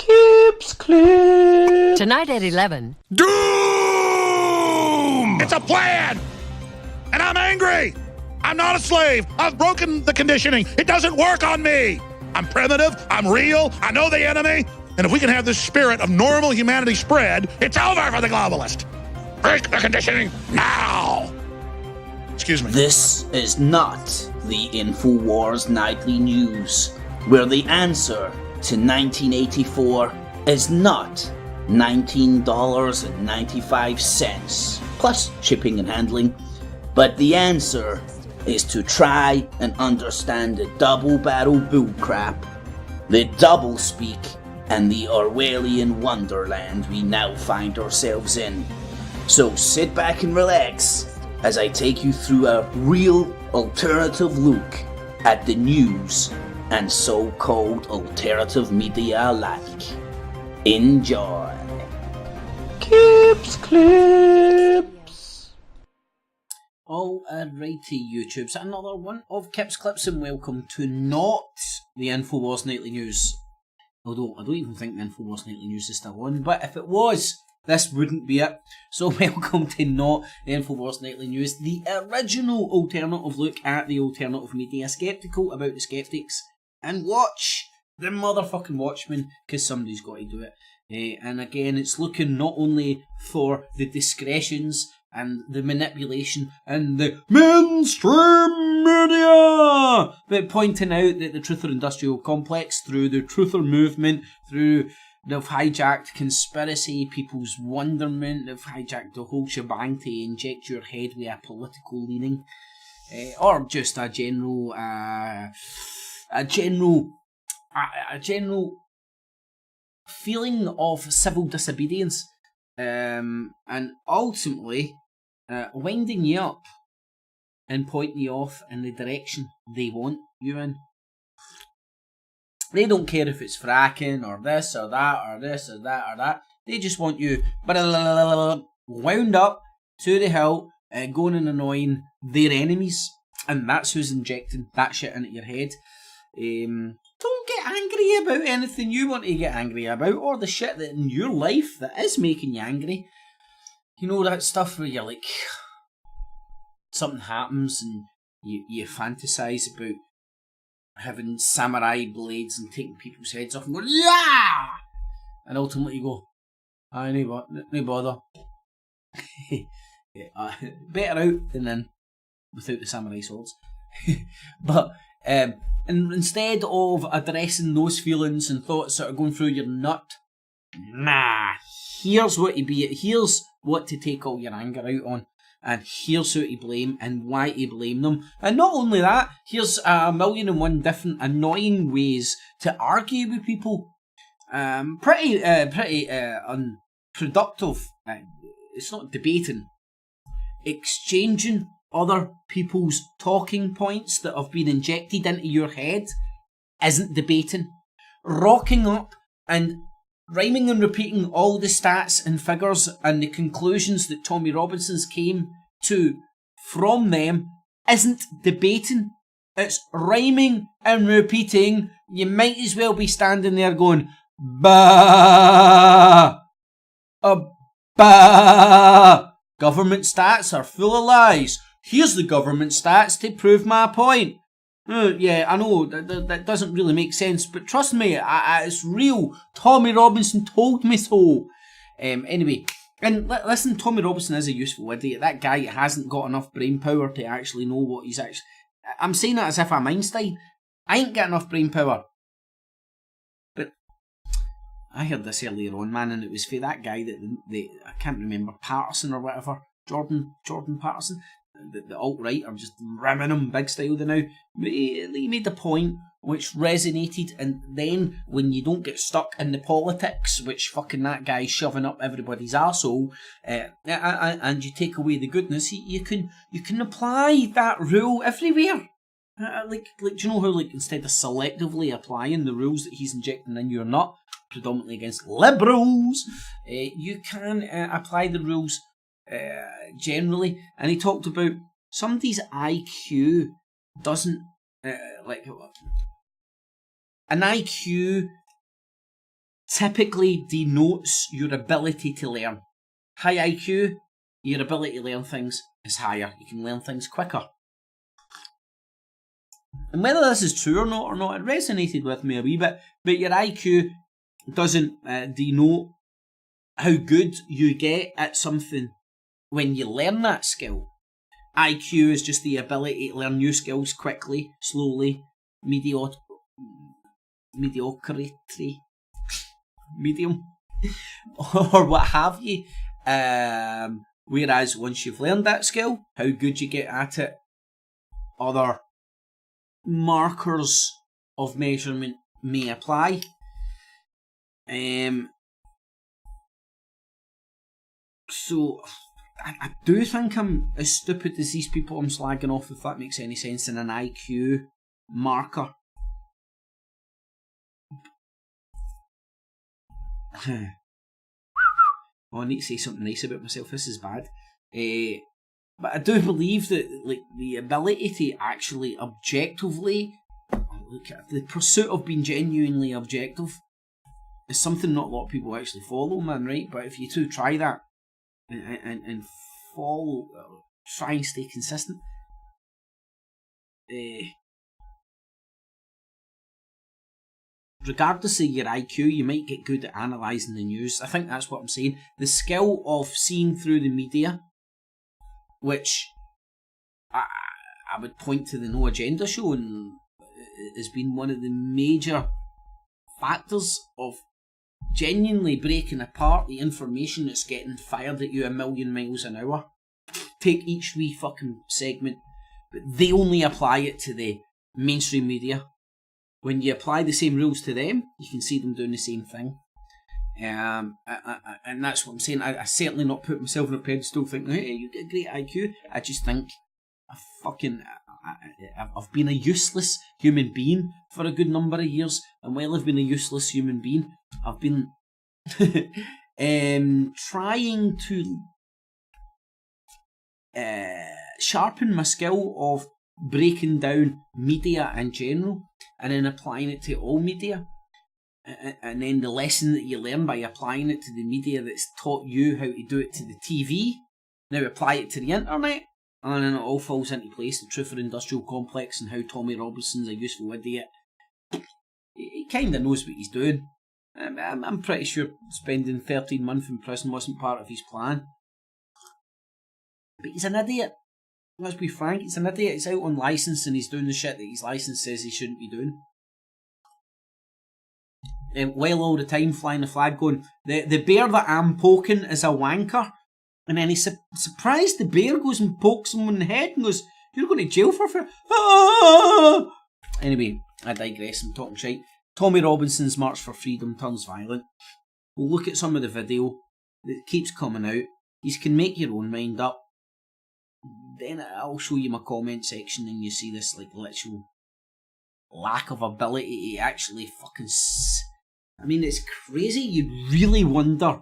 Kips clip. Tonight at 11. Doom! It's a plan! And I'm angry! I'm not a slave! I've broken the conditioning! It doesn't work on me! I'm primitive, I'm real, I know the enemy, and if we can have this spirit of normal humanity spread, it's over for the globalist! Break the conditioning now! Excuse me. This is not the InfoWars Nightly News, where the answer to 1984 is not $19.95 plus shipping and handling, but the answer is to try and understand the double-barrel bullcrap, the doublespeak, and the Orwellian wonderland we now find ourselves in. So sit back and relax as I take you through a real alternative look at the news and so-called alternative media alike. Enjoy. Kips clips. Alrighty, YouTubes, another one of Kips Clips, and welcome to not the InfoWars Nightly News. Although I don't even think the InfoWars Nightly News is still on, but if it was, this wouldn't be it. So welcome to not the InfoWars Nightly News, the original alternative look at the alternative media, skeptical about the skeptics, and watch the motherfucking Watchmen, because somebody's got to do it. And again, it's looking not only for the discretions and the manipulation and the mainstream media, but pointing out that the truther industrial complex, through the truther movement, through they've hijacked conspiracy, people's wonderment, they've hijacked the whole shebang to inject your head with a political leaning, or just a general feeling of civil disobedience, and ultimately winding you up and pointing you off in the direction they want you in. They don't care if it's fracking or this or that or this or that or that. They just want you wound up to the hill, going and annoying their enemies, and that's who's injecting that shit into your head. Don't get angry about anything you want to get angry about, or the shit that in your life that is making you angry. You know, that stuff where you're like, something happens and you fantasize about having samurai blades and taking people's heads off and going, yeah! And ultimately you go, no bother. Better out than in without the samurai swords. But and instead of addressing those feelings and thoughts that are going through your nut, here's what to take all your anger out on, and here's who to blame and why to blame them. And not only that, here's 1,001 different annoying ways to argue with people. Pretty unproductive. It's not debating. Exchanging other people's talking points that have been injected into your head isn't debating. Rocking up and rhyming and repeating all the stats and figures and the conclusions that Tommy Robinson's came to from them isn't debating. It's rhyming and repeating. You might as well be standing there going, bah, bah. Government stats are full of lies. Here's the government stats to prove my point. Yeah, I know, that doesn't really make sense, but trust me, it's real. Tommy Robinson told me so. Anyway, and listen, Tommy Robinson is a useful idiot. That guy hasn't got enough brain power to actually know what he's actually... I'm saying that as if I'm Einstein. I ain't got enough brain power. But I heard this earlier on, man, and it was for that guy that I can't remember, Patterson or whatever, Jordan Patterson. The alt-right are just ramming him big style now. But he made a point which resonated, and then when you don't get stuck in the politics, which fucking that guy's shoving up everybody's arsehole, and you take away the goodness, you can apply that rule everywhere. Like do you know how, like, instead of selectively applying the rules that he's injecting in your nut, predominantly against liberals, you can apply the rules generally. And he talked about somebody's IQ doesn't an IQ typically denotes your ability to learn. High IQ, your ability to learn things is higher. You can learn things quicker. And whether this is true or not, it resonated with me a wee bit. But your IQ doesn't denote how good you get at something when you learn that skill. IQ is just the ability to learn new skills quickly, slowly, medium, or what have you. Whereas once you've learned that skill, how good you get at it, other markers of measurement may apply. So I do think I'm as stupid as these people I'm slagging off, if that makes any sense, in an IQ marker. Oh, I need to say something nice about myself. This is bad. But I do believe that the ability to actually objectively look at the pursuit of being genuinely objective is something not a lot of people actually follow, man, right? But if you do try that and follow, try and stay consistent, regardless of your IQ, you might get good at analysing the news. I think that's what I'm saying. The skill of seeing through the media, which I would point to the No Agenda show, and has been one of the major factors of genuinely breaking apart the information that's getting fired at you a million miles an hour. Take each wee fucking segment, but they only apply it to the mainstream media. When you apply the same rules to them, you can see them doing the same thing. And that's what I'm saying. I certainly not put myself on a pedestal thinking, hey, you get a great IQ. I just think I've been a useless human being for a good number of years. And while I've been a useless human being, I've been trying to sharpen my skill of breaking down media in general and then applying it to all media. And then the lesson that you learn by applying it to the media that's taught you how to do it to the TV, now apply it to the internet, and then it all falls into place. The truth of the industrial complex and how Tommy Robinson's a useful idiot. He kind of knows what he's doing. I'm pretty sure spending 13 months in prison wasn't part of his plan. But he's an idiot. Let's be frank, he's an idiot. He's out on licence and he's doing the shit that his licence says he shouldn't be doing. While all the time flying the flag going, the bear that I'm poking is a wanker. And then he's surprised the bear goes and pokes him in the head and goes, you're going to jail for ah! Anyway, I digress, I'm talking shite. Tommy Robinson's March for Freedom turns violent. We'll look at some of the video that keeps coming out. You can make your own mind up. Then I'll show you my comment section and you see this literal lack of ability to actually fucking... I mean, it's crazy. You really wonder...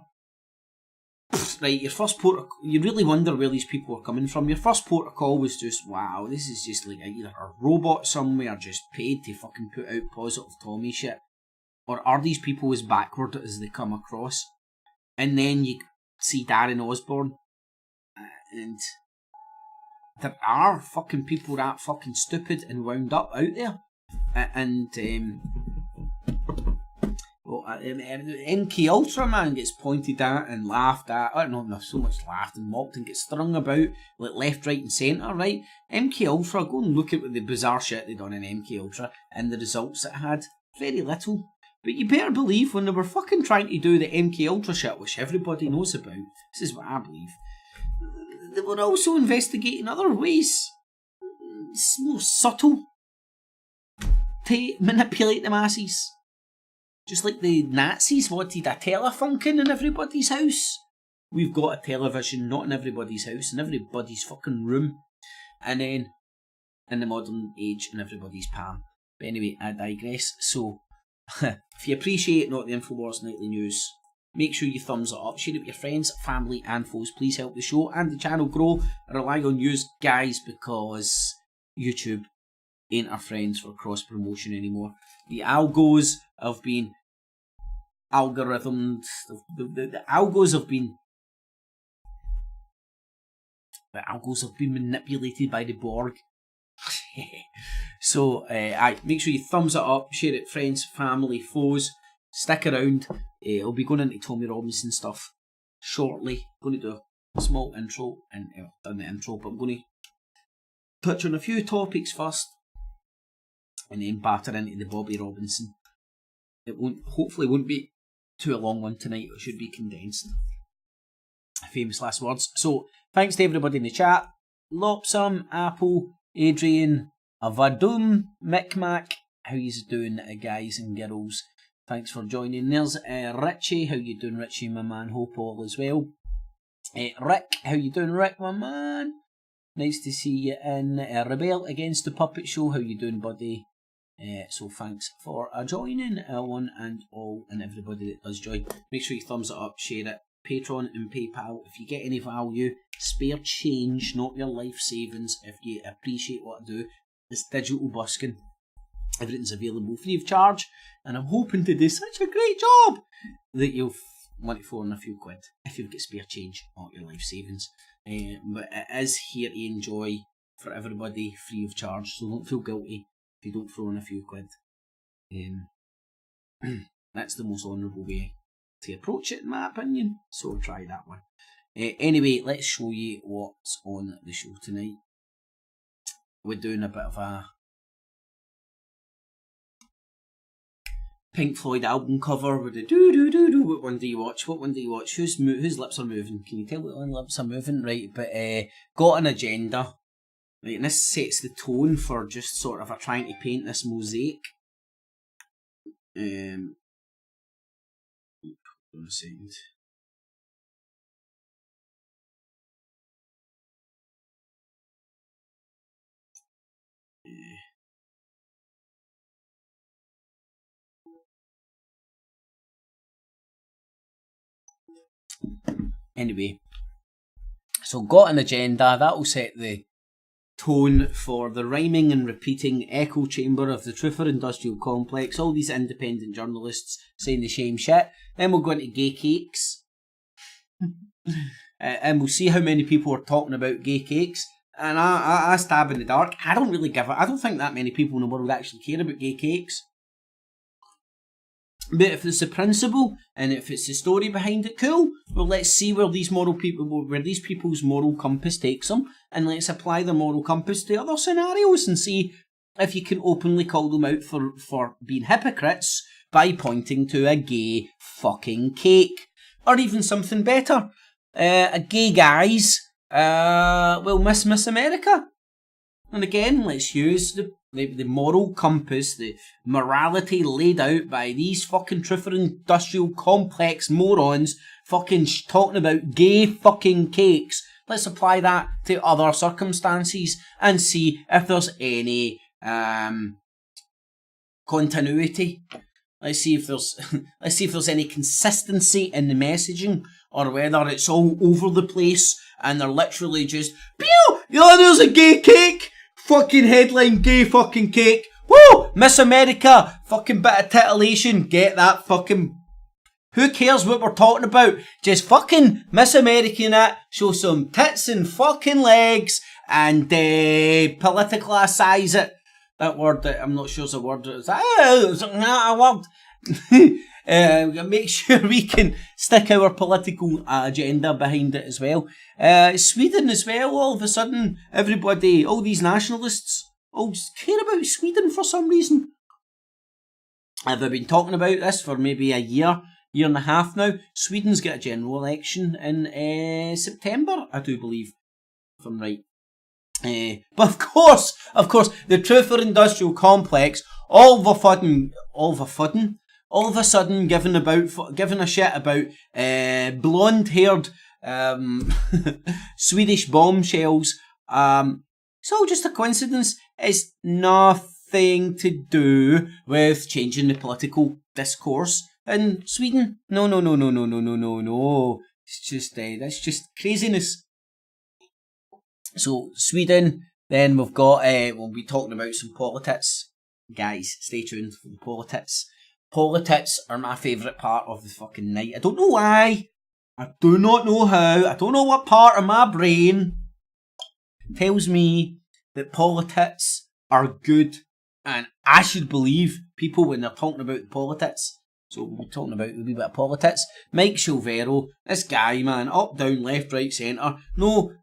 Right, you really wonder where these people are coming from. Your first port of call was just, wow, this is just like either a robot somewhere just paid to fucking put out positive Tommy shit. Or are these people as backward as they come across? And then you see Darren Osborne. And there are fucking people that fucking stupid and wound up out there. And MK Ultra, man, gets pointed at and laughed at. I don't know, so much laughed and mocked and gets strung about like left, right and centre, right? MK Ultra, go and look at the bizarre shit they done in MK Ultra and the results it had. Very little. But you better believe when they were fucking trying to do the MK Ultra shit, which everybody knows about, this is what I believe, they were also investigating other ways, more subtle, to manipulate the masses. Just like the Nazis wanted a telefunken in everybody's house. We've got a television not in everybody's house, in everybody's fucking room. And then, in the modern age, in everybody's palm. But anyway, I digress. So, if you appreciate Not the InfoWars Nightly News, make sure you thumbs it up, share it with your friends, family and foes. Please help the show and the channel grow. I rely on you guys because YouTube ain't our friends for cross promotion anymore. The algos have been algorithms, the algos have been manipulated by the Borg. So, make sure you thumbs it up, share it, friends, family, foes. Stick around. I'll be going into Tommy Robinson stuff shortly. Going to do a small intro, and I've done the intro, but I'm going to touch on a few topics first, and then batter into the Bobby Robinson. Hopefully won't be too a long one tonight. It should be condensed. Famous last words. So, thanks to everybody in the chat. Lopsam, Apple, Adrian, Avadum, Micmac. How yous doing, guys and girls? Thanks for joining. There's Richie. How you doing, Richie, my man? Hope all is well. Rick. How you doing, Rick, my man? Nice to see you in. Rebel Against the Puppet Show. How you doing, buddy? So thanks for joining, one and all, and everybody that does join. Make sure you thumbs it up, share it. Patreon and PayPal. If you get any value, spare change, not your life savings. If you appreciate what I do, it's digital busking. Everything's available free of charge, and I'm hoping to do such a great job that you'll want it for in a few quid if you've got spare change, not your life savings. But it is here to enjoy for everybody, free of charge, so don't feel guilty if you don't throw in a few quid. That's the most honourable way to approach it, in my opinion, so try that one. Anyway, let's show you what's on the show tonight. We're doing a bit of a Pink Floyd album cover with the do. What one do you watch? Whose lips are moving? Can you tell what lips are moving? Right, but got an agenda. Right, and this sets the tone for just sort of trying to paint this mosaic. Hold on a second. Anyway, so got an agenda that'll set the tone for the rhyming and repeating echo chamber of the truther industrial complex. All these independent journalists saying the same shit. Then we'll go into gay cakes, and we'll see how many people are talking about gay cakes. And I stab in the dark. I don't really give a. I don't think that many people in the world actually care about gay cakes. But if it's the principle and if it's the story behind it, cool. Well, let's see where these people's moral compass takes them, and let's apply the moral compass to other scenarios and see if you can openly call them out for being hypocrites by pointing to a gay fucking cake, or even something better, a gay guys will Miss America. And again, let's use the moral compass, the morality laid out by these fucking truther industrial complex morons fucking talking about gay fucking cakes. Let's apply that to other circumstances and see if there's any continuity. Let's see if there's any consistency in the messaging, or whether it's all over the place and they're literally just, pew! Yeah, there's a gay cake! Fucking headline, gay fucking cake. Woo! Miss America. Fucking bit of titillation. Get that fucking... Who cares what we're talking about? Just fucking Miss America in it. Show some tits and fucking legs. And politicalise it. That word, I'm not sure is a word. It's not a word. Make sure we can stick our political agenda behind it as well. Sweden as well, all of a sudden, everybody, all these nationalists, all care about Sweden for some reason. I've been talking about this for maybe a year and a half now. Sweden's got a general election in September, I do believe, if I'm right. But of course, the truther industrial complex, all of a sudden giving a shit about blonde-haired Swedish bombshells. It's all just a coincidence. It's nothing to do with changing the political discourse in Sweden. No. It's just that's just craziness. So Sweden. Then we've got we'll be talking about some politics. Guys, stay tuned for the politics. Politics are my favourite part of the fucking night. I don't know why. I do not know how. I don't know what part of my brain tells me that politics are good, and I should believe people when they're talking about politics. So we're talking about a wee bit of politics. Mike Silvero, this guy, man, up, down, left, right, centre, no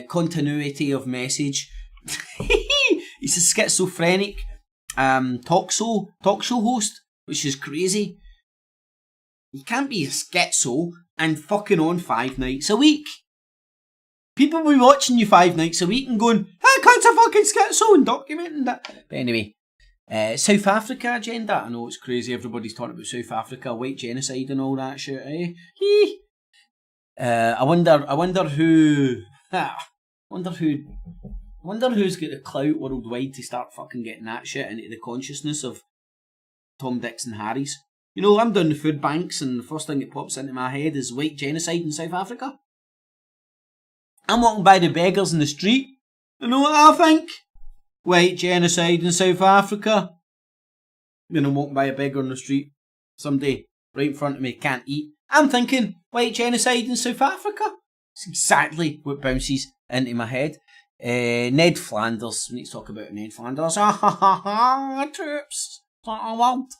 continuity of message. He's a schizophrenic talk show host, which is crazy. You can't be a schizo and fucking on 5 nights a week. People will be watching you 5 nights a week and going, "Hey, cunt's a fucking schizo," and documenting that. But anyway, South Africa agenda. I know it's crazy. Everybody's talking about South Africa, white genocide, and all that shit. Eh? I wonder who's got the clout worldwide to start fucking getting that shit into the consciousness of Tom, Dicks and Harry's. You know, I'm down the food banks and the first thing that pops into my head is white genocide in South Africa. I'm walking by the beggars in the street. You know what I think? White genocide in South Africa. Then I'm walking by a beggar on the street. Somebody right in front of me can't eat. I'm thinking, white genocide in South Africa. It's exactly what bounces into my head. Ned Flanders. We need to talk about Ned Flanders. Troops. What I want.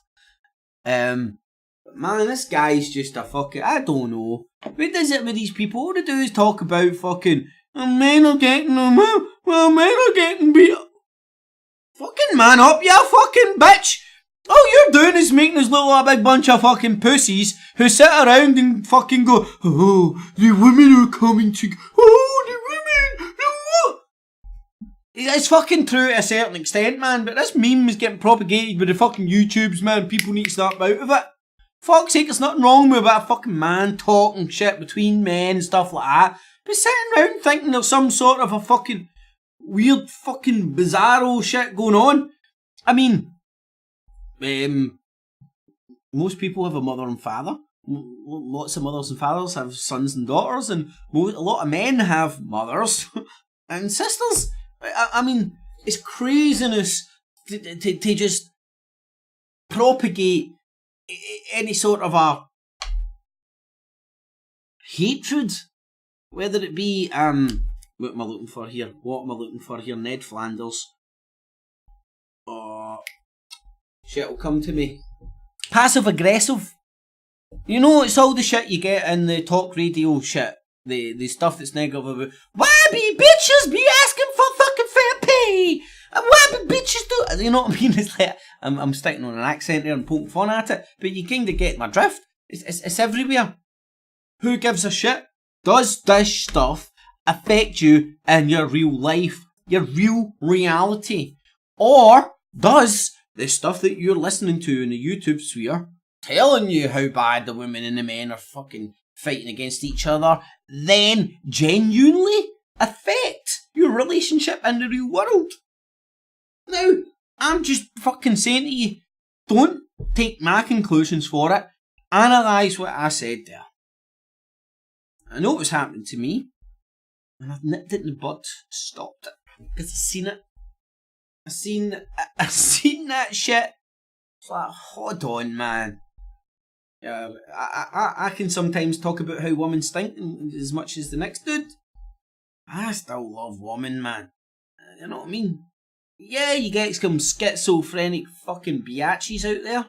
Man, this guy's just a fucking... I don't know. What is it with these people? All they do is talk about fucking... men are getting... men are getting beat up. Fucking man up, you fucking bitch! All you're doing is making us look like a big bunch of fucking pussies who sit around and fucking go, "Oh, the women are coming to... Oh, the women... No." It's fucking true to a certain extent, man, but this meme is getting propagated with the fucking YouTubes, man. People need to snap out of it. Fuck's sake, there's nothing wrong with a fucking man talking shit between men and stuff like that. But sitting around thinking there's some sort of a fucking weird fucking bizarro shit going on. I mean, most people have a mother and father. Lots of mothers and fathers have sons and daughters, and a lot of men have mothers and sisters. I mean, it's craziness to just propagate any sort of a hatred, whether it be what am I looking for here? Ned Flanders. Oh, shit will come to me. Passive aggressive. You know, it's all the shit you get in the talk radio shit. The stuff that's negative about, why be bitches be asking for fucking fair pay? And why be bitches do... You know what I mean? It's like, I'm sticking on an accent there and poking fun at it, but you kind of get my drift. It's everywhere. Who gives a shit? Does this stuff affect you in your real life? Your real reality? Or does the stuff that you're listening to in the YouTube sphere, telling you how bad the women and the men are fucking fighting against each other, then genuinely affect your relationship in the real world? Now, I'm just fucking saying to you, don't take my conclusions for it. Analyse what I said there. I know what's happening to me, and I've nipped it in the bud, stopped it, because I've seen it. I've seen that shit. It's like, hold on, man. I can sometimes talk about how women stink as much as the next dude. I still love women, man. You know what I mean? Yeah, you get some schizophrenic fucking biatches out there.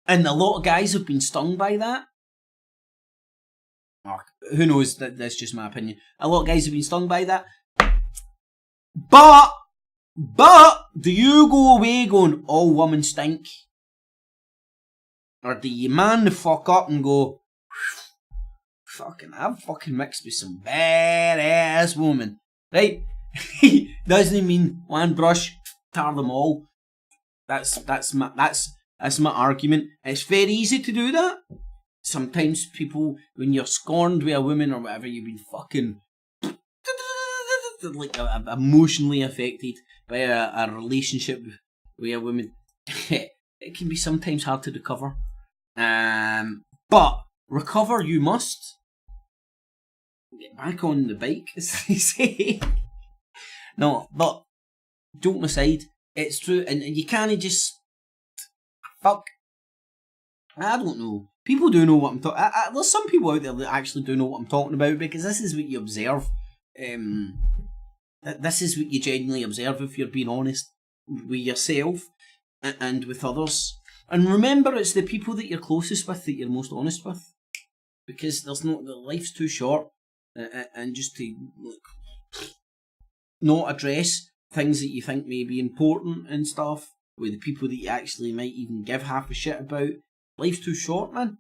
And a lot of guys have been stung by that. Or, who knows, that's just my opinion. A lot of guys have been stung by that. But, do you go away going, all women stink? Or do you man the fuck up and go, I've fucking mixed with some badass woman, right? Doesn't mean one brush, tar them all. That's my argument. It's very easy to do that. Sometimes people, when you're scorned with a woman or whatever, you've been fucking like emotionally affected by a relationship with a woman. It can be sometimes hard to recover. But recover you must. Get back on the bike, as they say. No, but joking aside, it's true, and you can't just fuck. I don't know. People do know what I'm talking. There's some people out there that actually do know what I'm talking about, because this is what you observe. This is what you genuinely observe if you're being honest with yourself and with others. And remember, it's the people that you're closest with that you're most honest with, because life's too short, and just to not address things that you think may be important and stuff with the people that you actually might even give half a shit about. Life's too short, man.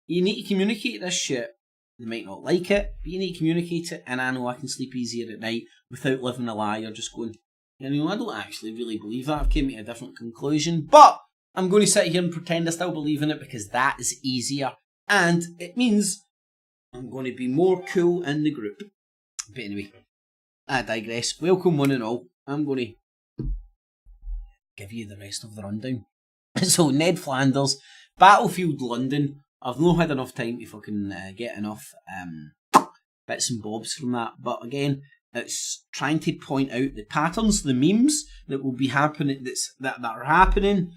You need to communicate this shit. They might not like it, but you need to communicate it, and I know I can sleep easier at night without living a lie or just going, I don't actually really believe that. I've came to a different conclusion, but I'm going to sit here and pretend I still believe in it, because that is easier, and it means I'm going to be more cool in the group. But anyway, I digress. Welcome one and all. I'm going to give you the rest of the rundown. So, Ned Flanders, Battlefield London. I've not had enough time to fucking get enough bits and bobs from that. But again, it's trying to point out the patterns, the memes that will be happening, that are happening,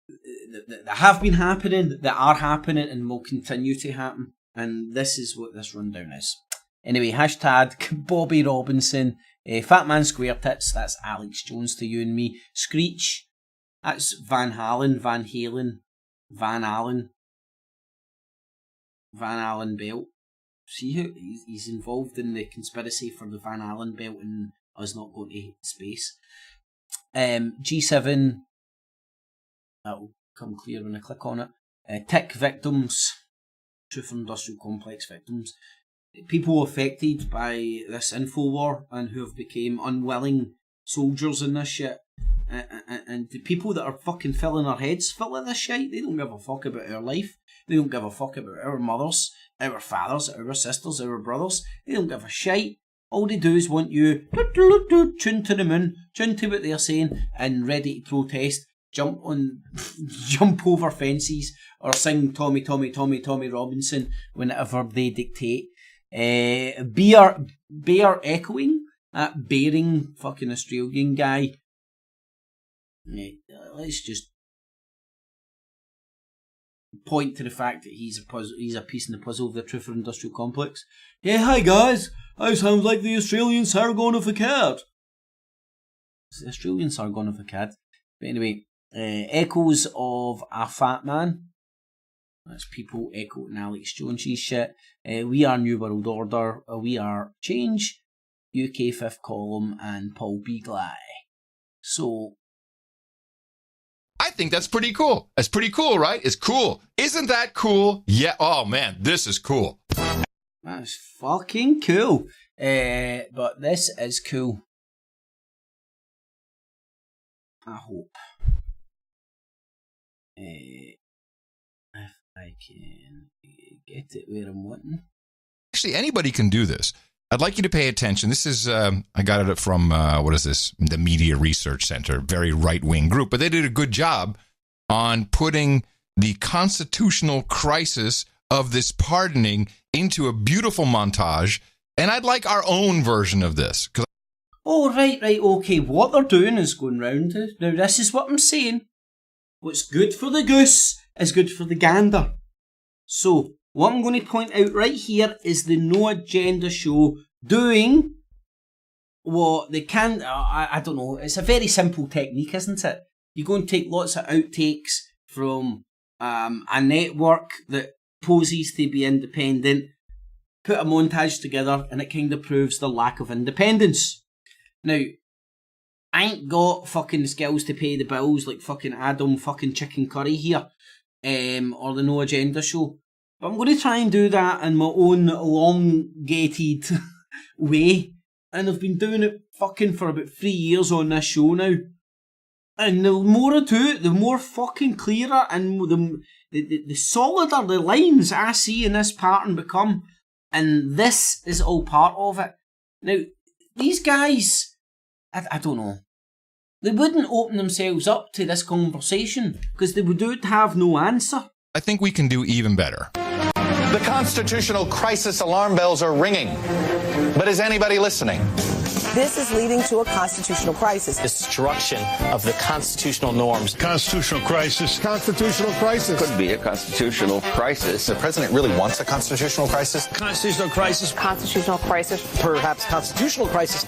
that have been happening, that are happening, and will continue to happen. And this is what this rundown is. Anyway, hashtag Bobby Robinson, Fatman Square Tits, that's Alex Jones to you and me. Screech, that's Van Halen, Van Halen, Van Allen, Van Allen belt. See how he's involved in the conspiracy for the Van Allen belt and us not going to space. G7, that'll come clear when I click on it. Tick victims, Truth and Industrial Complex victims. People affected by this InfoWar and who have become unwilling soldiers in this shit. And the people that are fucking filling our heads full of this shit, they don't give a fuck about our life. They don't give a fuck about our mothers, our fathers, our sisters, our brothers. They don't give a shit. All they do is want you tune to the moon, tune to what they're saying, and ready to protest, jump over fences, or sing Tommy Robinson whenever they dictate. Bear echoing that bearing fucking Australian guy. Let's just point to the fact that he's a piece in the puzzle of the Truth or Industrial Complex. Yeah, hi guys, I sound like the Australian Sargon of Akkad. It's the Australian Sargon of Akkad. But anyway, echoes of a fat man. That's people echoing Alex Jones's shit. We Are New World Order. We Are Change. UK Fifth Column and Paul Beagley. So, I think that's pretty cool. That's pretty cool, right? It's cool. Isn't that cool? Yeah. Oh, man, this is cool. That's fucking cool. But this is cool. I hope. If I can get it where I'm wanting. Actually, anybody can do this. I'd like you to pay attention. This is, I got it from, what is this? The Media Research Center, very right-wing group. But they did a good job on putting the constitutional crisis of this pardoning into a beautiful montage. And I'd like our own version of this. Oh, right, okay. What they're doing is going round it. Now, this is what I'm saying. What's good for the goose is good for the gander. So, what I'm going to point out right here is the No Agenda show doing what they can. I don't know. It's a very simple technique, isn't it? You go and take lots of outtakes from a network that poses to be independent, put a montage together, and it kind of proves the lack of independence. Now, I ain't got fucking skills to pay the bills like fucking Adam fucking Chicken Curry here, or the No Agenda show. But I'm going to try and do that in my own elongated way. And I've been doing it fucking for about 3 years on this show now. And the more I do it, the more fucking clearer and the solider the lines I see in this pattern become. And this is all part of it. Now, these guys, I don't know. They wouldn't open themselves up to this conversation because they would have no answer. I think we can do even better. The constitutional crisis alarm bells are ringing. But is anybody listening? This is leading to a constitutional crisis. Destruction of the constitutional norms. Constitutional crisis. Constitutional crisis. Could be a constitutional crisis. The president really wants a constitutional crisis? Constitutional crisis. Constitutional crisis. Perhaps constitutional crisis.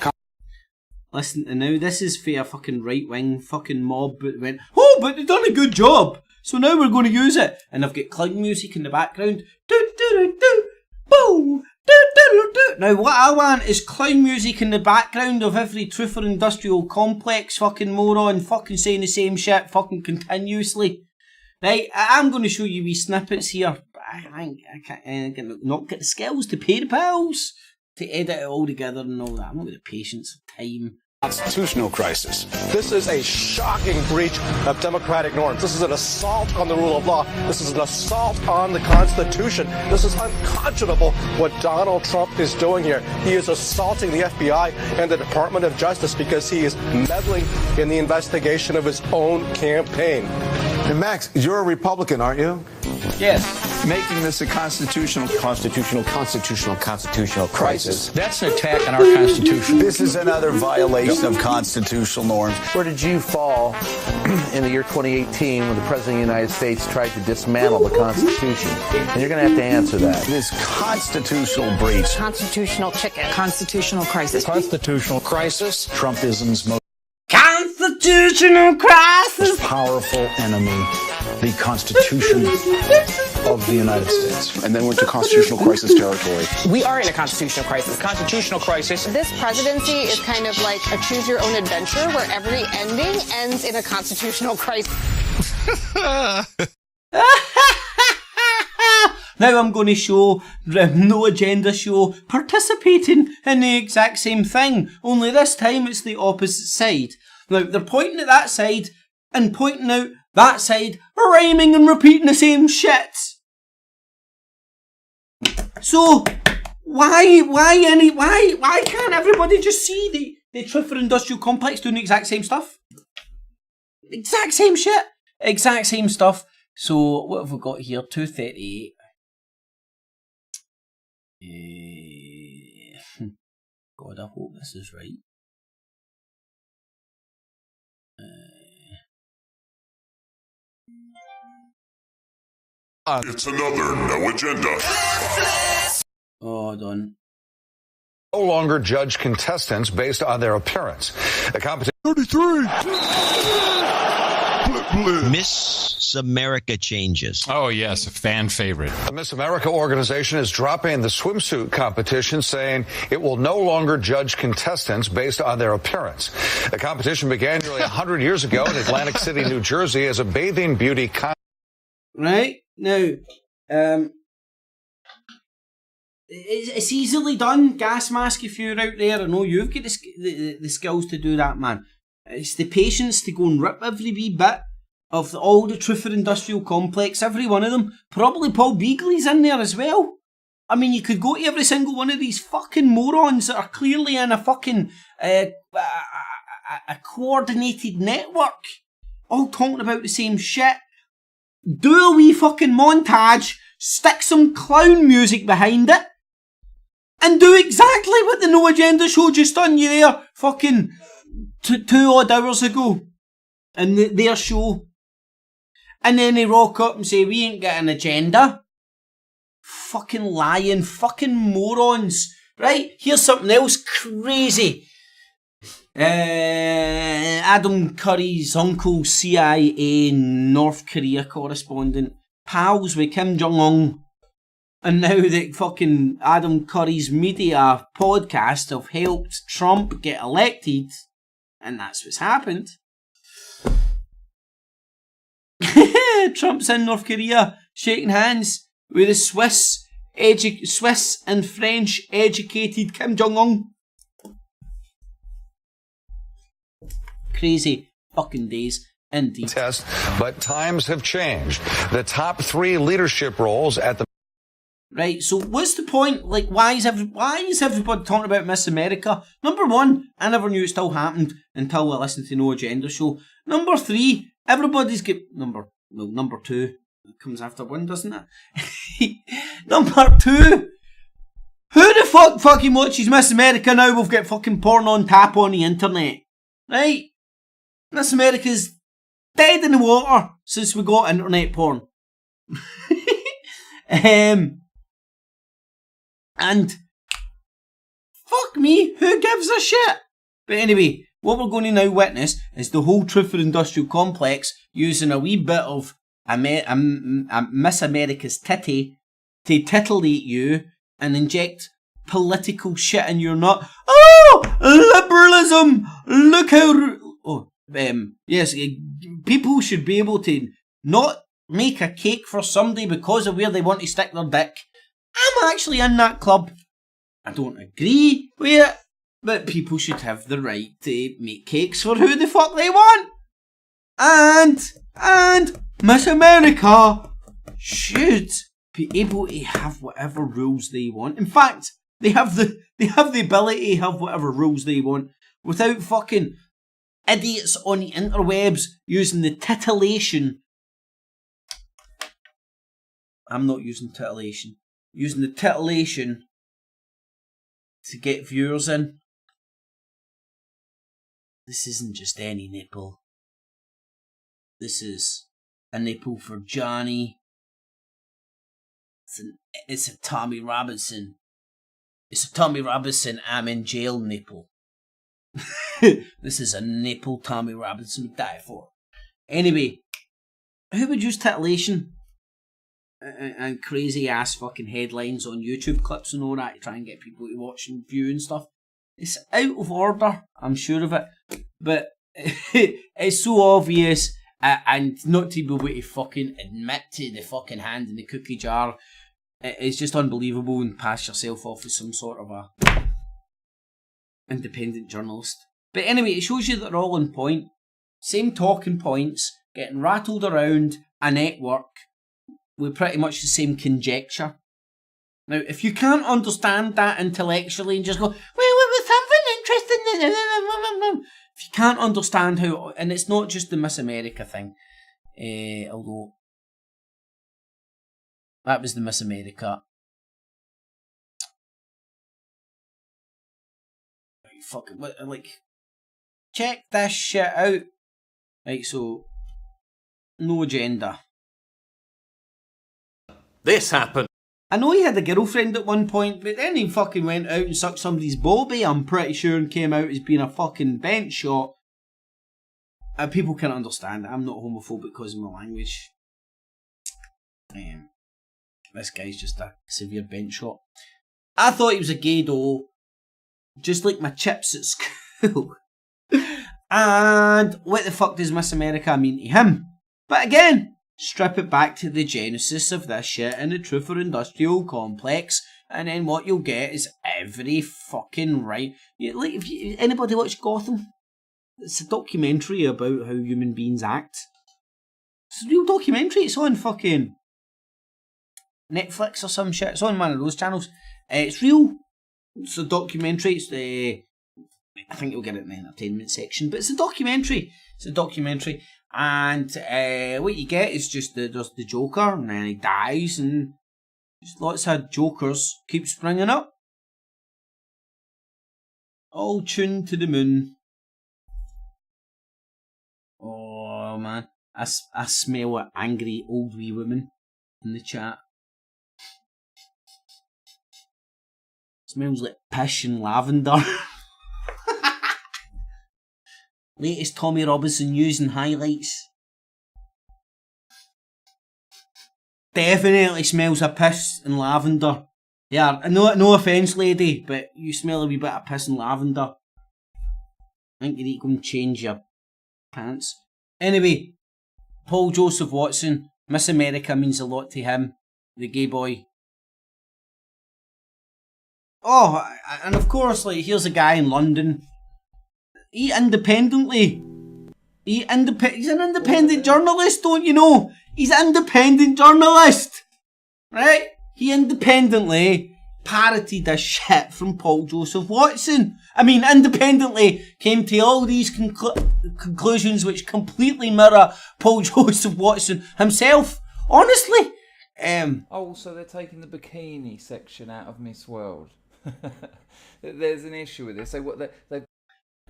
Listen to now, this is for a fucking right-wing fucking mob that went, oh, but they've done a good job, so now we're going to use it. And I've got clown music in the background. Do, do, do, do, boo, do, do, do, do. Now, what I want is clown music in the background of every truth or industrial complex fucking moron fucking saying the same shit fucking continuously. Right, I'm going to show you wee snippets here. I can't not get the skills to pay the bills, to edit it all together and all that. I'm not got the patience or time. Constitutional crisis. This is a shocking breach of democratic norms. This is an assault on the rule of law. This is an assault on the Constitution. This is unconscionable what Donald Trump is doing here. He is assaulting the FBI and the Department of Justice because he is meddling in the investigation of his own campaign. And Max, you're a Republican, aren't you? Yes. Making this a constitutional crisis. That's an attack on our Constitution. This is another violation of constitutional norms. Where did you fall in the year 2018 when the President of the United States tried to dismantle the Constitution? And you're going to have to answer that. This constitutional breach. Constitutional chicken. Constitutional crisis. Constitutional crisis. Trumpism's most Constitutional crisis. powerful enemy, the Constitution of the United States. And then went to constitutional crisis territory. We are in a constitutional crisis. Constitutional crisis. This presidency is kind of like a choose your own adventure where every ending ends in a constitutional crisis. Now I'm going to show the No Agenda show participating in the exact same thing, only this time it's the opposite side. Now they're pointing at that side and pointing out that side, rhyming and repeating the same shit. So why can't everybody just see the truth for industrial complex doing the exact same stuff? Exact same shit, exact same stuff. So what have we got here? 238. God, I hope this is right. It's another No Agenda. Hold on. No longer judge contestants based on their appearance. The competition. 33. Miss America changes. Oh, yes, a fan favorite. The Miss America organization is dropping the swimsuit competition, saying it will no longer judge contestants based on their appearance. The competition began nearly 100 years ago in Atlantic City, New Jersey, as a bathing beauty contest. Right? Now, it's easily done. Gas mask, if you're out there. I know you've got the skills to do that, man. It's the patience to go and rip every wee bit of all the truth for industrial complex, every one of them. Probably Paul Beagley's in there as well. I mean, you could go to every single one of these fucking morons that are clearly in a fucking a coordinated network, all talking about the same shit. Do a wee fucking montage, stick some clown music behind it, and do exactly what the No Agenda show just done you there fucking 2 odd hours ago in their show. And then they rock up and say, we ain't got an agenda. Fucking lying, fucking morons. Right, here's something else crazy. Adam Curry's uncle, CIA North Korea correspondent, pals with Kim Jong-un. And now that fucking Adam Curry's media podcast have helped Trump get elected, and that's what's happened. Trump's in North Korea shaking hands with the Swiss and French educated Kim Jong-un. Crazy fucking days indeed. Test, but times have changed. The top 3 leadership roles at the. Right, so what's the point? Like, why is everybody talking about Miss America? Number 1, I never knew it still happened until I listened to No Agenda show. Number 3, everybody's got number 2. It comes after 1, doesn't it? Number 2. Who the fuck fucking watches Miss America now? We've got fucking porn on tap on the internet. Right? Miss America's dead in the water since we got internet porn. And fuck me, who gives a shit? But anyway, what we're going to now witness is the whole Truth or Industrial complex using a wee bit of a Miss America's titty to titillate you and inject political shit in your nut. Oh, liberalism! Look how... yes, people should be able to not make a cake for somebody because of where they want to stick their dick. I'm actually in that club. I don't agree with it, but people should have the right to make cakes for who the fuck they want. And Miss America should be able to have whatever rules they want. In fact, they have the ability to have whatever rules they want without fucking idiots on the interwebs using the titillation. I'm not using titillation. Using the titillation to get viewers in. This isn't just any nipple. This is a nipple for Johnny. It's a Tommy Robinson. It's a Tommy Robinson I'm in jail nipple. This is a nipple Tommy Robinson would die for. Anyway, who would use titillation and crazy ass fucking headlines on YouTube clips and all that to try and get people to watch and view and stuff? It's out of order, I'm sure of it, but it's so obvious and not to be able to fucking admit to the fucking hand in the cookie jar. It's just unbelievable, and pass yourself off as some sort of a independent journalist. But anyway, it shows you that they're all on point. Same talking points, getting rattled around a network with pretty much the same conjecture. Now, if you can't understand that intellectually and just go, well, it was something interesting. If you can't understand how, and it's not just the Miss America thing, although that was the Miss America. Fucking, like, check this shit out. Right, so, no agenda. This happened. I know he had a girlfriend at one point, but then he fucking went out and sucked somebody's bobby, I'm pretty sure, and came out as being a fucking bench shot. People can understand it. I'm not homophobic because of my language. This guy's just a severe bench shot. I thought he was a gay though, just like my chips at school. And what the fuck does Miss America mean to him? But again, strip it back to the genesis of this shit in the Truth or Industrial complex, and then what you'll get is every fucking right. Like, if anybody watch Gotham? It's a documentary about how human beings act. It's a real documentary. It's on fucking Netflix or some shit. It's on one of those channels. It's real. It's a documentary. It's I think you'll get it in the entertainment section, but it's a documentary. It's a documentary, and what you get is just there's the Joker, and then he dies, and just lots of Jokers keep springing up, all tuned to the moon. Oh man, I smell an angry old wee woman in the chat. Smells like piss and lavender. Latest Tommy Robinson news and highlights. Definitely smells of piss and lavender. Yeah, no offence, lady, but you smell a wee bit of piss and lavender. I think you need to go and change your pants. Anyway, Paul Joseph Watson, Miss America means a lot to him, the gay boy. Oh, and of course, like, here's a guy in London. He's an independent journalist, don't you know? He's an independent journalist, right? He independently parroted the shit from Paul Joseph Watson. I mean, independently came to all these conclusions which completely mirror Paul Joseph Watson himself. Honestly. Oh, so they're taking the bikini section out of Miss World. There's an issue with this. Like, what the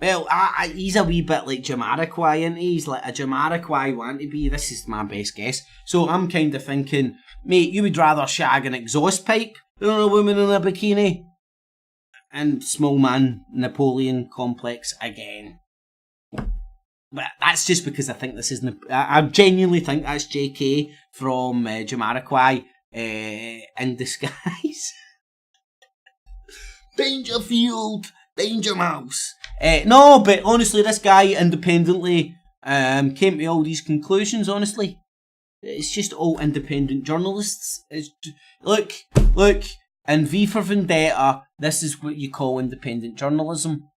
Well, he's a wee bit like Jamiroquai, isn't he? He's like a Jamiroquai want to be. This is my best guess. So I'm kind of thinking, mate, you would rather shag an exhaust pipe than a woman in a bikini? And small man Napoleon complex again. But that's just because I think this isn't. I genuinely think that's JK from Jamiroquai in disguise. Dangerfield, Danger Mouse. No, but honestly, this guy independently came to all these conclusions. Honestly, it's just all independent journalists. Look, in V for Vendetta, this is what you call independent journalism.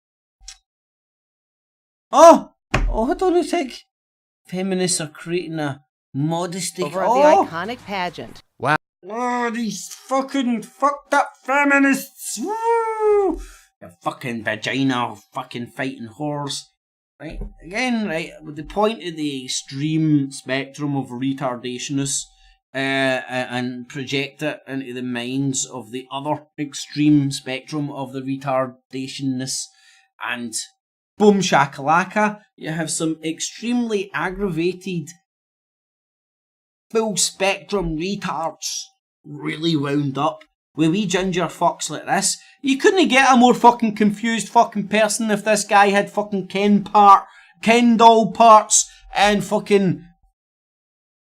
Oh, hold on a sec. Feminists are creating a modesty over the iconic pageant. Wow. Oh, these fucking fucked up feminists. Woo! The fucking vagina fucking fighting whores. Right? Again, right, with the point of the extreme spectrum of retardationists and project it into the minds of the other extreme spectrum of the retardationists, and boom shakalaka, you have some extremely aggravated full spectrum retards really wound up with wee ginger fucks like this. You couldn't get a more fucking confused fucking person if this guy had fucking Ken doll parts and fucking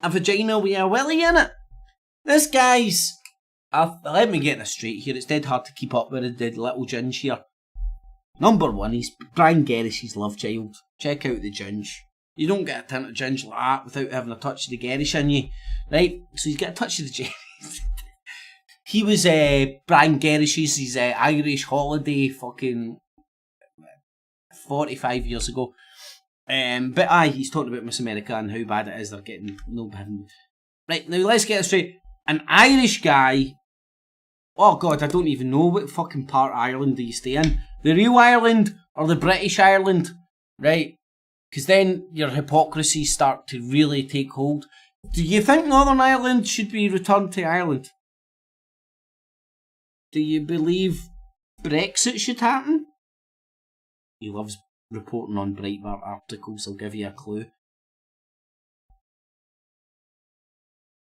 a vagina with a willy in it. This guy's... let me get this straight here, it's dead hard to keep up with the little ginge here. Number one, he's Brian Gerrish's love child. Check out the ginge. You don't get a tint of ginge like that without having a touch of the Gerrish in you. Right? So he's got a touch of the ginge. He was Brian Gerrish's his Irish holiday fucking 45 years ago. But he's talking about Miss America and how bad it is they're getting no bad. Right, now let's get it straight. An Irish guy, oh god, I don't even know what fucking part of Ireland do you stay in. The real Ireland or the British Ireland, right? Because then your hypocrisies start to really take hold. Do you think Northern Ireland should be returned to Ireland? Do you believe Brexit should happen? He loves reporting on Breitbart articles, I'll give you a clue.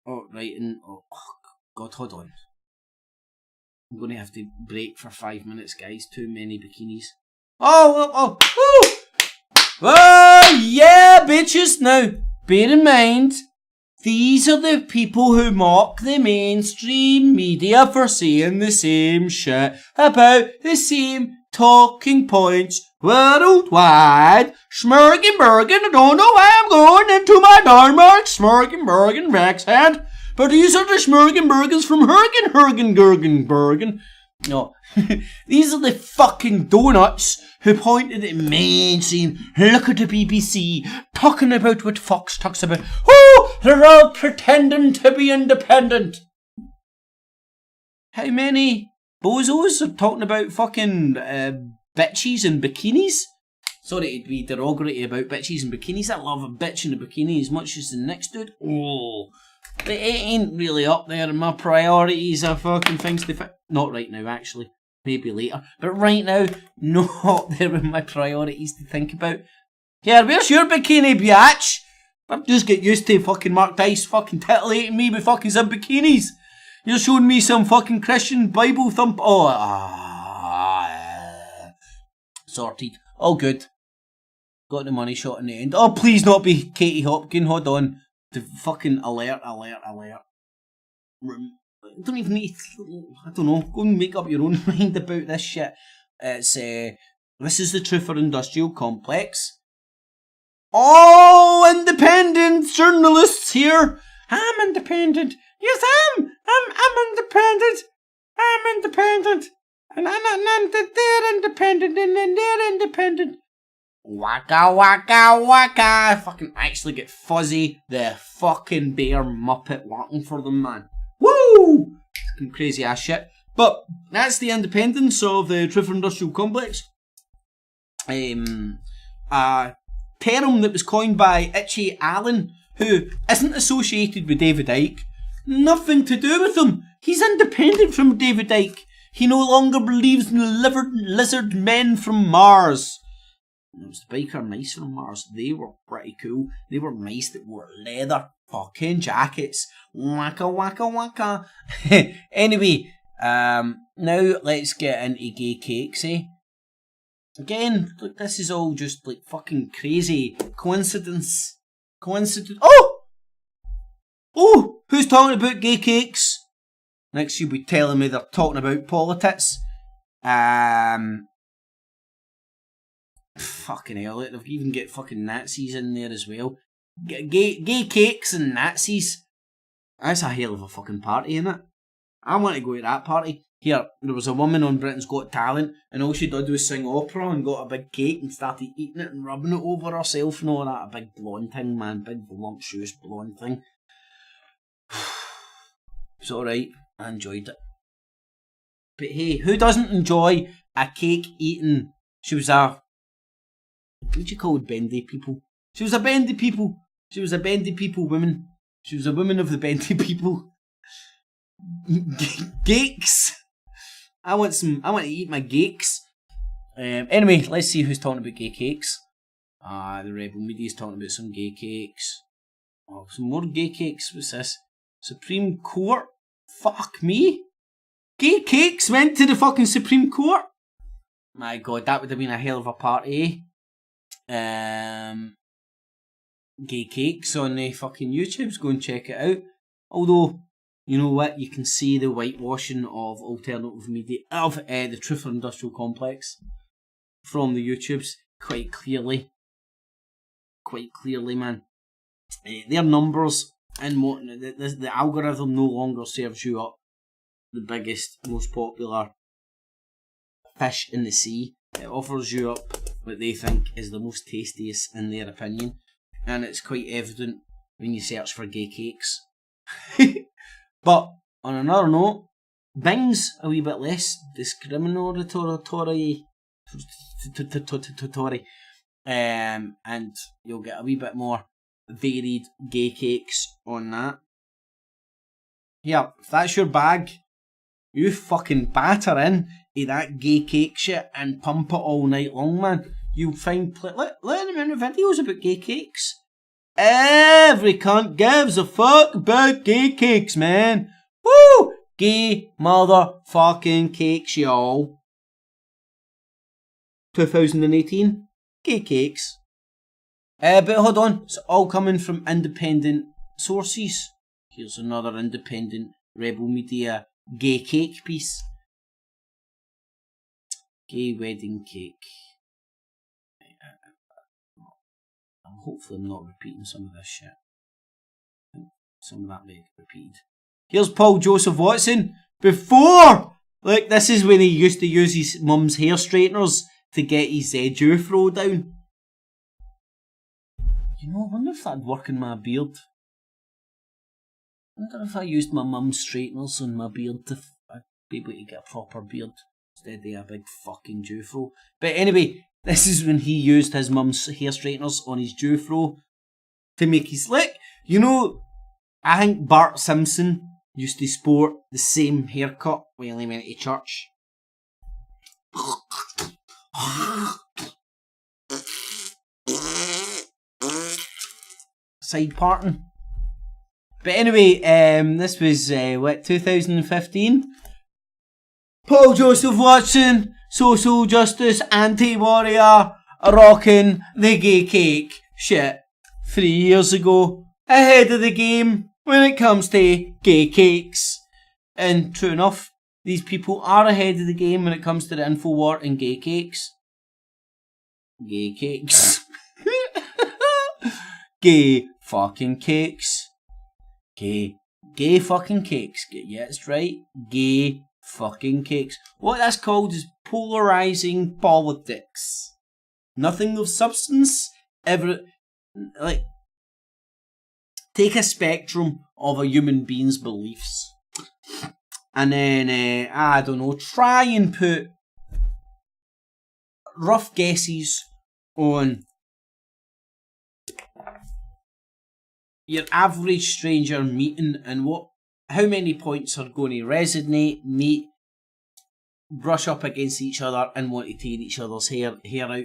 Oh, right, and oh god, hold on. I'm going to have to break for 5 minutes, guys. Too many bikinis. Oh, yeah, bitches. Now, bear in mind, these are the people who mock the mainstream media for saying the same shit about the same talking points worldwide. Schmurgenbergen, I don't know why I'm going into my Denmark. Schmurgenbergen, Rexhead. But these are the Schmurgenbergens from Hergen. No. These are the fucking donuts who pointed at mainstream. Look at the BBC talking about what Fox talks about. Oh, they're all pretending to be independent. How many bozos are talking about fucking bitches and bikinis? Sorry to be derogatory about bitches and bikinis. I love a bitch in a bikini as much as the next dude. Oh, but it ain't really up there in my priorities of fucking things to not right now, actually. Maybe later. But right now, not up there in my priorities to think about. Yeah, where's your bikini, biatch? I've just get used to fucking Mark Dice fucking titillating me with fucking some bikinis. You're showing me some fucking Christian Bible thump. Oh, sorted. All good. Got the money shot in the end. Oh, please not be Katie Hopkins. Hold on. The fucking alert. Don't even need, I don't know, go and make up your own mind about this shit. It's, this is the Truth or Industrial Complex. All independent journalists here. I'm independent. Yes, I'm independent. I'm independent. And they're independent, and then they're independent. Waka waka waka. I fucking actually get Fuzzy, the fucking bear muppet, working for them, man. Woo! Fucking crazy ass shit. But that's the independence of the Truth Industrial Complex. A term that was coined by Itchy Allen, who isn't associated with David Icke. Nothing to do with him. He's independent from David Icke. He no longer believes in lizard men from Mars. There was the biker mice from Mars. They were pretty cool. They were mice that wore leather fucking jackets. Waka waka waka. Anyway, now let's get into gay cakes, eh? Again, look, this is all just like fucking crazy coincidence. Oh! Oh! Who's talking about gay cakes? Next you'll be telling me they're talking about politics. Fucking hell, they've even got fucking Nazis in there as well. Gay cakes and Nazis. That's a hell of a fucking party, innit? I want to go to that party. Here, there was a woman on Britain's Got Talent, and all she did was sing opera and got a big cake and started eating it and rubbing it over herself and all that. A big blonde thing, man. Big voluptuous blonde thing. It's alright. I enjoyed it. But hey, who doesn't enjoy a cake eating? She was a... What do you call bendy people? She was a bendy people. She was a bendy people woman. She was a woman of the bendy people. Cakes. I want to eat my cakes. Anyway, let's see who's talking about gay cakes. The Rebel Media's talking about some gay cakes. Oh, some more gay cakes. What's this? Supreme Court? Fuck me. Gay cakes went to the fucking Supreme Court? My god, that would have been a hell of a party. Gay cakes on the fucking YouTubes. Go and check it out. Although, you know what? You can see the whitewashing of alternative media, of the Truth Industrial Complex from the YouTubes quite clearly. Quite clearly, man. Their numbers and what the algorithm no longer serves you up the biggest, most popular fish in the sea. It offers you up what they think is the most tastiest in their opinion, and it's quite evident when you search for gay cakes. But on another note, Bing's a wee bit less discriminatory, and you'll get a wee bit more varied gay cakes on that. Yeah, if that's your bag, you fucking batter in that gay cake shit and pump it all night long, man. You'll find let them in the videos about gay cakes. Every cunt gives a fuck about gay cakes, man. Woo! Gay motherfucking cakes, y'all. 2018, gay cakes. But hold on, it's all coming from independent sources. Here's another independent Rebel Media gay cake piece. Gay wedding cake. Hopefully I'm not repeating some of this shit. Some of that may get repeated. Here's Paul Joseph Watson. Before! Look, this is when he used to use his mum's hair straighteners to get his Jufro down. You know, I wonder if that'd work in my beard. I wonder if I used my mum's straighteners on my beard to be able to get a proper beard instead of a big fucking Jufro. But anyway, this is when he used his mum's hair straighteners on his Jufro to make his look. You know, I think Bart Simpson used to sport the same haircut when he went to church. Side parting. But anyway, this was, 2015? Paul Joseph Watson, social justice anti-warrior, rocking the gay cake shit 3 years ago. Ahead of the game when it comes to gay cakes. And true enough, these people are ahead of the game when it comes to the InfoWars and gay cakes. Gay cakes. Gay fucking cakes. Gay fucking cakes. Yeah, it's right. Gay fucking cakes. What that's called is polarizing politics. Nothing of substance ever. Like, take a spectrum of a human being's beliefs, and then I don't know, try and put rough guesses on your average stranger meeting and how many points are going to resonate, meet, brush up against each other and want to tear each other's hair out.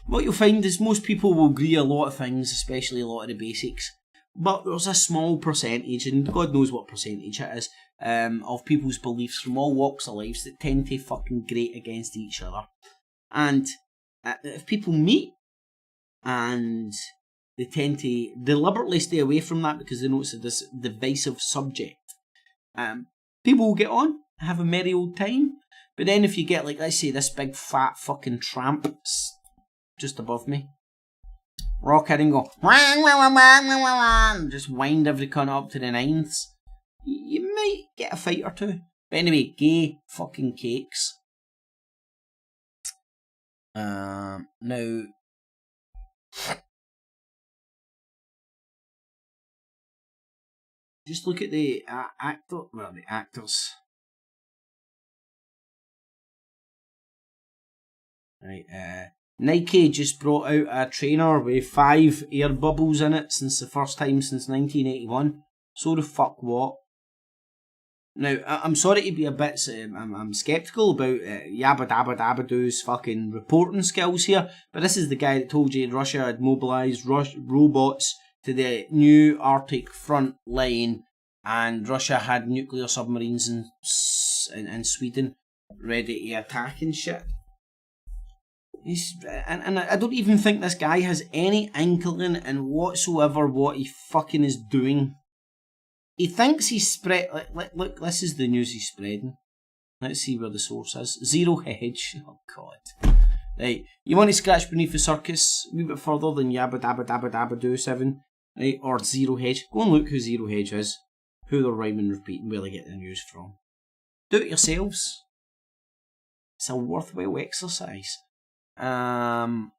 What you'll find is most people will agree a lot of things, especially a lot of the basics. But there's a small percentage, and God knows what percentage it is, of people's beliefs from all walks of life that tend to fucking grate against each other. And if people meet and they tend to deliberately stay away from that because they know it's this divisive subject, people will get on, have a merry old time. But then if you get, like, let's say this big fat fucking tramp just above me, rock it and go, just wind every cunt up to the nines, you might get a fight or two. But anyway, gay fucking cakes. Now, just look at the actors. Right, Nike just brought out a trainer with 5 air bubbles in it since the first time since 1981. So the fuck what? Now, I'm sorry to be a bit, I'm sceptical about Yabba Dabba Dabba Doo's fucking reporting skills here, but this is the guy that told you Russia had mobilised robots to the new Arctic front line, and Russia had nuclear submarines in Sweden ready to attack and shit. And I don't even think this guy has any inkling in whatsoever what he fucking is doing. He thinks he's spread. Look, this is the news he's spreading. Let's see where the source is. Zero Hedge. Oh God. Right, you want to scratch beneath the circus a wee bit further than Yabba Dabba Dabba Dabba Do 7, right? Or Zero Hedge. Go and look who Zero Hedge is, who they're rhyming and repeating, where they get the news from. Do it yourselves. It's a worthwhile exercise. How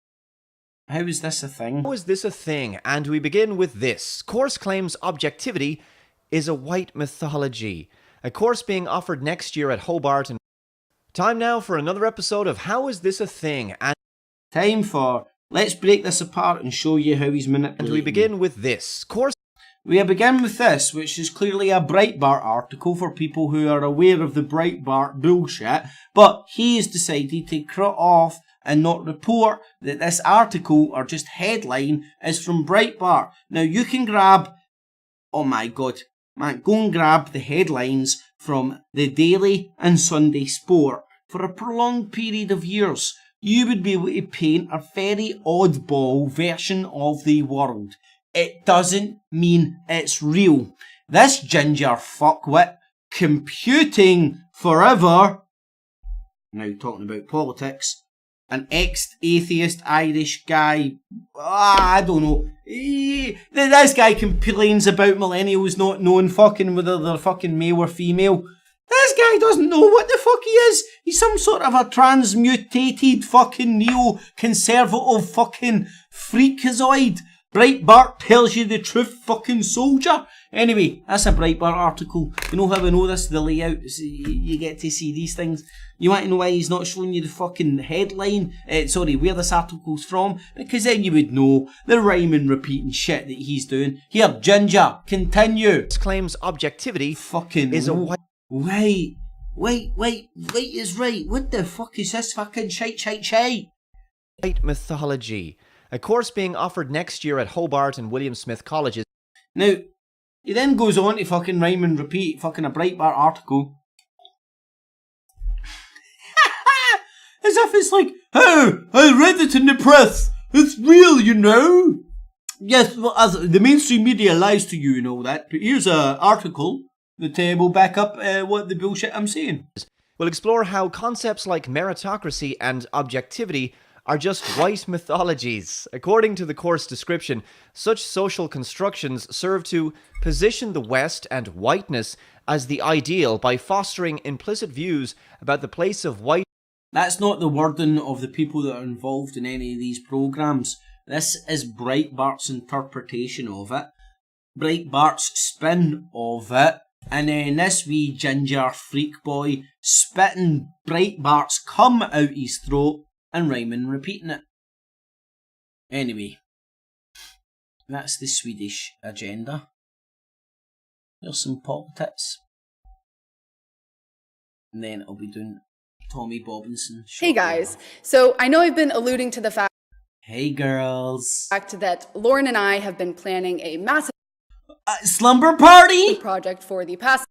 is this a thing? How is this a thing? And we begin with this. Course claims objectivity is a white mythology. A course being offered next year at Hobart. And time now for another episode of How is this a thing? And time for let's break this apart and show you how he's manipulating. And we begin with this. Course. We begin with this, which is clearly a Breitbart article for people who are aware of the Breitbart bullshit, but he has decided to cut off and not report that this article, or just headline, is from Breitbart. Now you can grab, oh my God, man, go and grab the headlines from the Daily and Sunday Sport. For a prolonged period of years, you would be able to paint a very oddball version of the world. It doesn't mean it's real. This ginger fuckwit, computing forever, now talking about politics, an ex-atheist Irish guy, I don't know, this guy complains about millennials not knowing fucking whether they're fucking male or female. This guy doesn't know what the fuck he is. He's some sort of a transmutated fucking neo-conservative fucking freakazoid. Breitbart tells you the truth, fucking soldier. Anyway, that's a Breitbart article. You know how I know this? The layout. You get to see these things. You want to know why he's not showing you the fucking headline? Where this article's from? Because then you would know the rhyme and repeating shit that he's doing. Here, Ginger, continue. This claims objectivity fucking is a white... Wait is right. What the fuck is this fucking shite? White mythology. A course being offered next year at Hobart and William Smith colleges. Now, he then goes on to fucking rhyme and repeat fucking a Breitbart article. As if it's like, oh, I read it in the press. It's real, you know. Yes, well, as the mainstream media lies to you and all that, but here's an article that will back up what the bullshit I'm saying. We'll explore how concepts like meritocracy and objectivity are just white mythologies. According to the course description, such social constructions serve to position the West and whiteness as the ideal by fostering implicit views about the place of white. That's not the wording of the people that are involved in any of these programs. This is Breitbart's interpretation of it, Breitbart's spin of it, and then this wee ginger freak boy spitting Breitbart's cum out his throat and rhyming and repeating it. Anyway, that's the Swedish agenda. There's some politics. And then I'll be doing Tommy Bobinson. Hey guys, so I know I've been alluding to the fact Hey girls. that Lauren and I have been planning a massive slumber party project for the past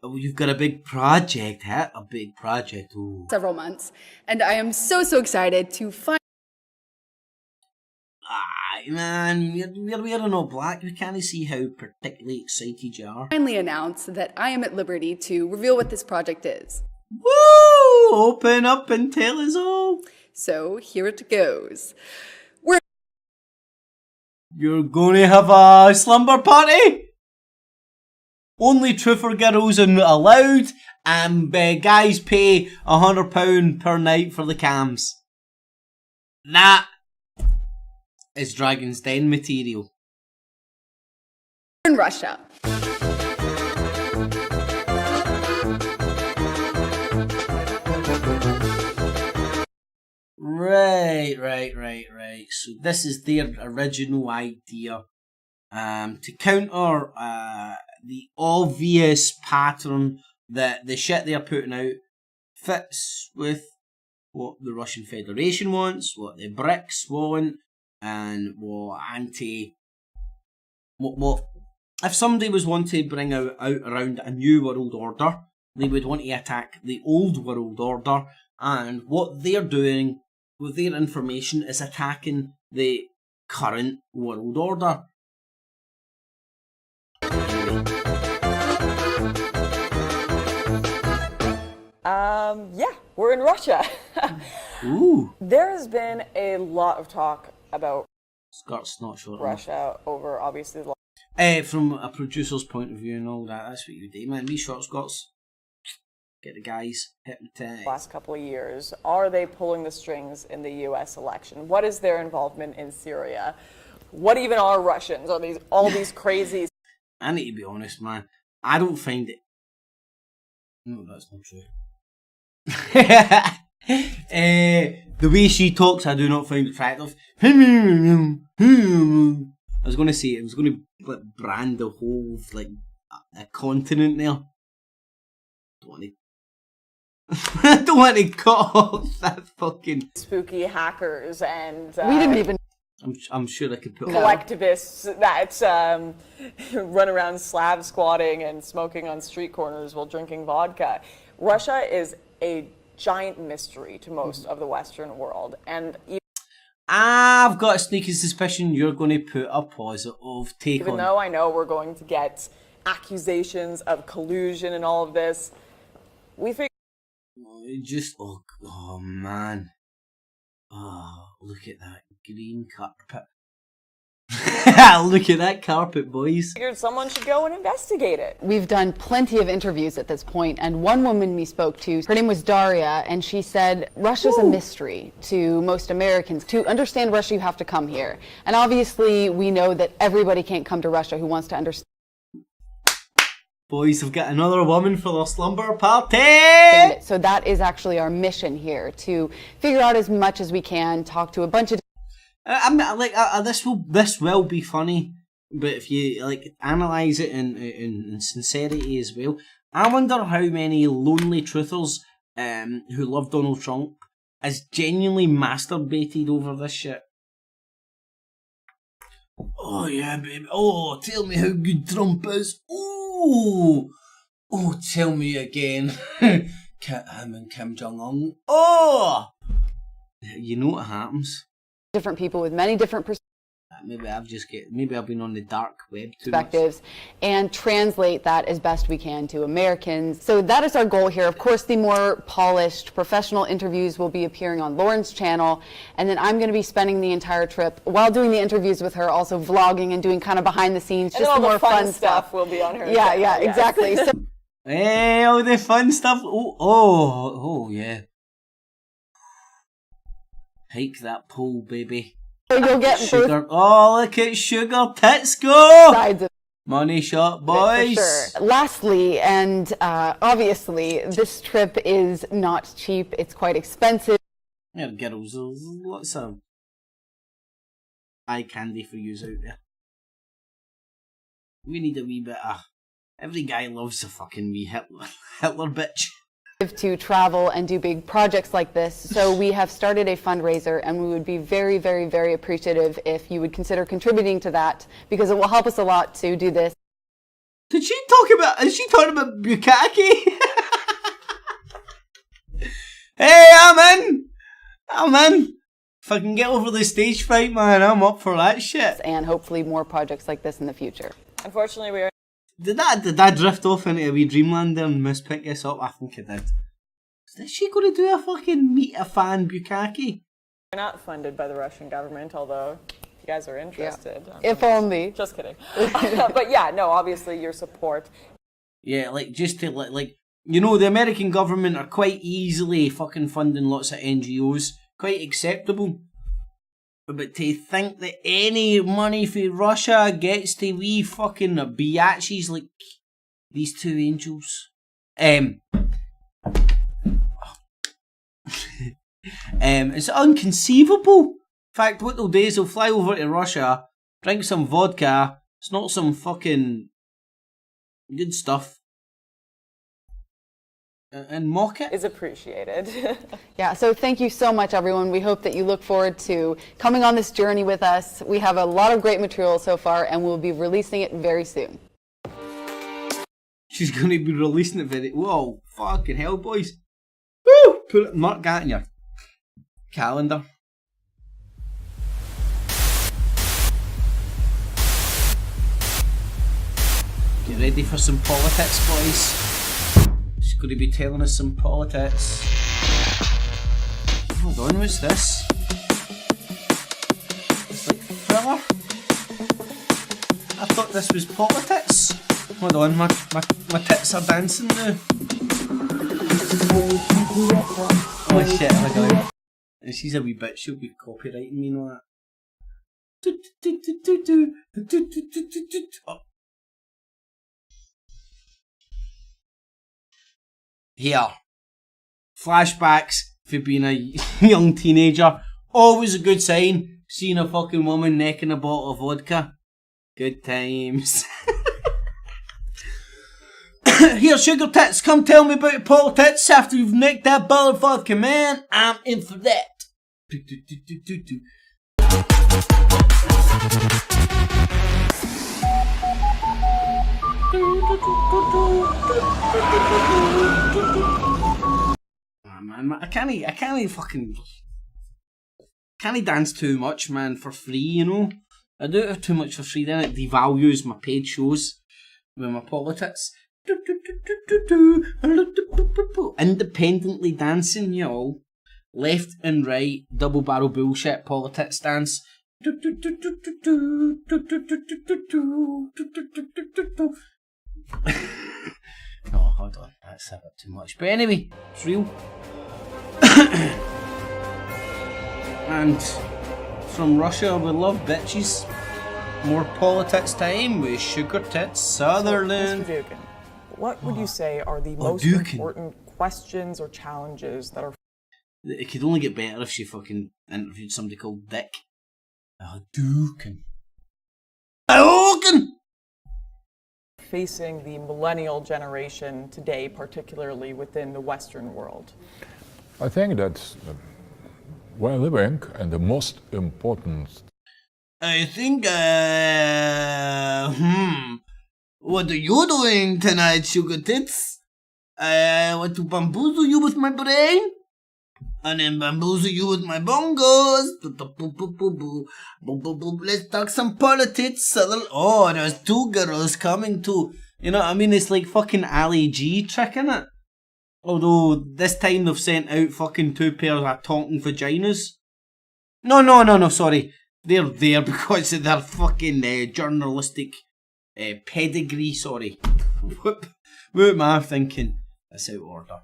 you've got a big project, huh? A big project. Ooh. several months, and I am so excited to Man, we're wearing all black. We can't see how particularly excited you are. finally announce that I am at liberty to reveal what this project is. Woo! Open up and tell us all. So here it goes. You're gonna have a slumber party? Only truther girls are not allowed, and guys pay £100 per night for the cams. That is Dragon's Den material. In Russia. Right. So this is their original idea to counter the obvious pattern that the shit they're putting out fits with what the Russian Federation wants, what the BRICS want, and what if somebody was wanting to bring out around a new world order, they would want to attack the old world order, and what they're doing with their information is attacking the current world order. Yeah, we're in Russia. Ooh. There has been a lot of talk about Scott's not sure. Russia over obviously the from a producer's point of view and all that, that's what you do, man. Me short Scots. Get the guys hypnotized. last couple of years. Are they pulling the strings in the US election? What is their involvement in Syria? What even are Russians? Are these all these crazies? I need to be honest, man. I don't find it. No, that's not true. The way she talks, I do not find attractive. I was going to say, I was going to brand the whole like a continent there. I don't want to cut off that fucking Spooky hackers and we didn't even. I'm sure I could put collectivists that run around slab squatting and smoking on street corners while drinking vodka. Russia is a giant mystery to most of the Western world, and I've got a sneaky suspicion you're going to put a positive take on. Even though I know we're going to get accusations of collusion and all of this, we figure. Oh man. Oh, look at that green carpet. Look at that carpet, boys. Figured someone should go and investigate it. We've done plenty of interviews at this point, and one woman we spoke to, her name was Daria, and she said, Russia's a mystery to most Americans. To understand Russia, you have to come here. And obviously, we know that everybody can't come to Russia who wants to understand. Boys have got another woman for their slumber party! So that is actually our mission here, to figure out as much as we can, talk to a bunch of... this will be funny, but if you analyse it in sincerity as well, I wonder how many lonely truthers who love Donald Trump has genuinely masturbated over this shit. Oh yeah, baby. Oh, tell me how good Trump is. Oh, tell me again. Him and Kim Jong-un. Oh, you know what happens. Different people with many different perspectives. Maybe I've been on the dark web too much. And translate that as best we can to Americans. So that is our goal here. Of course, the more polished professional interviews will be appearing on Lauren's channel, and then I'm going to be spending the entire trip while doing the interviews with her, also vlogging and doing kind of behind the scenes, and just all the more fun stuff will be on her channel. Yeah, exactly. So hey, all the fun stuff. Oh yeah. Hike that pole, baby. You'll get sugar. Oh, look at sugar tits go! Money shot, boys. For sure. Lastly, and obviously, this trip is not cheap. It's quite expensive. Yeah, girls, there's lots of eye candy for yous out there. We need a wee bit of. Every guy loves a fucking wee Hitler bitch. to travel and do big projects like this. So we have started a fundraiser, and we would be very, very, very appreciative if you would consider contributing to that, because it will help us a lot to do this. Is she talking about Bukkake? Hey, I'm in. If I can get over the stage fright, man, I'm up for that shit. And hopefully more projects like this in the future. Unfortunately, we are. Did that drift off into a wee dreamland there and mispick us up? I think it did. Is she going to do a fucking meet a fan Bukkake? We're not funded by the Russian government, although if you guys are interested. Yeah. If only. Just kidding. But yeah, no, obviously your support. Yeah, like, just to, like, you know, the American government are quite easily fucking funding lots of NGOs. Quite acceptable. But to think that any money for Russia gets to wee fucking biatches like these two angels. It's inconceivable. In fact, what they'll do is they'll fly over to Russia, drink some vodka, it's not some fucking good stuff, and mock it. Is appreciated. Yeah, so thank you so much, everyone. We hope that you look forward to coming on this journey with us. We have a lot of great material so far, and we'll be releasing it very soon. She's going to be releasing it very... Whoa, fucking hell, boys. Woo! Mark that in your calendar. Get ready for some politics, boys. She's going to be telling us some politics. Hold on, what's this? It's like thriller. I thought this was politics. Hold on, my tits are dancing now. Oh shit, oh my god. And she's a wee bitch, she'll be copyrighting me and all that. Oh. Here. Flashbacks for being a young teenager. Always a good sign. Seeing a fucking woman necking a bottle of vodka. Good times. Here, sugar tits, come tell me about your politics after you've nicked that bottle of vodka, man. I'm in for that. Oh, man, I can't dance too much, man, for free, you know. I do it too much for free, then it devalues my paid shows with my politics. Independently dancing, y'all. Left and right, double barrel bullshit politics dance. Oh, hold on, that's a bit too much. But anyway, it's real. And from Russia, we love bitches. More politics time with Sugar Tits Sutherland. Mr. Dugan, what would you say are the most important questions or challenges that are... It could only get better if she fucking interviewed somebody called Dick. Dugan. facing the millennial generation today, particularly within the Western world? I think that's we're living and the most important. I think, what are you doing tonight, Sugar Tits? I want to bamboozle you with my brain, and then bamboozle you with my bongos. Let's talk some politics. Oh, there's two girls coming too. You know what I mean? It's like fucking Ali G tricking it. Although, this time they've sent out fucking 2 pairs of talking vaginas. No, sorry. They're there because of their fucking journalistic pedigree, sorry. What am I thinking? That's out of order.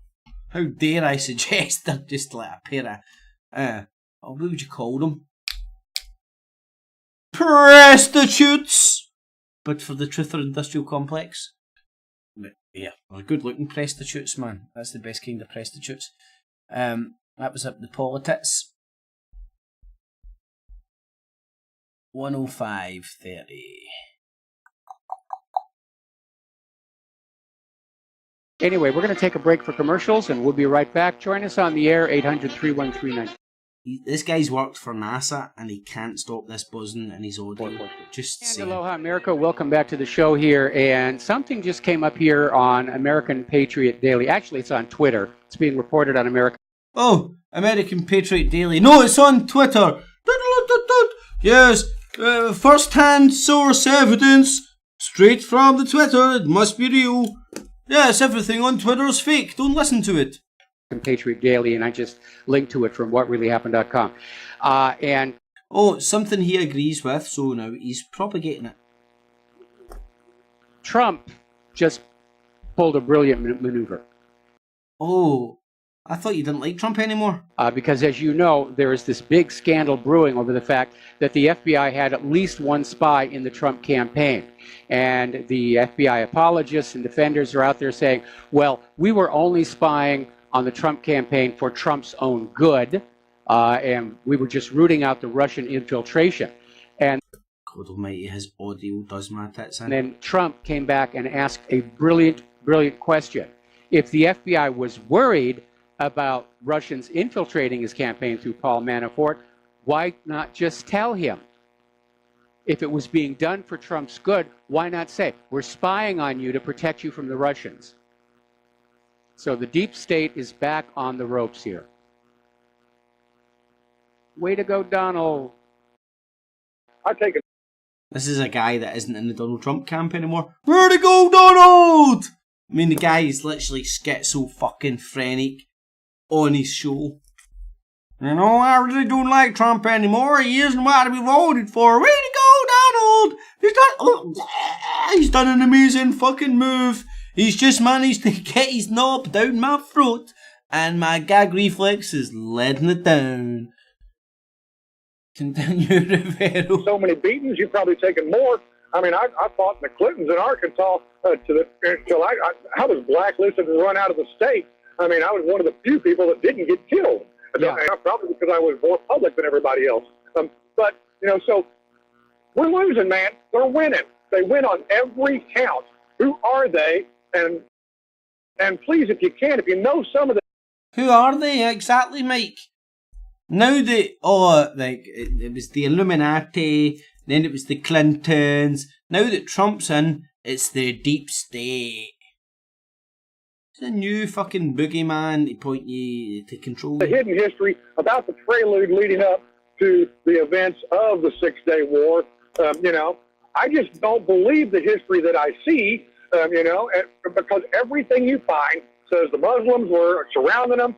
How dare I suggest they're just like a pair of, what would you call them? Prostitutes! But for the Truth or Industrial Complex. But yeah, they're good looking prostitutes, man. That's the best kind of prostitutes. That was up the politics. 105.30. Anyway, we're going to take a break for commercials, and we'll be right back. Join us on the air, 800-3139. This guy's worked for NASA, and he can't stop this buzzing in his audio. Just And saying. aloha, America. Welcome back to the show here. And something just came up here on American Patriot Daily. Actually, it's on Twitter. It's being reported on American. Oh, American Patriot Daily. No, it's on Twitter. Yes, first-hand source evidence. Straight from the Twitter. It must be real. Yes, everything on Twitter is fake. Don't listen to it. Patriot Daily, and I just linked to it from whatreallyhappened.com. And something he agrees with, so now he's propagating it. Trump just pulled a brilliant maneuver. Oh, I thought you didn't like Trump anymore. Because as you know, there is this big scandal brewing over the fact that the FBI had at least one spy in the Trump campaign. And the FBI apologists and defenders are out there saying, well, we were only spying on the Trump campaign for Trump's own good, and we were just rooting out the Russian infiltration. And God almighty, his audio does my tits in. And then Trump came back and asked a brilliant question. If the FBI was worried about Russians infiltrating his campaign through Paul Manafort, why not just tell him? If it was being done for Trump's good, why not say, we're spying on you to protect you from the Russians? So the deep state is back on the ropes here. Way to go, Donald. I take it. This is a guy that isn't in the Donald Trump camp anymore. Where'd he go, Donald? I mean, the guy is literally schizo-fucking-phrenic on his show. You know, I really don't like Trump anymore. He isn't what we voted for. Way to go, Donald! He's done an amazing fucking move. He's just managed to get his knob down my throat, and my gag reflex is letting it down. Continue, Rivero. So many beatings, you've probably taken more. I mean, I fought the Clintons in Arkansas until I was blacklisted and run out of the state. I mean, I was one of the few people that didn't get killed. Yeah. Probably because I was more public than everybody else. But, you know, so we're losing, man. They're winning. They win on every count. Who are they? And please, if you can, if you know some of the... Who are they exactly, Mike? Now that, it was the Illuminati, then it was the Clintons. Now that Trump's in, it's the deep state. It's a new fucking boogeyman to point you to control. The hidden history about the prelude leading up to the events of the 6-Day War. You know, I just don't believe the history that I see. You know, because everything you find says the Muslims were surrounding them,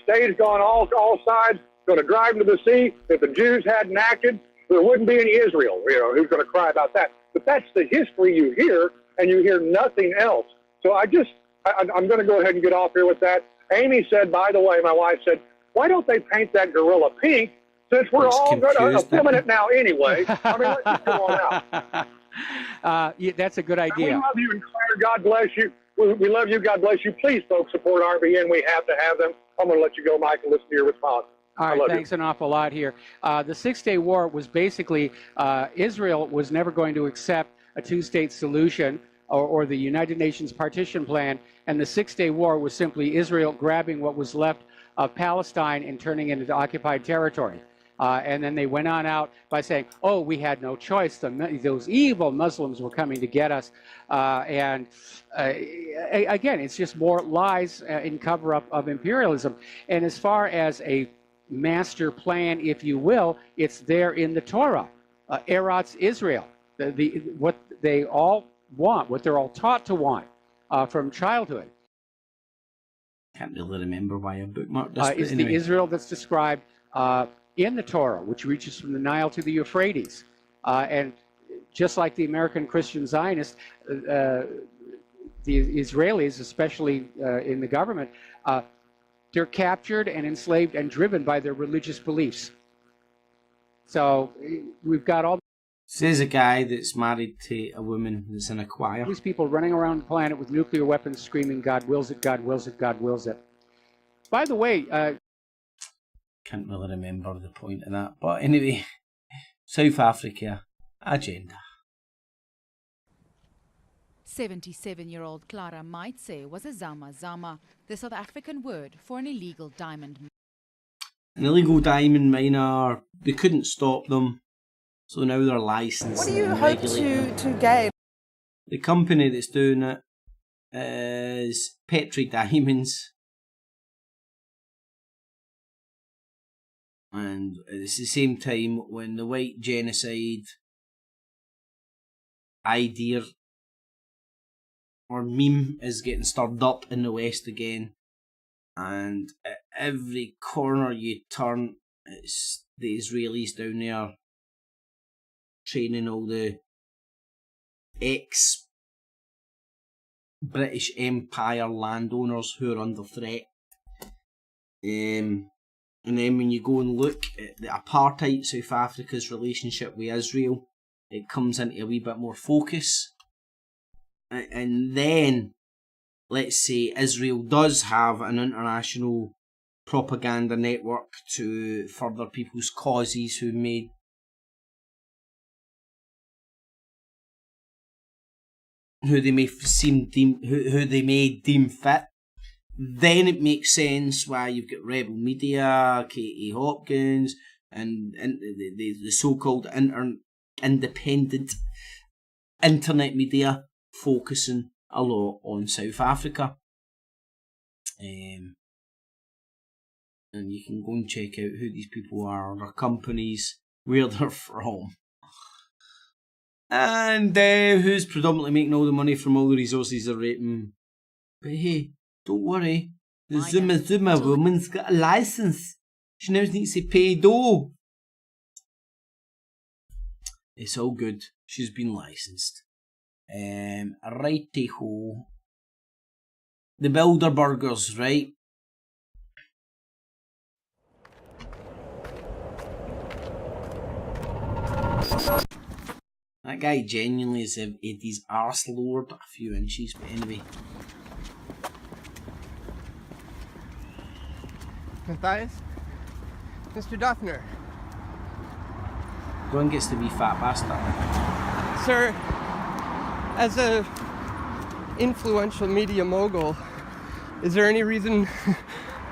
stage gone all sides, going to drive them to the sea. If the Jews hadn't acted, there wouldn't be any Israel. You know, who's going to cry about that? But that's the history you hear, and you hear nothing else. So I'm going to go ahead and get off here with that. Amy said, by the way, my wife said, why don't they paint that gorilla pink since we're all going to film it now anyway? I mean, let's just go on out. Yeah, that's a good idea. We love you, and Claire, God bless you. We love you, God bless you. Please, folks, support RBN. We have to have them. I'm going to let you go, Mike, and listen to your response. All right, thanks an awful lot here. The Six-Day War was basically, Israel was never going to accept a two-state solution or the United Nations partition plan, and the Six-Day War was simply Israel grabbing what was left of Palestine and turning it into occupied territory. And then they went on out by saying, oh, we had no choice. Those evil Muslims were coming to get us. Again, it's just more lies in cover-up of imperialism. And as far as a master plan, if you will, it's there in the Torah. Eretz Israel, what they all want, what they're all taught to want from childhood. Can't really remember why I bookmarked this. Is anyway. The Israel that's described in the Torah, which reaches from the Nile to the Euphrates. And just like the American Christian Zionists, the Israelis, especially in the government, they're captured and enslaved and driven by their religious beliefs. So we've got all... Says a guy that's married to a woman that's in a choir. These people running around the planet with nuclear weapons screaming, God wills it, God wills it, God wills it. By the way... can't really remember the point of that. But anyway, South Africa agenda. 77-year-old Clara might say was a zama zama, the South African word for an illegal diamond. An illegal diamond miner, they couldn't stop them, so now they're licensed. What do you and hope regulated. to gain? The company that's doing it is Petri Diamonds. And it's the same time when the white genocide idea or meme is getting stirred up in the West again. And at every corner you turn, it's the Israelis down there training all the ex-British Empire landowners who are under threat. And then when you go and look at the apartheid South Africa's relationship with Israel, it comes into a wee bit more focus. And then, let's say Israel does have an international propaganda network to further people's causes who may deem fit. Then it makes sense why you've got Rebel Media, Katie Hopkins, and the so-called independent internet media focusing a lot on South Africa. And you can go and check out who these people are, their companies, where they're from. And who's predominantly making all the money from all the resources they're raping. But hey, don't worry, the Zuma woman's got a license. She now needs to pay dough. It's all good. She's been licensed. Righty-ho. The Bilderbergers, right? That guy genuinely is Eddie's arse lowered a few inches, but anyway. Matthias? Mr. Duffner. One gets to be fat bastard. Sir, as a influential media mogul, is there any reason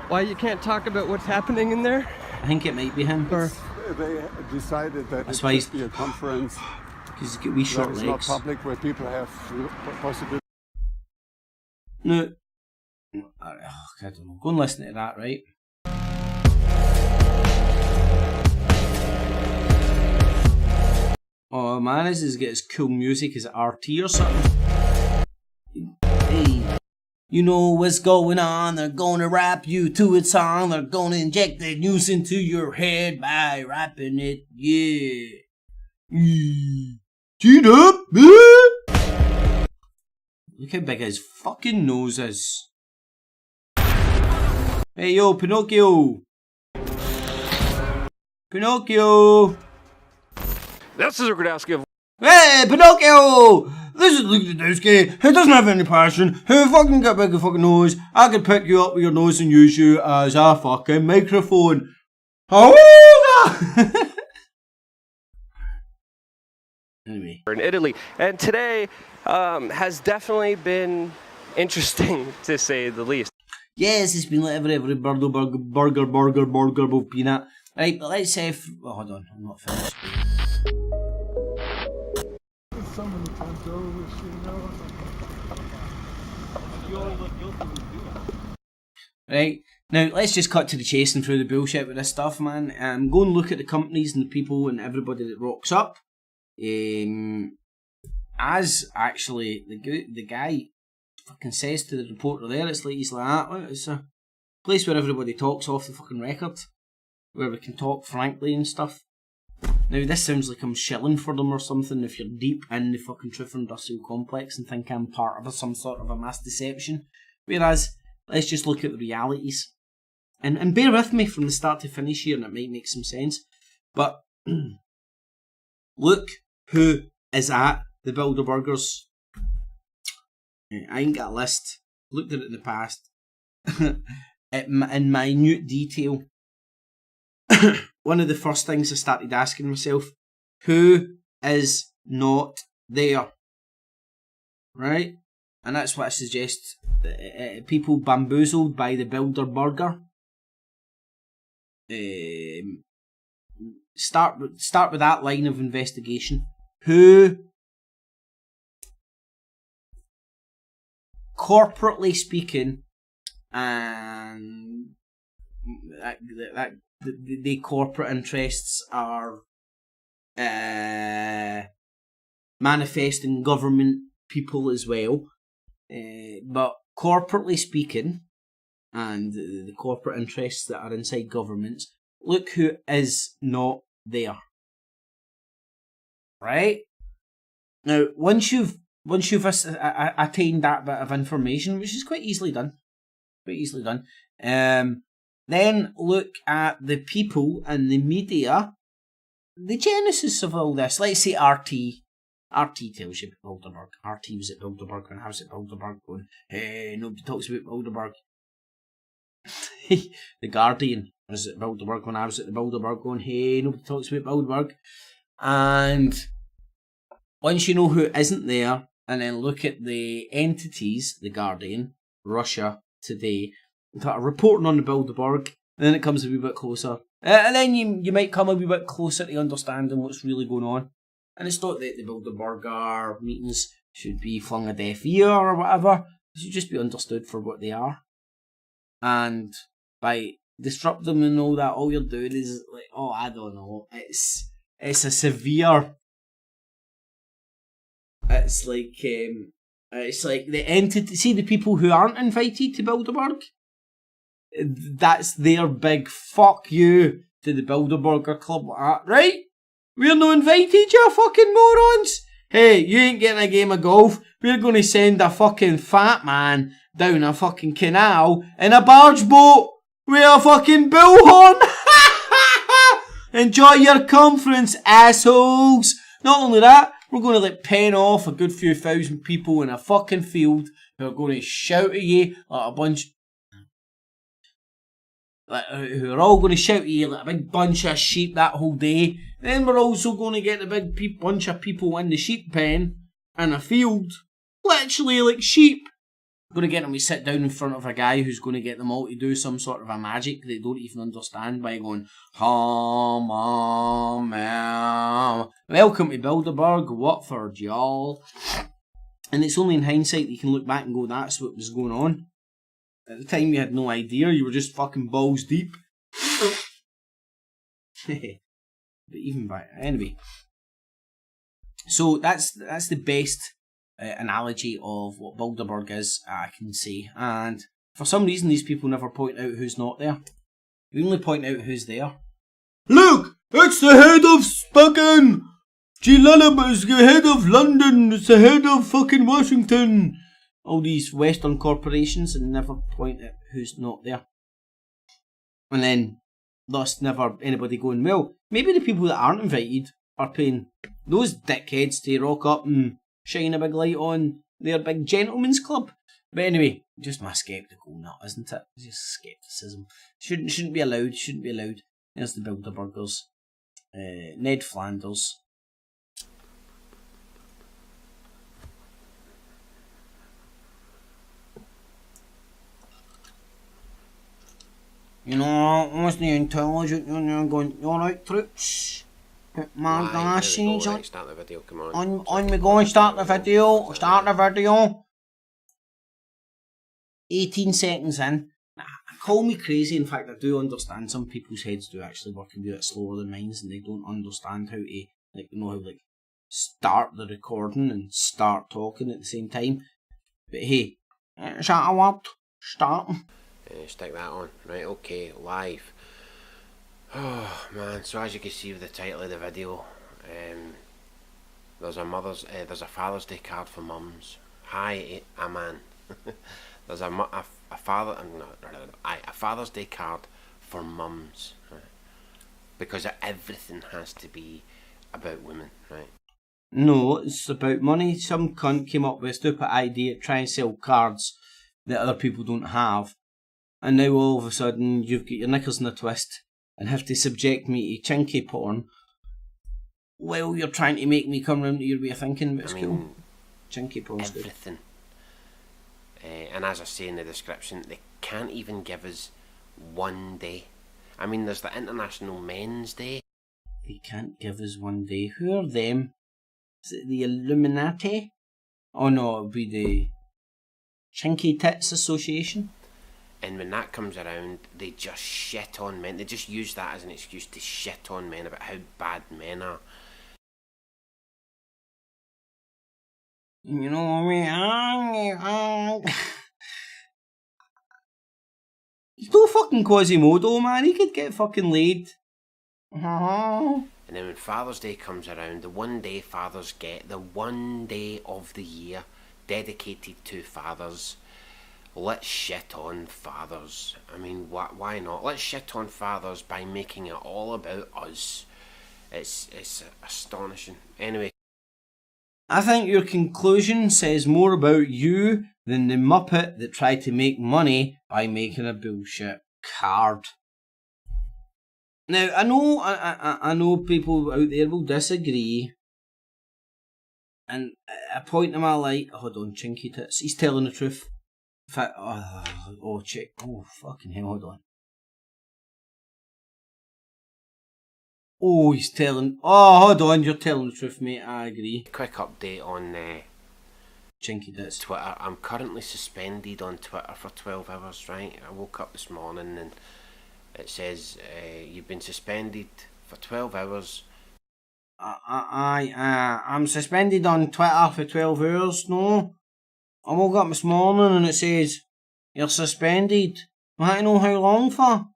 why you can't talk about what's happening in there? I think it might be him. Or they decided that that's it why should be a conference because he's got wee short that is legs. not public, where people have possibility. No. I don't know. Go and listen to that, right? Oh man, this has got his cool music. Is it RT or something? Hey, you know what's going on? They're gonna rap you to a song. They're gonna inject the news into your head by rapping it. Yeah. Cheat up, look how big his fucking nose is. Hey yo, Pinocchio. Pinocchio. This is Gradowski. Hey, Pinocchio! This is Luke Gradowski, who doesn't have any passion, who fucking got a big fucking nose. I could pick you up with your nose and use you as a fucking microphone. Anyway. In Italy. And today has definitely been interesting, to say the least. Yes, it's been like every burger with peanut. Right, but let's say... oh, hold on, I'm not finished. So many times over, Right, now let's just cut to the chase and through the bullshit with this stuff, man. Go and look at the companies and the people and everybody that rocks up. As actually the guy fucking says to the reporter there, it's like it's a place where everybody talks off the fucking record, where we can talk frankly and stuff. Now this sounds like I'm shilling for them or something if you're deep in the fucking truth industrial complex and think I'm part of some sort of a mass deception. Whereas, let's just look at the realities. And bear with me from the start to finish here and it might make some sense. But look who is at the Bilderbergers. I ain't got a list. Looked at it in the past. In minute detail. One of the first things I started asking myself, who is not there? right? And that's what I suggest. People bamboozled by the Bilderberger. Start with that line of investigation. Who, corporately speaking, and the corporate interests are manifesting government people as well. But corporately speaking, and the corporate interests that are inside governments, look who is not there. Right? Now, once you've attained that bit of information, which is quite easily done, then look at the people and the media, the genesis of all this. Let's say RT. RT tells you about Bilderberg. RT was at Bilderberg when I was at Bilderberg going, hey, nobody talks about Bilderberg. The Guardian was at Bilderberg when I was at the Bilderberg going, hey, nobody talks about Bilderberg. And once you know who isn't there, and then look at the entities, the Guardian, Russia Today, that are reporting on the Bilderberg, then it comes a wee bit closer. And then you might come a wee bit closer to understanding what's really going on. And it's not that the Bilderberger meetings should be flung a deaf ear or whatever. They should just be understood for what they are. And by disrupt them and all that, all you're doing is like, oh, I don't know. It's a severe. It's like the entity. See the people who aren't invited to Bilderberg. That's their big fuck you to the Bilderberger Club, right? We're not invited, you fucking morons! Hey, you ain't getting a game of golf. We're going to send a fucking fat man down a fucking canal in a barge boat with a fucking bullhorn. Enjoy your conference, assholes. Not only that, we're going to like pen off a good few thousand people in a fucking field who are going to shout at you like a bunch. Who are all going to shout at you like a big bunch of sheep that whole day. Then we're also going to get the big bunch of people in the sheep pen in a field, literally like sheep. We're going to get them to sit down in front of a guy who's going to get them all to do some sort of a magic they don't even understand by going, welcome to Bilderberg, Watford, y'all. And it's only in hindsight that you can look back and go, that's what was going on. At the time you had no idea, you were just fucking balls deep. But even by anyway. So that's the best analogy of what Bilderberg is, I can say. And for some reason these people never point out who's not there. They only point out who's there. Look! It's the head of fucking Gilillum, it's the head of London, it's the head of fucking Washington. All these Western corporations and never point at who's not there. And then thus never anybody going, well, maybe the people that aren't invited are paying those dickheads to rock up and shine a big light on their big gentleman's club. But anyway, just my sceptical nut, isn't it? Just scepticism. Shouldn't be allowed. There's the Bilderbergers. Ned Flanders. You know, what's the intelligent union going, you alright, troops? Put my glasses on. Start the video, come on. On we go and start the video. 18 seconds in. Call me crazy, in fact I do understand some people's heads do actually work a bit slower than mine and they don't understand how to, like, you know, how like start the recording and start talking at the same time. But hey, is that a word? Starting. Stick that on. Right, okay, live. Oh man, so as you can see with the title of the video, there's a Father's Day card for mums. Hi, man. There's a Father's Day card for mums, right? Because everything has to be about women, right? No, it's about money. Some cunt came up with a stupid idea to try and sell cards that other people don't have. And now all of a sudden you've got your knickers in a twist and have to subject me to chinky porn. Well, you're trying to make me come round to your way of thinking, but it's cool. Chinky porn's good. everything. And as I say in the description, they can't even give us one day. I mean, there's the International Men's Day. They can't give us one day. Who are them? Is it the Illuminati? Oh no, it'll be the Chinky Tits Association. And when that comes around, they just shit on men. They just use that as an excuse to shit on men about how bad men are. You know what I mean? He's no fucking Quasimodo, man. He could get fucking laid. And then when Father's Day comes around, the one day fathers get, the one day of the year dedicated to fathers. Let's shit on fathers. I mean, why not? Let's shit on fathers by making it all about us. It's astonishing. Anyway. I think your conclusion says more about you than the Muppet that tried to make money by making a bullshit card. Now, I know people out there will disagree. And a point in my light, hold on, Chinky Tits, he's telling the truth. In fact, check. Oh, fucking hell, hold on. Oh, he's telling. Oh, hold on, you're telling the truth, mate. I agree. Quick update on Chinky Tits. Twitter. I'm currently suspended on Twitter for 12 hours, right? I woke up this morning and it says you've been suspended for 12 hours. I'm suspended on Twitter for 12 hours, no? I woke up this morning and it says, you're suspended. I want to know how long for?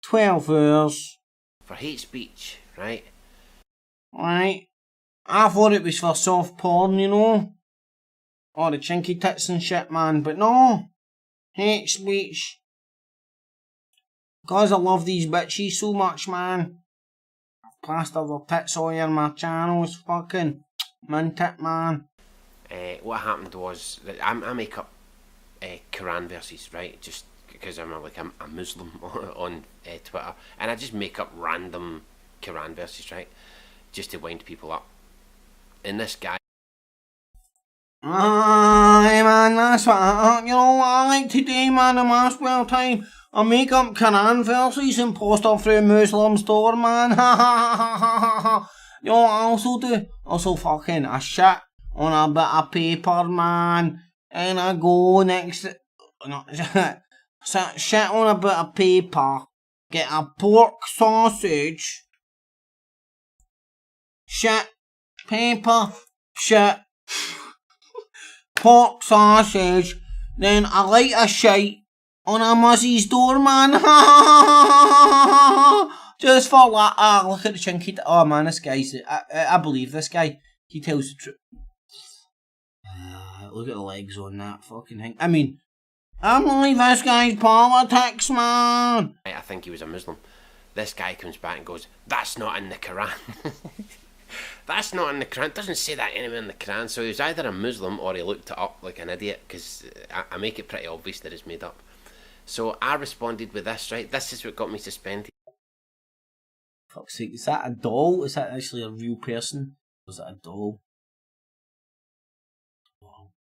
12 hours. For hate speech, right? Right. I thought it was for soft porn, you know? Or the Chinky Tits and shit, man. But no. Hate speech. Because I love these bitches so much, man. I've plastered their tits all over my channels. Fucking mint it, man. What happened was that I make up Quran verses, right? Just because I'm a Muslim on Twitter, and I just make up random Quran verses, right? Just to wind people up. And this guy. Aye, man, that's what you know what I like to do, man, in my spare time. I make up Quran verses and post them through a Muslim store, man. You know what I also do? Also fucking I shit on a bit of paper, man. And I go next shit on a bit of paper, get a pork sausage, shit, paper, shit, pork sausage, then I light a shite on a muzzie's door, man. Just for that, look at the Chinky. Oh man, this guy's, I believe this guy, he tells the truth. Look at the legs on that fucking thing. I mean, I believe this guy's politics, man. I think he was a Muslim. This guy comes back and goes, that's not in the Quran. That's not in the Quran. It doesn't say that anywhere in the Quran. So he was either a Muslim or he looked it up like an idiot, because I make it pretty obvious that it's made up. So I responded with this, right? This is what got me suspended. Fuck's sake, is that a doll? Is that actually a real person? Or is that a doll?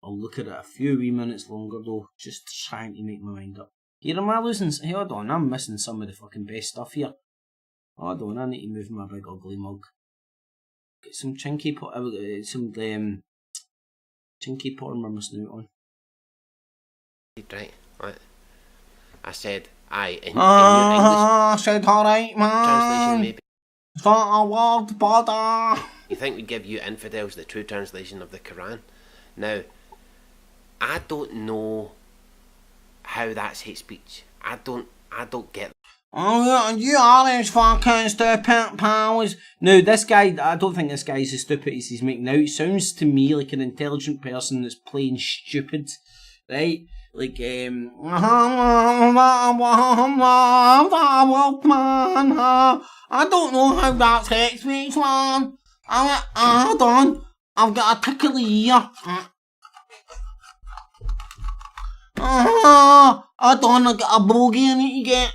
I'll look at it a few wee minutes longer though, just trying to make my mind up. Here, am I losing? Hey, hold on, I'm missing some of the fucking best stuff here. Hold on, I need to move my big ugly mug. Get some chinky chinky porn we're missing out on. Right, right. I said, aye, in your English I said alright, man. translation maybe. It's not a word, brother. You think we give you infidels the true translation of the Quran? Now, I don't know how that's hate speech. I don't get. Oh, you are these fucking stupid powers. No, this guy, I don't think this guy's as stupid as he's making out. He sounds to me like an intelligent person that's playing stupid, right? Like, I don't know how that's hate speech, man. Hold on, I've got a tickle here. Hold on, I got a bogey I need to get.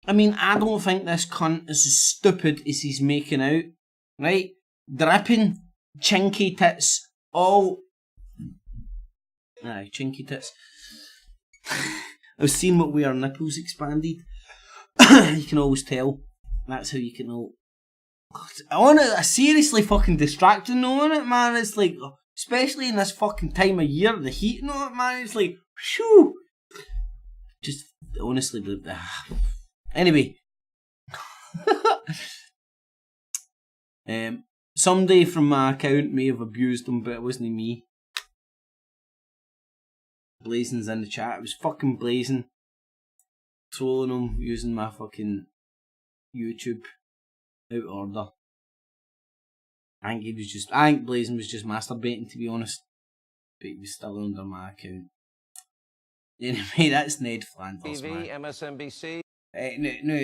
I mean, I don't think this cunt is as stupid as he's making out, right? Dripping Chinky Tits all... Aye, chinky tits. I've seen what way our nipples expanded. You can always tell. That's how you can know. I seriously fucking distracting on it, man. It's like, especially in this fucking time of year, the heat and all it, man. It's like, phew. Just honestly, anyway. Somebody from my account may have abused him, but it wasn't me. Blazing's in the chat. It was fucking Blazing. Trolling him using my fucking YouTube out of order. I think Blazing was just masturbating, to be honest. But he was still under my account. Anyway, that's Ned Flanders, TV, man. MSNBC. No,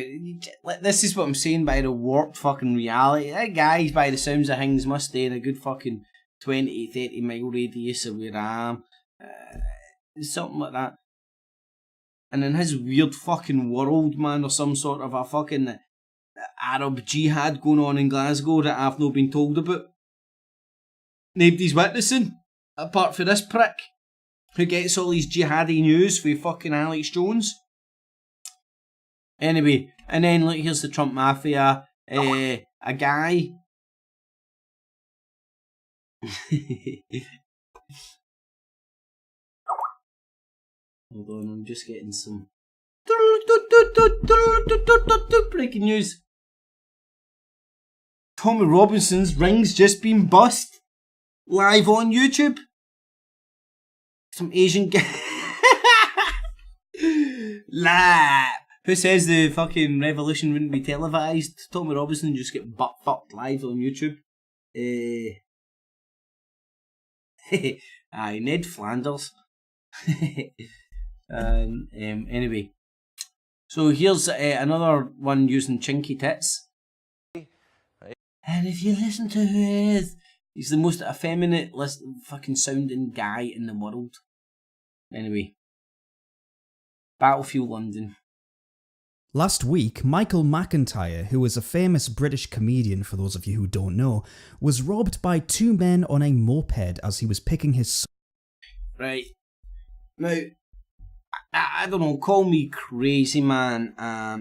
this is what I'm saying by the warped fucking reality. That guy's, by the sounds of things, must stay in a good fucking 20, 30 mile radius of where I am. Something like that. And in his weird fucking world, man, there's some sort of a fucking Arab jihad going on in Glasgow that I've not been told about. Nobody's witnessing, apart from this prick who gets all these jihadi news for fucking Alex Jones. Anyway, and then look, here's the Trump Mafia. A guy. Hold on, I'm just getting some breaking news. Tommy Robinson's ring's just been bust. Live on YouTube. Some Asian guy. Nah. Who says the fucking revolution wouldn't be televised? Tommy Robinson just get butt fucked live on YouTube. Aye, Ned Flanders. Anyway, so here's another one using chinky tits. And if you listen to who he is, he's the most effeminate fucking sounding guy in the world. Anyway, Battlefield London. Last week, Michael McIntyre, who is a famous British comedian for those of you who don't know, was robbed by two men on a moped as he was picking his... Right. Now, I don't know, call me crazy, man.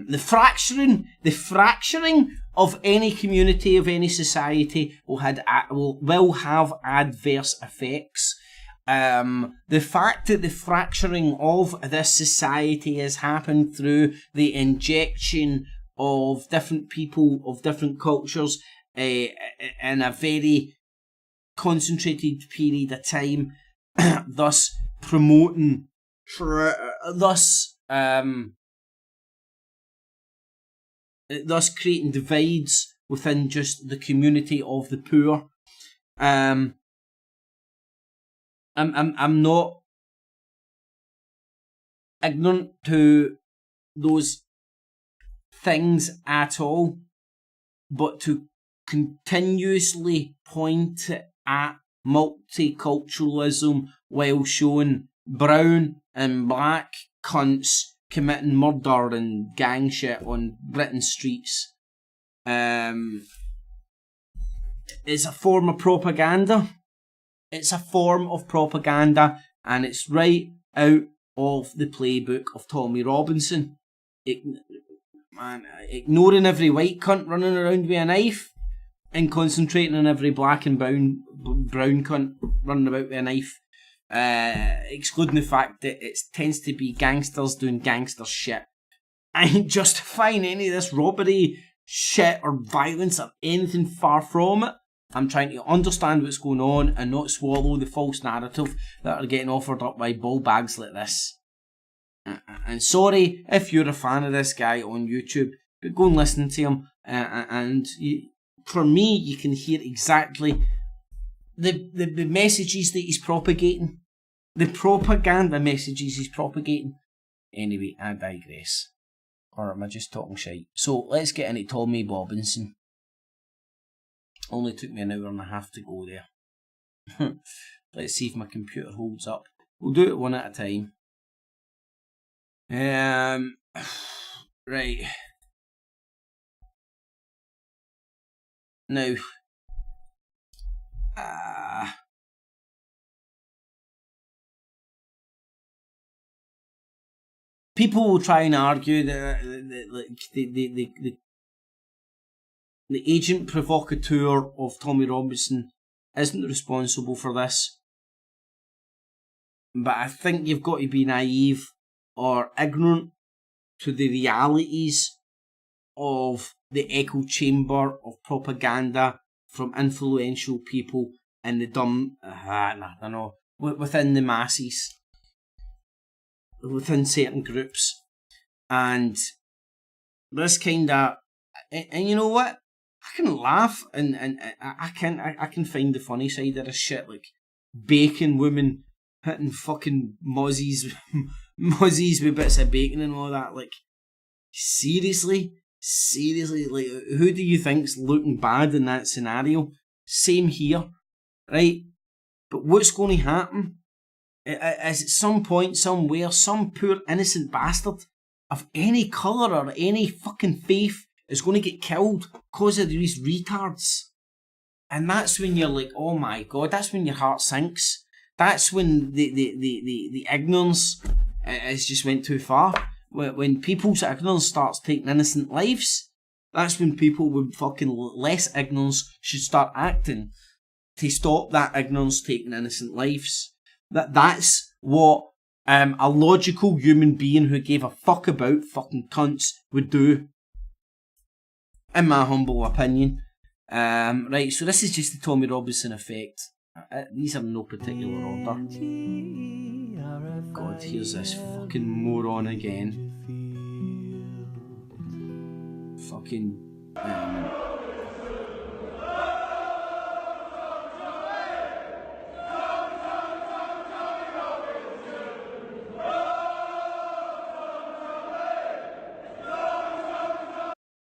The fracturing of any community, of any society will have adverse effects. The fact that the fracturing of this society has happened through the injection of different people, of different cultures, in a very concentrated period of time, thus promoting, thus creating divides within just the community of the poor. I'm not ignorant to those things at all, but to continuously point at multiculturalism while showing brown and black cunts committing murder and gang shit on Britain's streets is a form of propaganda. It's a form of propaganda, and it's right out of the playbook of Tommy Robinson. Ignoring every white cunt running around with a knife and concentrating on every black and brown cunt running about with a knife. Excluding the fact that it tends to be gangsters doing gangster shit. I ain't justifying any of this robbery, shit, or violence, or anything far from it. I'm trying to understand what's going on and not swallow the false narrative that are getting offered up by ball bags like this. And sorry if you're a fan of this guy on YouTube, but go and listen to him. For me, you can hear exactly the messages that he's propagating. The propaganda messages he's propagating. Anyway, I digress. Or am I just talking shite? So let's get into Tommy Robinson. Only took me an hour and a half to go there. Let's see if my computer holds up. We'll do it one at a time. Right. Now, people will try and argue that the agent provocateur of Tommy Robinson isn't responsible for this. But I think you've got to be naive or ignorant to the realities of the echo chamber of propaganda from influential people in the within the masses, within certain groups. And this kind of, and you know what? I can laugh and I can find the funny side of this shit, like bacon women hitting fucking mozzies with bits of bacon and all that. Like, seriously, like, who do you think's looking bad in that scenario? Same here, right? But what's going to happen is at some point, somewhere, some poor innocent bastard of any colour or any fucking faith is going to get killed because of these retards. And that's when you're like, oh my god, that's when your heart sinks. That's when the ignorance has just went too far. When people's ignorance starts taking innocent lives, that's when people with fucking less ignorance should start acting to stop that ignorance taking innocent lives. That's what a logical human being who gave a fuck about fucking cunts would do, in my humble opinion. Right, so this is just the Tommy Robinson effect. These are in no particular order. God, here's this fucking moron again. Fucking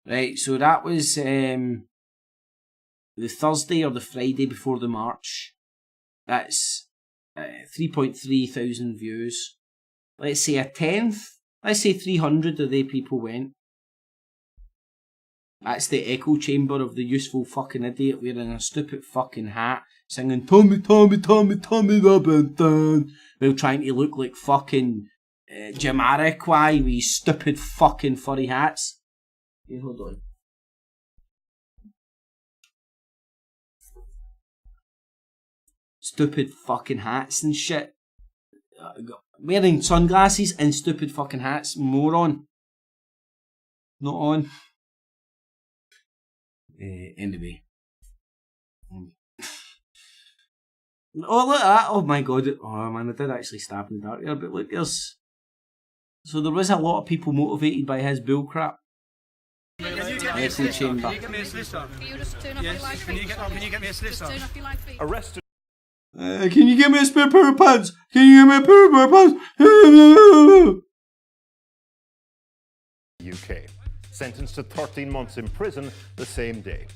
Right, so that was the Thursday or the Friday before the march. That's 3.3 thousand views. Let's say a tenth. Let's say 300 of they people went. That's the echo chamber of the useful fucking idiot wearing a stupid fucking hat, singing Tommy, Tommy, Tommy, Tommy Robinson, while trying to look like fucking Jamiroquai with his stupid fucking furry hats. Okay, hold on. Stupid fucking hats and shit. Wearing sunglasses and stupid fucking hats. Moron. Not on. Anyway. Oh, look at that. Oh my god. Oh man, I did actually stab in the dark there, but look, there's... So there was a lot of people motivated by his bullcrap. Echo chamber. Can you get me a solicitor? Yes. Can you get me a solicitor? Arrested. Can you give me a spare pair of pants? Can you give me a pair of pants? UK, sentenced to 13 months in prison the same day.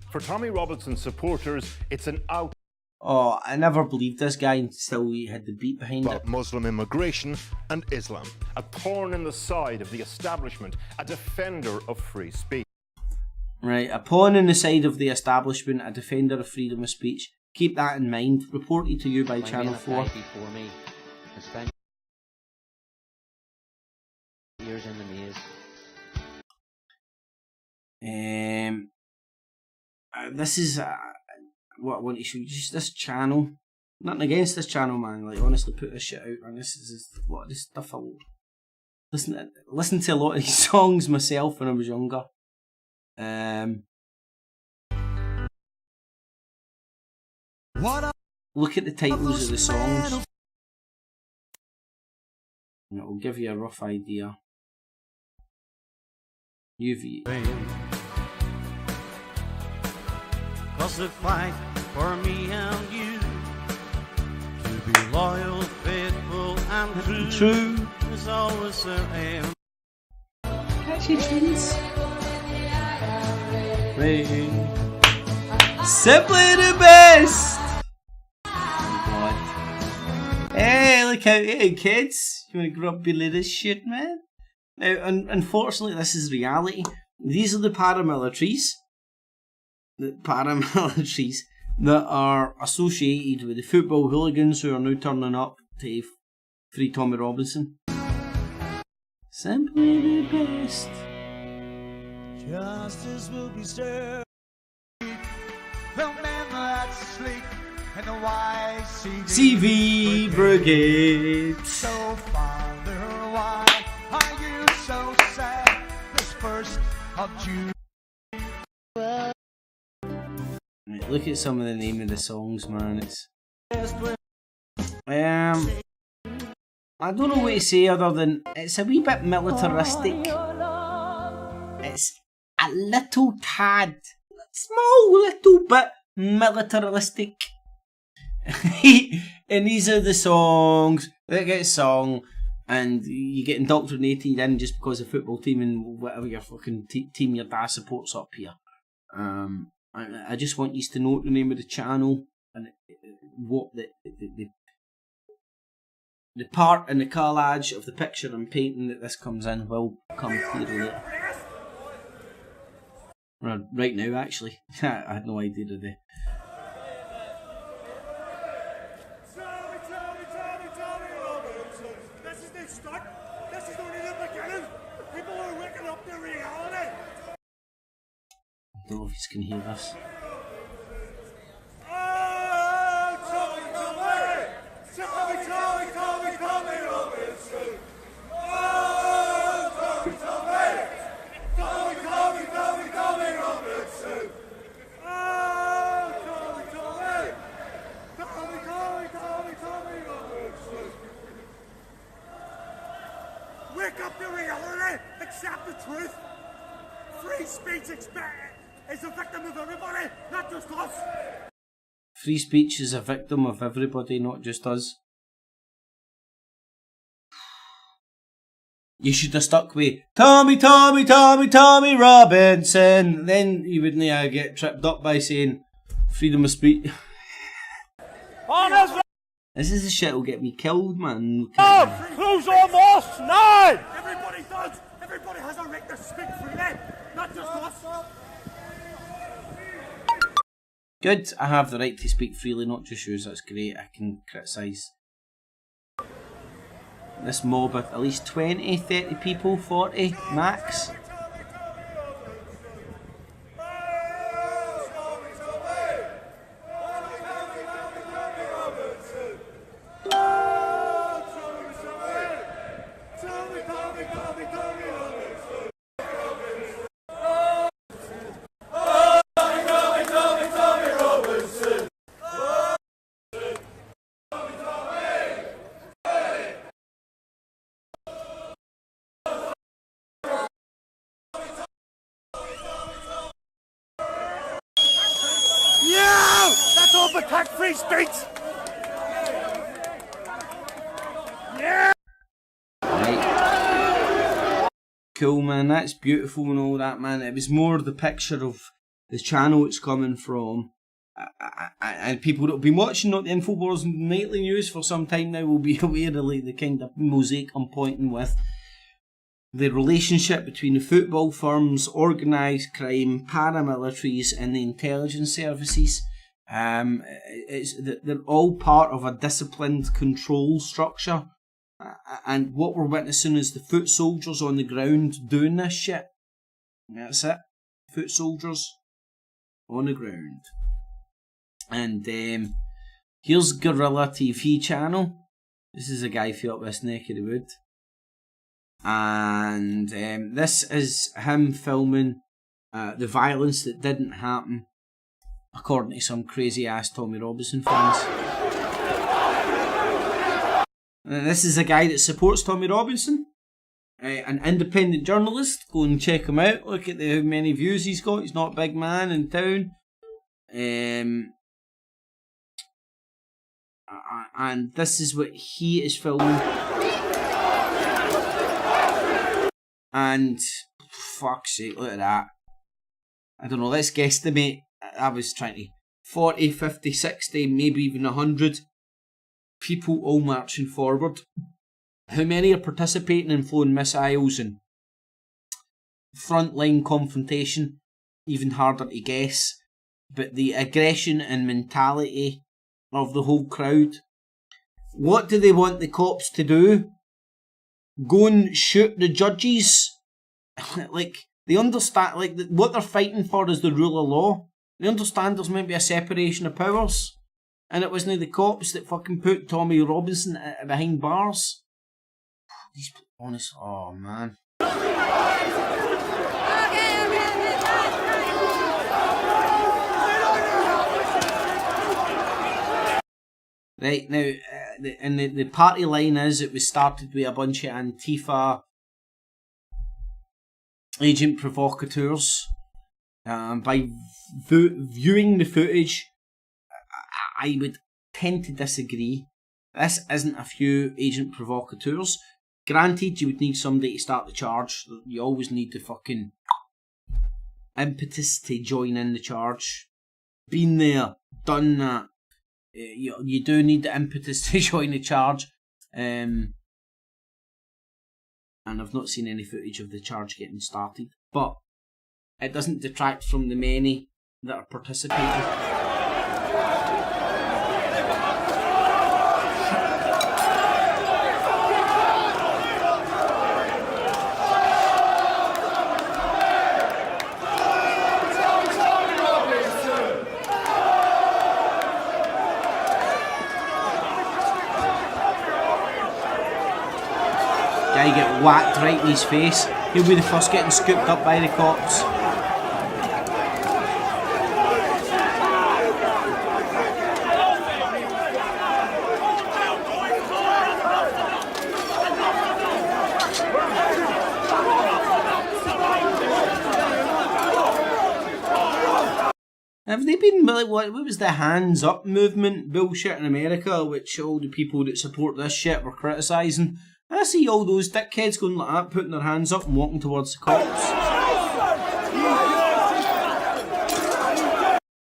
For Tommy Robinson supporters, it's an out. Oh, I never believed this guy until he had the beat behind it. Muslim immigration and Islam, a thorn in the side of the establishment, a defender of free speech. Right, a pawn in the side of the establishment, a defender of freedom of speech. Keep that in mind. Reported to you by Channel 4. Before me, I spent years in the maze. This is what I want to show you. Just this channel. Nothing against this channel, man. Like, honestly, put this shit out, man. This is a lot of this stuff. I listen to a lot of these songs myself when I was younger. Look at the titles of the songs, and it will give you a rough idea. Cause the fight for me and you to be loyal, faithful and true is always their aim. Actually, twins. Simply the best. Hey, look out, hey kids. You want to grow up below this shit, man? Now, unfortunately, this is reality. These are the paramilitaries. The paramilitaries that are associated with the football hooligans who are now turning up to free Tommy Robinson. Simply the best. Justice will be served. The man that's asleep and the CV Brigade. So Father, why are you so sad this 1st of June? Right, look at some of the name of the songs, man. It's I don't know what to say other than it's a wee bit militaristic. It's a little tad, small little bit militaristic. And these are the songs that get sung, and you get indoctrinated in just because of football team and whatever your fucking team your dad supports up here. I just want you to note the name of the channel and what the part in the collage of the picture I'm painting that this comes in will come clear later. Right now, actually. I had no idea of the... This is the start. This is only the beginning. People are waking up to reality. I don't know if you can hear this. Wake up to reality. Accept the truth. Free speech is a victim of everybody, not just us. Free speech is a victim of everybody, not just us. You should have stuck with Tommy Robinson. Then you wouldn't get tripped up by saying freedom of speech. This is the shit will get me killed, man. Close all mosques now! Everybody does. Everybody has a right to speak freely, not just us. Good, I have the right to speak freely, not just yours. That's great. I can criticise this mob of at least 20, 30 people, 40 max. Protect free speech! Yeah! Right. Cool, man. That's beautiful and all that, man. It was more the picture of the channel it's coming from. And people that have been watching not the InfoWars nightly news for some time now will be aware of like, the kind of mosaic I'm pointing with. The relationship between the football firms, organised crime, paramilitaries and the intelligence services. They're all part of a disciplined control structure, and what we're witnessing is the foot soldiers on the ground doing this shit. That's it, foot soldiers on the ground. And here's Guerrilla TV channel. This is a guy from up this neck of the wood, and this is him filming the violence that didn't happen, according to some crazy ass Tommy Robinson fans. And this is a guy that supports Tommy Robinson, an independent journalist. Go and check him out. Look at how many views he's got. He's not a big man in town. And this is what he is filming. And fuck's sake, look at that. I don't know, let's guesstimate. I was trying to 40, 50, 60, maybe even 100 people all marching forward. How many are participating in throwing missiles and frontline confrontation? Even harder to guess. But the aggression and mentality of the whole crowd. What do they want the cops to do? go and shoot the judges. Like, they understand, like, what they're fighting for is the rule of law. They understand there's meant to be a separation of powers. And it wasn't the cops that fucking put Tommy Robinson behind bars. These, honest, oh man. Right, now, the party line is it was started with a bunch of Antifa agent provocateurs. By viewing the footage, I would tend to disagree. This isn't a few agent provocateurs. Granted, you would need somebody to start the charge. You always need the fucking impetus to join in the charge. Been there, done that. You do need the impetus to join the charge. And I've not seen any footage of the charge getting started. But it doesn't detract from the many that are participating. Guy get whacked right in his face. He'll be the first getting scooped up by the cops. Have they been, like, what was the hands up movement bullshit in America, which all the people that support this shit were criticising? I see all those dickheads going like that, putting their hands up and walking towards the cops.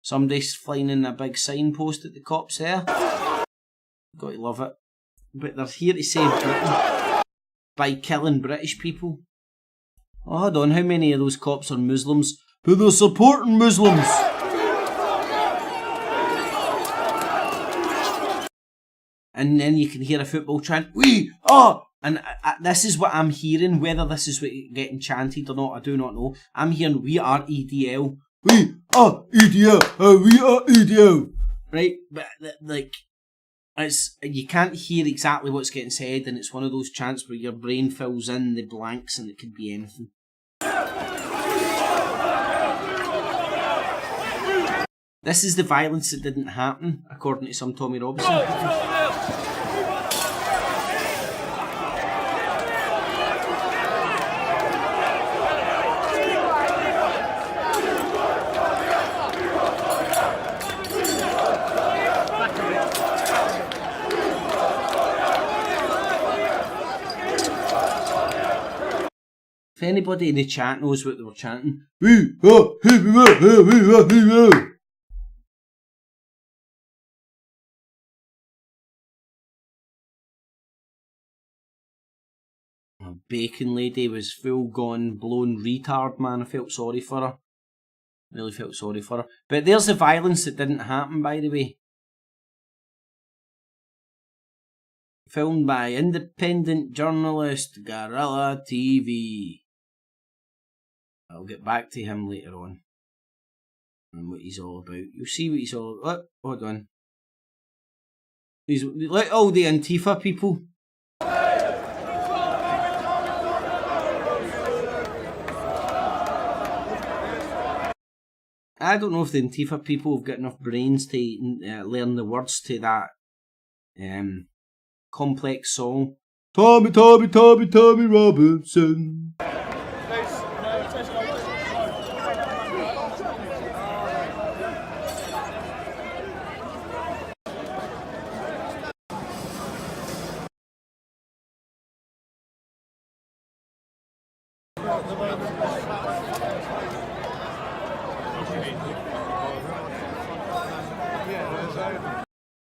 Somebody's flying in a big signpost at the cops there. Got to love it. But they're here to save Britain by killing British people. Oh, hold on, how many of those cops are Muslims? But they're supporting Muslims! And then you can hear a football chant, "We are!" And this is what I'm hearing. Whether this is what getting chanted or not, I do not know. I'm hearing, "We are EDL. We are EDL. We are EDL." Right? But, like, it's, you can't hear exactly what's getting said, and it's one of those chants where your brain fills in the blanks and it could be anything. This is the violence that didn't happen, according to some Tommy Robinson. If anybody in the chat knows what they were chanting, "We are, we are." Bacon lady was full gone blown retard, man. I felt sorry for her. Really felt sorry for her. But there's the violence that didn't happen, by the way. Filmed by independent journalist Guerrilla TV. I'll get back to him later on. And what he's all about. You'll see what he's all about. Oh, hold on. He's like all the Antifa people. I don't know if the Antifa people have got enough brains to learn the words to that complex song. Tommy, Tommy, Tommy, Tommy Robinson.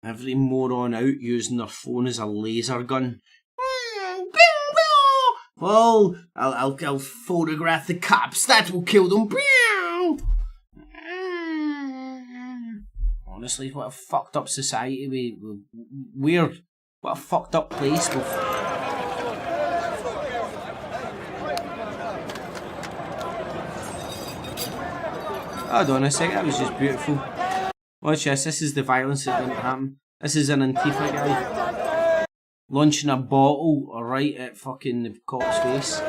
Every moron out using their phone as a laser gun. Well, I'll photograph the cops. That will kill them. Honestly, what a fucked up society. Weird. What a fucked up place. Hold on a sec, that was just beautiful. Watch this is the violence that didn't happen. This is an Antifa guy launching a bottle right at fucking the cop's face.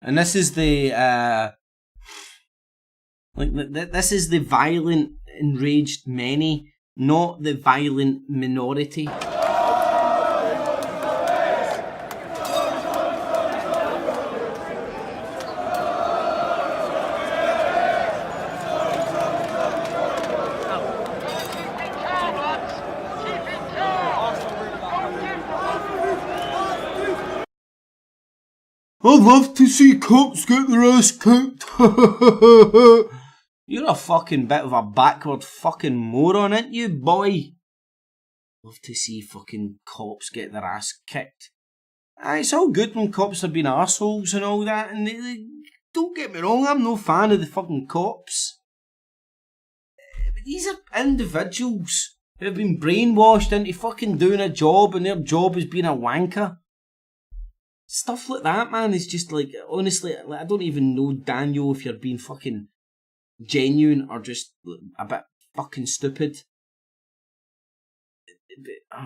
And this is the this is the violent, enraged many, not the violent minority. I'd love to see cops get their ass kicked. You're a fucking bit of a backward fucking moron, ain't you, boy? Love to see fucking cops get their ass kicked. It's all good when cops have been arseholes and all that, and don't get me wrong, I'm no fan of the fucking cops. But these are individuals who have been brainwashed into fucking doing a job, and their job is being a wanker. Stuff like that, man, is just like, honestly, like, I don't even know, Daniel, if you're being fucking genuine or just a bit fucking stupid.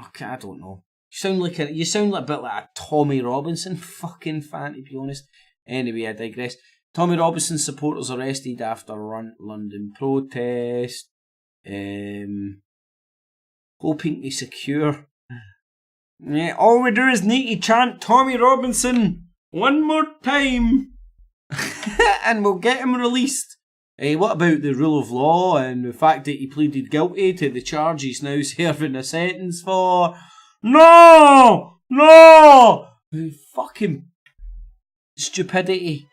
Okay, I don't know. You sound like a bit like a Tommy Robinson fucking fan, to be honest. Anyway, I digress. Tommy Robinson supporters arrested after London protest. Hoping to secure. Yeah, all we do is need to chant Tommy Robinson one more time and we'll get him released. What about the rule of law and the fact that he pleaded guilty to the charge he's now serving a sentence for? No! Fucking stupidity.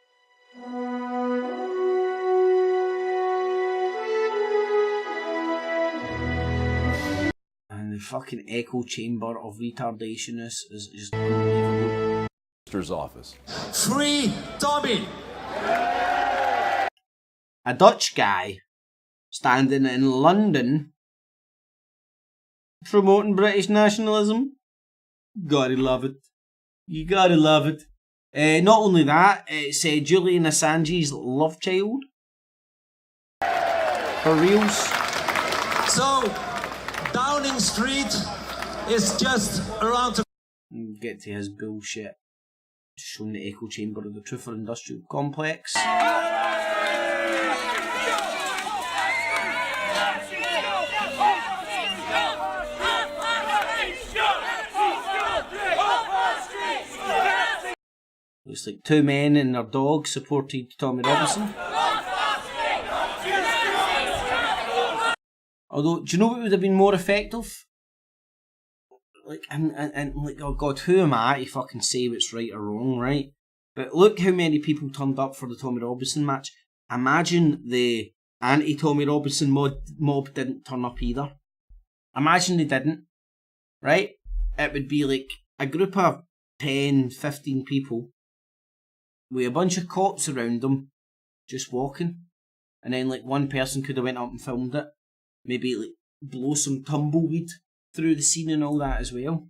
The fucking echo chamber of retardationness is just unbelievable. Minister's office. Free Dumb. A Dutch guy standing in London promoting British nationalism. Gotta love it. You gotta love it. Not only that, it's Julian Assange's love child. For reals. So, Downing Street is just around to get to his bullshit. Just showing the echo chamber of the Truther Industrial Complex. Looks like two men and their dog supported Tommy Robinson. Although, do you know what would have been more effective? Like, and like, oh god, who am I to fucking say what's right or wrong, right? But look how many people turned up for the Tommy Robinson match. Imagine the anti-Tommy Robinson mob didn't turn up either. Imagine they didn't, right? It would be like a group of 10, 15 people with a bunch of cops around them, just walking. And then like one person could have went up and filmed it. Maybe like blow some tumbleweed through the scene and all that as well.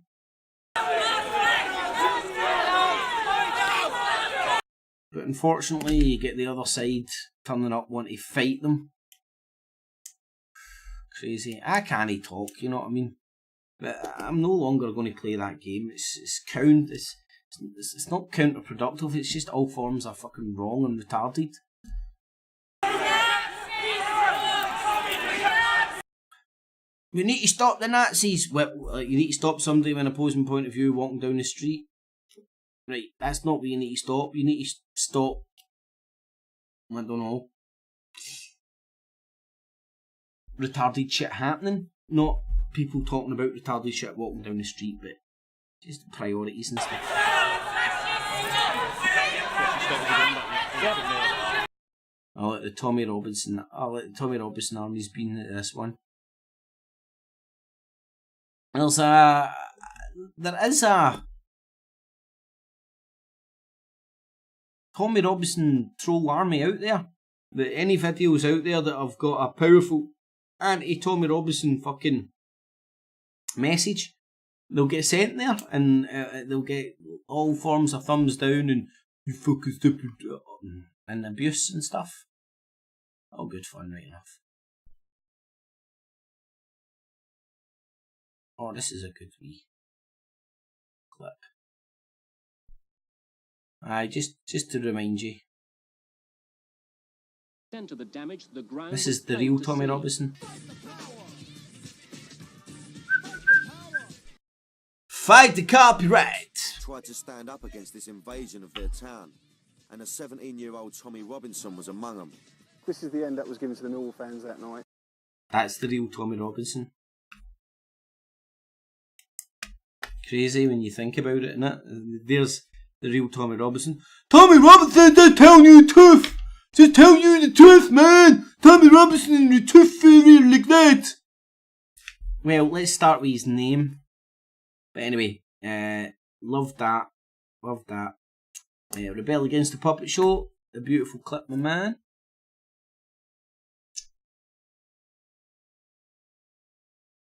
But unfortunately, you get the other side turning up wanting to fight them. Crazy. I can't talk, you know what I mean? But I'm no longer going to play that game. It's not counterproductive. It's just all forms are fucking wrong and retarded. We need to stop the Nazis. Well, you need to stop somebody with an opposing point of view walking down the street. Right, that's not what you need to stop. You need to stop, I don't know, retarded shit happening. Not people talking about retarded shit walking down the street, but just priorities and stuff. I'll let the Tommy Robinson army's been at this one. There is a Tommy Robinson troll army out there. Any videos out there that have got a powerful anti-Tommy Robinson fucking message, they'll get sent there, and they'll get all forms of thumbs down and you fucking stupid and abuse and stuff. All good fun, right enough. Oh, this is a good wee clip. Just to remind you. This is the real Tommy Robinson. Fight the copyright! Tried to stand up against this invasion of their town, and a 17-year-old Tommy Robinson was among them. This is the end that was given to the Millwall fans that night. That's the real Tommy Robinson. Crazy when you think about it, innit? There's the real Tommy Robinson. Tommy Robinson just telling you the truth! Just telling you the truth, man! Tommy Robinson and the tooth fairy like that! Well, let's start with his name. But anyway, love that. Love that. Rebel Against the Puppet Show. A beautiful clip, my man.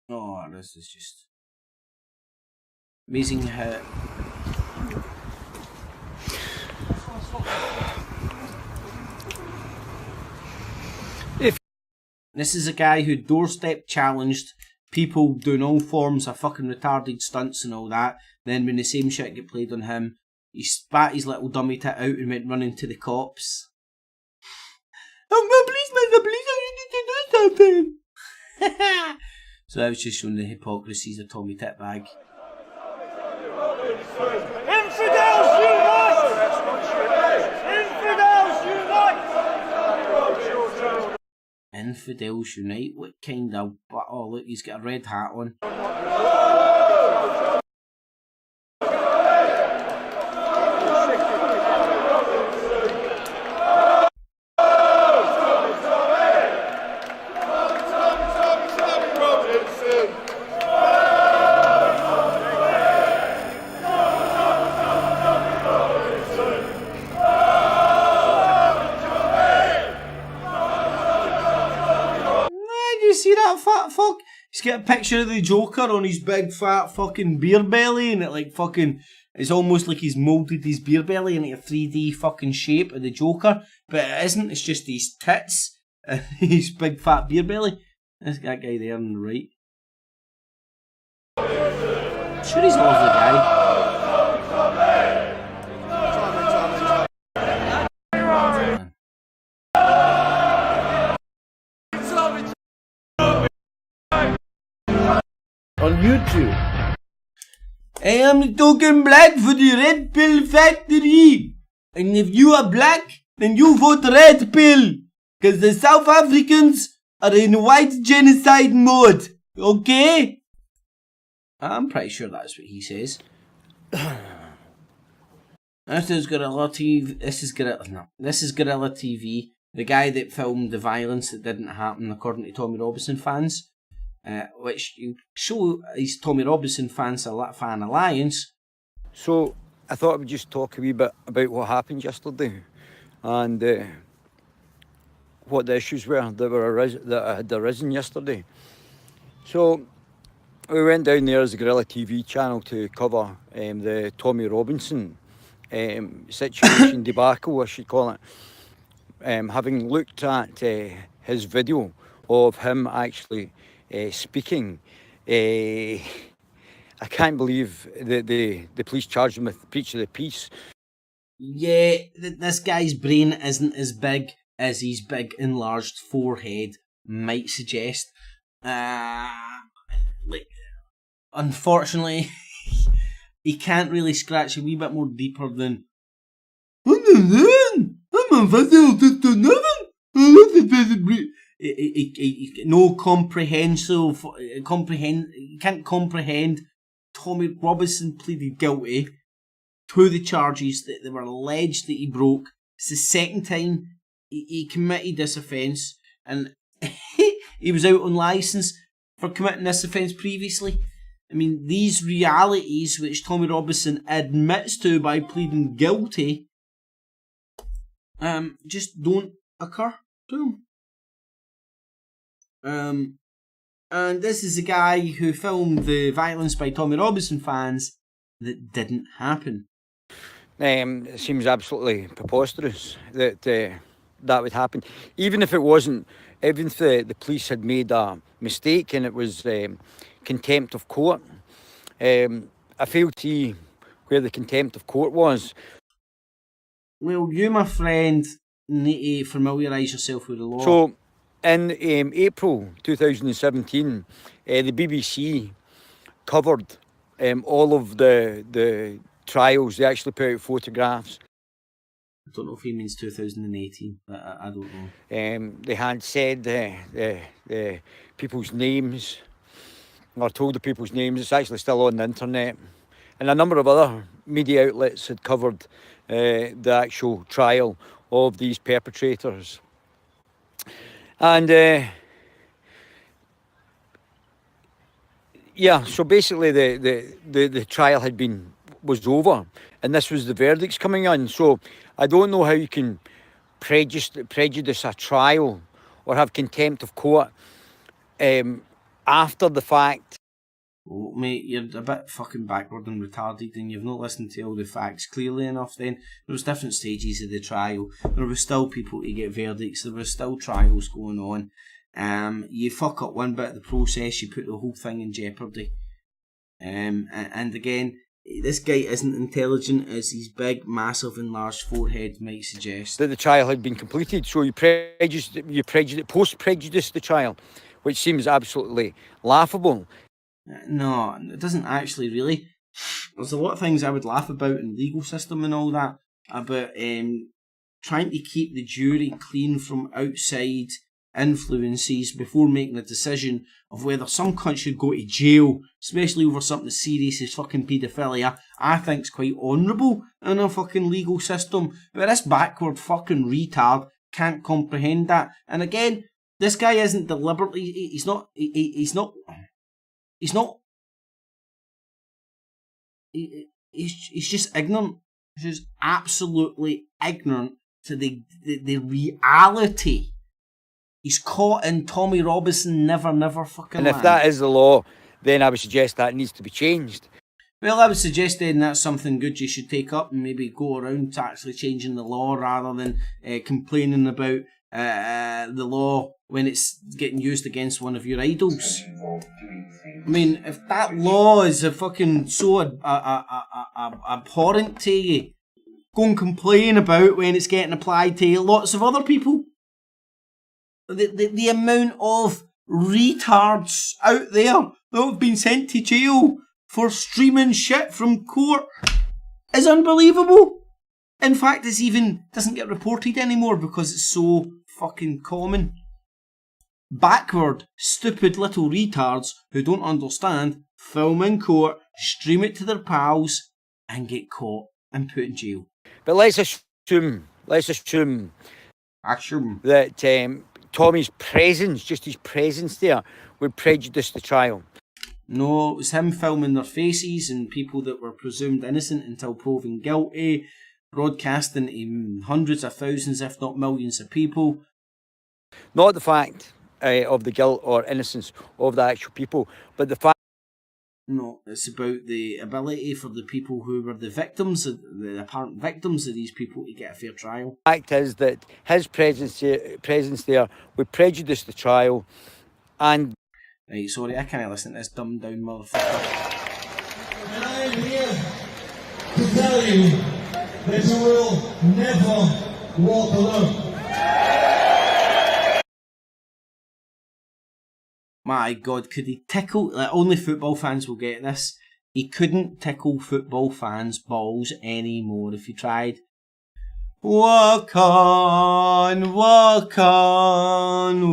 Oh, this is just amazing how... This is a guy who doorstep challenged people doing all forms of fucking retarded stunts and all that. Then when the same shit get played on him, he spat his little dummy tit out and went running to the cops. Oh no, please, I need to do something. So I was just showing the hypocrisies of Tommy Titbag. Infidels unite! Infidels unite! Infidels unite? What kind of... Oh look, he's got a red hat on. See that fat fuck? He's got a picture of the Joker on his big fat fucking beer belly, and it like fucking, it's almost like he's moulded his beer belly into a 3D fucking shape of the Joker, but it isn't, it's just his tits and his big fat beer belly. There's that guy there on the right. I'm sure he's a lovely guy. On YouTube. I am the token black for the Red Pill Factory. And if you are black, then you vote Red Pill. Because the South Africans are in white genocide mode. Okay? I'm pretty sure that's what he says. This is Guerrilla TV. This is Guerrilla TV. The guy that filmed the violence that didn't happen according to Tommy Robinson fans. Which you show his Tommy Robinson fan alliance. So I thought I would just talk a wee bit about what happened yesterday and what the issues were that had arisen yesterday. So we went down there as a Guerrilla TV channel to cover the Tommy Robinson situation, debacle I should call it. Having looked at his video of him actually speaking, I can't believe that the police charged him with breach of the peace. Yeah, this guy's brain isn't as big as his big enlarged forehead might suggest. Unfortunately, he can't really scratch a wee bit more deeper than no comprehensive you can't comprehend. Tommy Robinson pleaded guilty to the charges that they were alleged that he broke. It's the second time he committed this offence, and he was out on licence for committing this offence previously. I mean, these realities which Tommy Robinson admits to by pleading guilty just don't occur to him. And this is a guy who filmed the violence by Tommy Robinson fans that didn't happen. It seems absolutely preposterous that that would happen. Even if it wasn't, even if the police had made a mistake and it was contempt of court, I fail to see where the contempt of court was. Well, you, my friend, need to familiarise yourself with the law. So, in April 2017, the BBC covered all of the trials. They actually put out photographs. I don't know if he means 2018, but I don't know. They had said the people's names, or told the people's names. It's actually still on the internet. And a number of other media outlets had covered the actual trial of these perpetrators. And yeah, so basically the trial was over, and this was the verdicts coming in. So I don't know how you can prejudice a trial or have contempt of court after the fact. Oh, mate, you're a bit fucking backward and retarded, and you've not listened to all the facts clearly enough. Then there was different stages of the trial. There was still people to get verdicts. There was still trials going on. You fuck up one bit of the process, you put the whole thing in jeopardy. And again, this guy isn't intelligent as his big, massive, enlarged forehead might suggest. That the trial had been completed, so you post-prejudice the trial, which seems absolutely laughable. No, it doesn't actually really. There's a lot of things I would laugh about in the legal system and all that, about trying to keep the jury clean from outside influences before making a decision of whether some cunt should go to jail, especially over something as serious as fucking paedophilia. I think's quite honourable in a fucking legal system, but this backward fucking retard can't comprehend that. And again, this guy isn't deliberately. He's just ignorant. He's just absolutely ignorant to the reality. He's caught in Tommy Robinson never fucking And if land. that is the law, then I would suggest that needs to be changed. Well, I would suggest then that's something good you should take up and maybe go around to actually changing the law rather than complaining about the law when it's getting used against one of your idols. I mean, if that law is a fucking so abhorrent to you, go and complain about when it's getting applied to lots of other people. The amount of retards out there that have been sent to jail for streaming shit from court is unbelievable. In fact, it even doesn't get reported anymore because it's so fucking common. Backward, stupid little retards who don't understand, film in court, stream it to their pals, and get caught and put in jail. But let's assume that Tommy's presence, just his presence there, would prejudice the trial. No, it was him filming their faces and people that were presumed innocent until proven guilty, broadcasting to hundreds of thousands, if not millions of people. Not the fact of the guilt or innocence of the actual people, but the fact... No, it's about the ability for the people who were the victims, the apparent victims of these people, to get a fair trial. The fact is that his presence there would prejudice the trial, and... Right, sorry, I can't listen to this dumbed down motherfucker. And I am here to tell you that you will never walk alone. My God, could he tickle... only football fans will get this. He couldn't tickle football fans' balls anymore if he tried. Walk on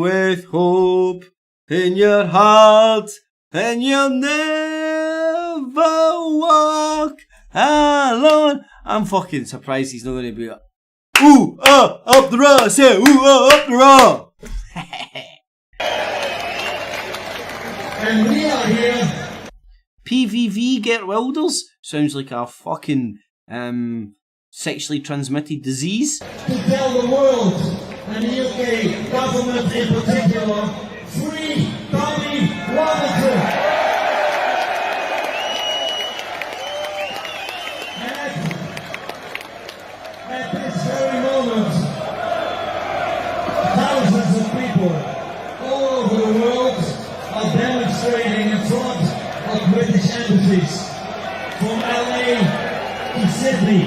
with hope in your heart, and you'll never walk alone. I'm fucking surprised he's not going to be like, ooh, up the raw, say, ooh, up the raw. And we are here. PVV Get Wilders sounds like a fucking sexually transmitted disease. To tell the world, and the UK government in particular, free Tommy Robinson! At this very moment, thousands of people all over the world are demonstrating in front of British embassies, from LA to Sydney,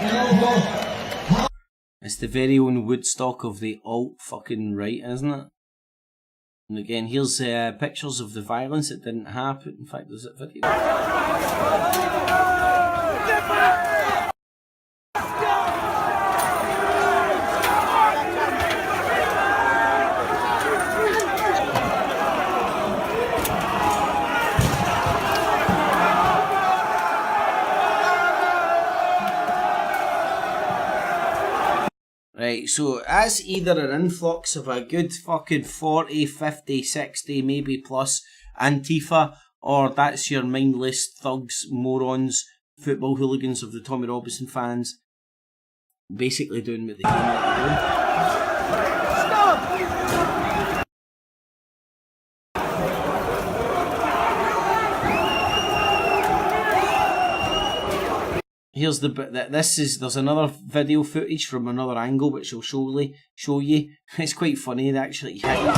and over. It's the very own Woodstock of the alt-fucking right, isn't it? And again, here's pictures of the violence that didn't happen. In fact, there's a video. Right, so that's either an influx of a good fucking 40, 50, 60, maybe plus Antifa, or that's your mindless thugs, morons, football hooligans of the Tommy Robinson fans, basically doing what they came out to do. Here's the bit that there's another video footage from another angle which I'll show you. It's quite funny, they actually hit each other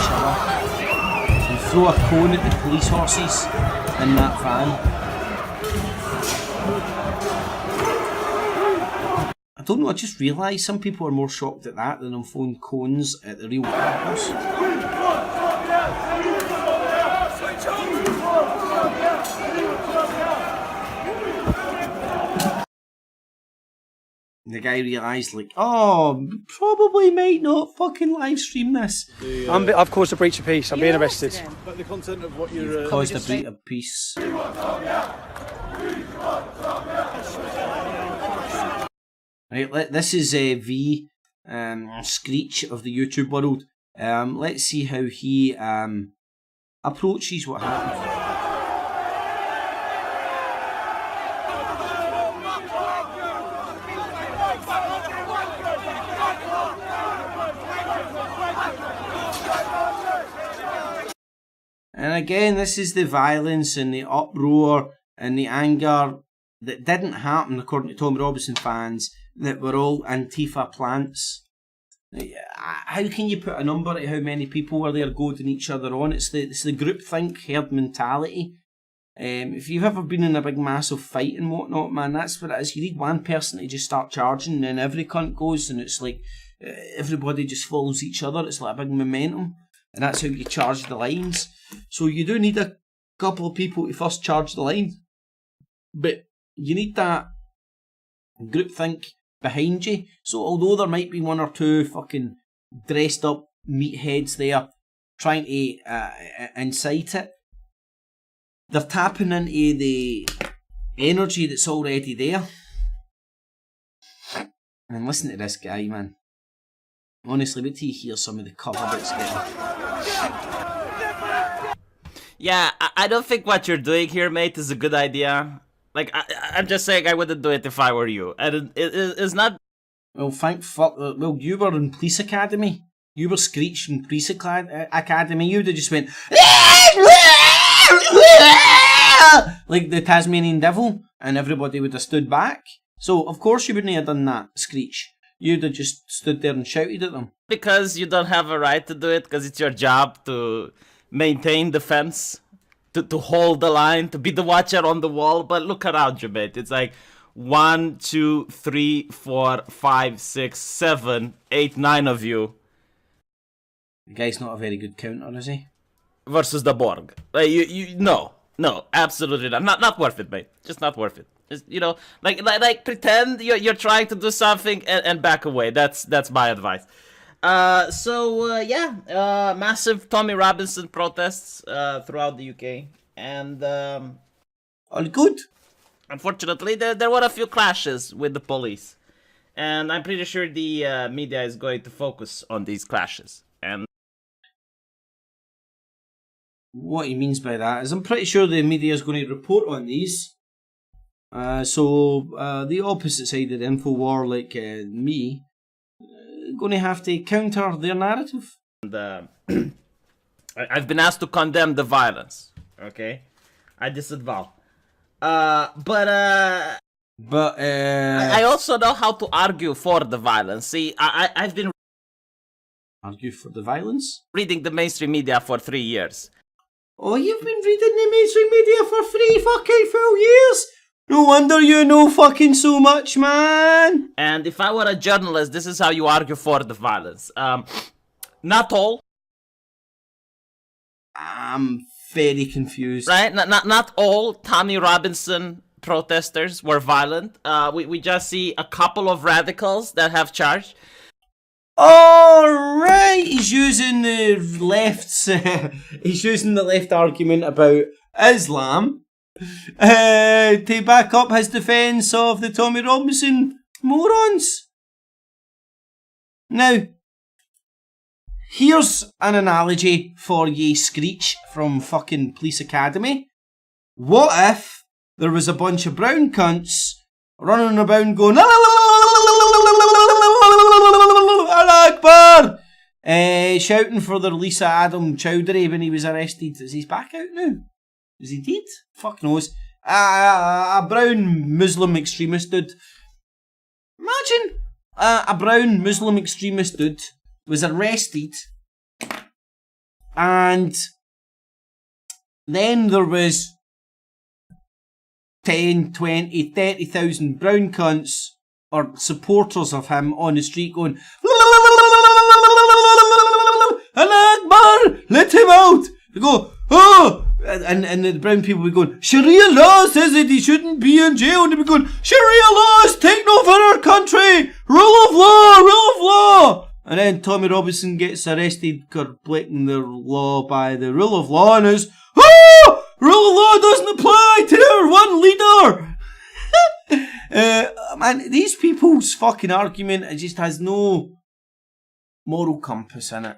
and throw a cone at the police horses in that van. I don't know, I just realised some people are more shocked at that than on throwing cones at the real cars. The guy realised, like, oh, probably might not fucking live stream this. I've caused a breach of peace. I'm being arrested. But the content of what You've caused a breach of peace. Right, this is V, Screech of the YouTube world. Let's see how he approaches what happens. And again, this is the violence and the uproar and the anger that didn't happen, according to Tommy Robinson fans, that were all Antifa plants. How can you put a number to how many people were there goading each other on? It's the groupthink herd mentality. If you've ever been in a big massive fight and whatnot, man, that's what it is. You need one person to just start charging, and then every cunt goes, and it's like everybody just follows each other. It's like a big momentum. And that's how you charge the lines. So you do need a couple of people to first charge the line. But you need that groupthink behind you. So although there might be one or two fucking dressed up meatheads there trying to incite it, they're tapping into the energy that's already there. And listen to this guy, man. Honestly, wait till you hear some of the cover that's getting. Yeah, I don't think what you're doing here, mate, is a good idea. Like, I'm just saying I wouldn't do it if I were you. And it's not... Well, thank fuck. Well, you were in police academy. You were Screech in police academy. You'd have just went... like the Tasmanian devil. And everybody would have stood back. So, of course you wouldn't have done that, Screech. You'd have just stood there and shouted at them. Because you don't have a right to do it, because it's your job to maintain the fence, to hold the line, to be the watcher on the wall. But look around you, mate. It's like 1, 2, 3, 4, 5, 6, 7, 8, 9 of you. The guy's not a very good counter, is he? Versus the Borg. Like, no, absolutely not. Not worth it, mate. Just not worth it. Just, you know, like pretend you're trying to do something and back away. That's my advice. Massive Tommy Robinson protests throughout the UK, and all good. Unfortunately, there were a few clashes with the police, and I'm pretty sure the media is going to focus on these clashes. And what he means by that is, I'm pretty sure the media is going to report on these. So the opposite side of the InfoWar, like me, going to have to counter their narrative. And, I've been asked to condemn the violence. Okay, I disavow. But I also know how to argue for the violence. See, I've been argue for the violence. Reading the mainstream media for 3 years. Oh, you've been reading the mainstream media for 3 fucking full years. No wonder you know fucking so much, man. And if I were a journalist, this is how you argue for the violence. Not all. I'm very confused. Right? Not all Tommy Robinson protesters were violent. We just see a couple of radicals that have charged. Oh, right. He's using the left's. He's using the left argument about Islam to back up his defence of the Tommy Robinson morons. Now, here's an analogy for ye Screech from fucking Police Academy. What if there was a bunch of brown cunts running about going Akbar, shouting for the release of Adam Chowdhury when he was arrested? Is he back out now? Is he dead? Fuck knows. A brown Muslim extremist dude. Imagine a brown Muslim extremist dude was arrested, and then there was 10, 20, 30,000 brown cunts or supporters of him on the street going Akbar, let him out. They go, oh, and the brown people would go, Sharia law says that he shouldn't be in jail, and they'd be going, Sharia law is taking over our country, rule of law, rule of law. And then Tommy Robinson gets arrested for breaking the law by the rule of law, and is, oh, rule of law doesn't apply to our one leader. Man, these people's fucking argument, it just has no moral compass in it.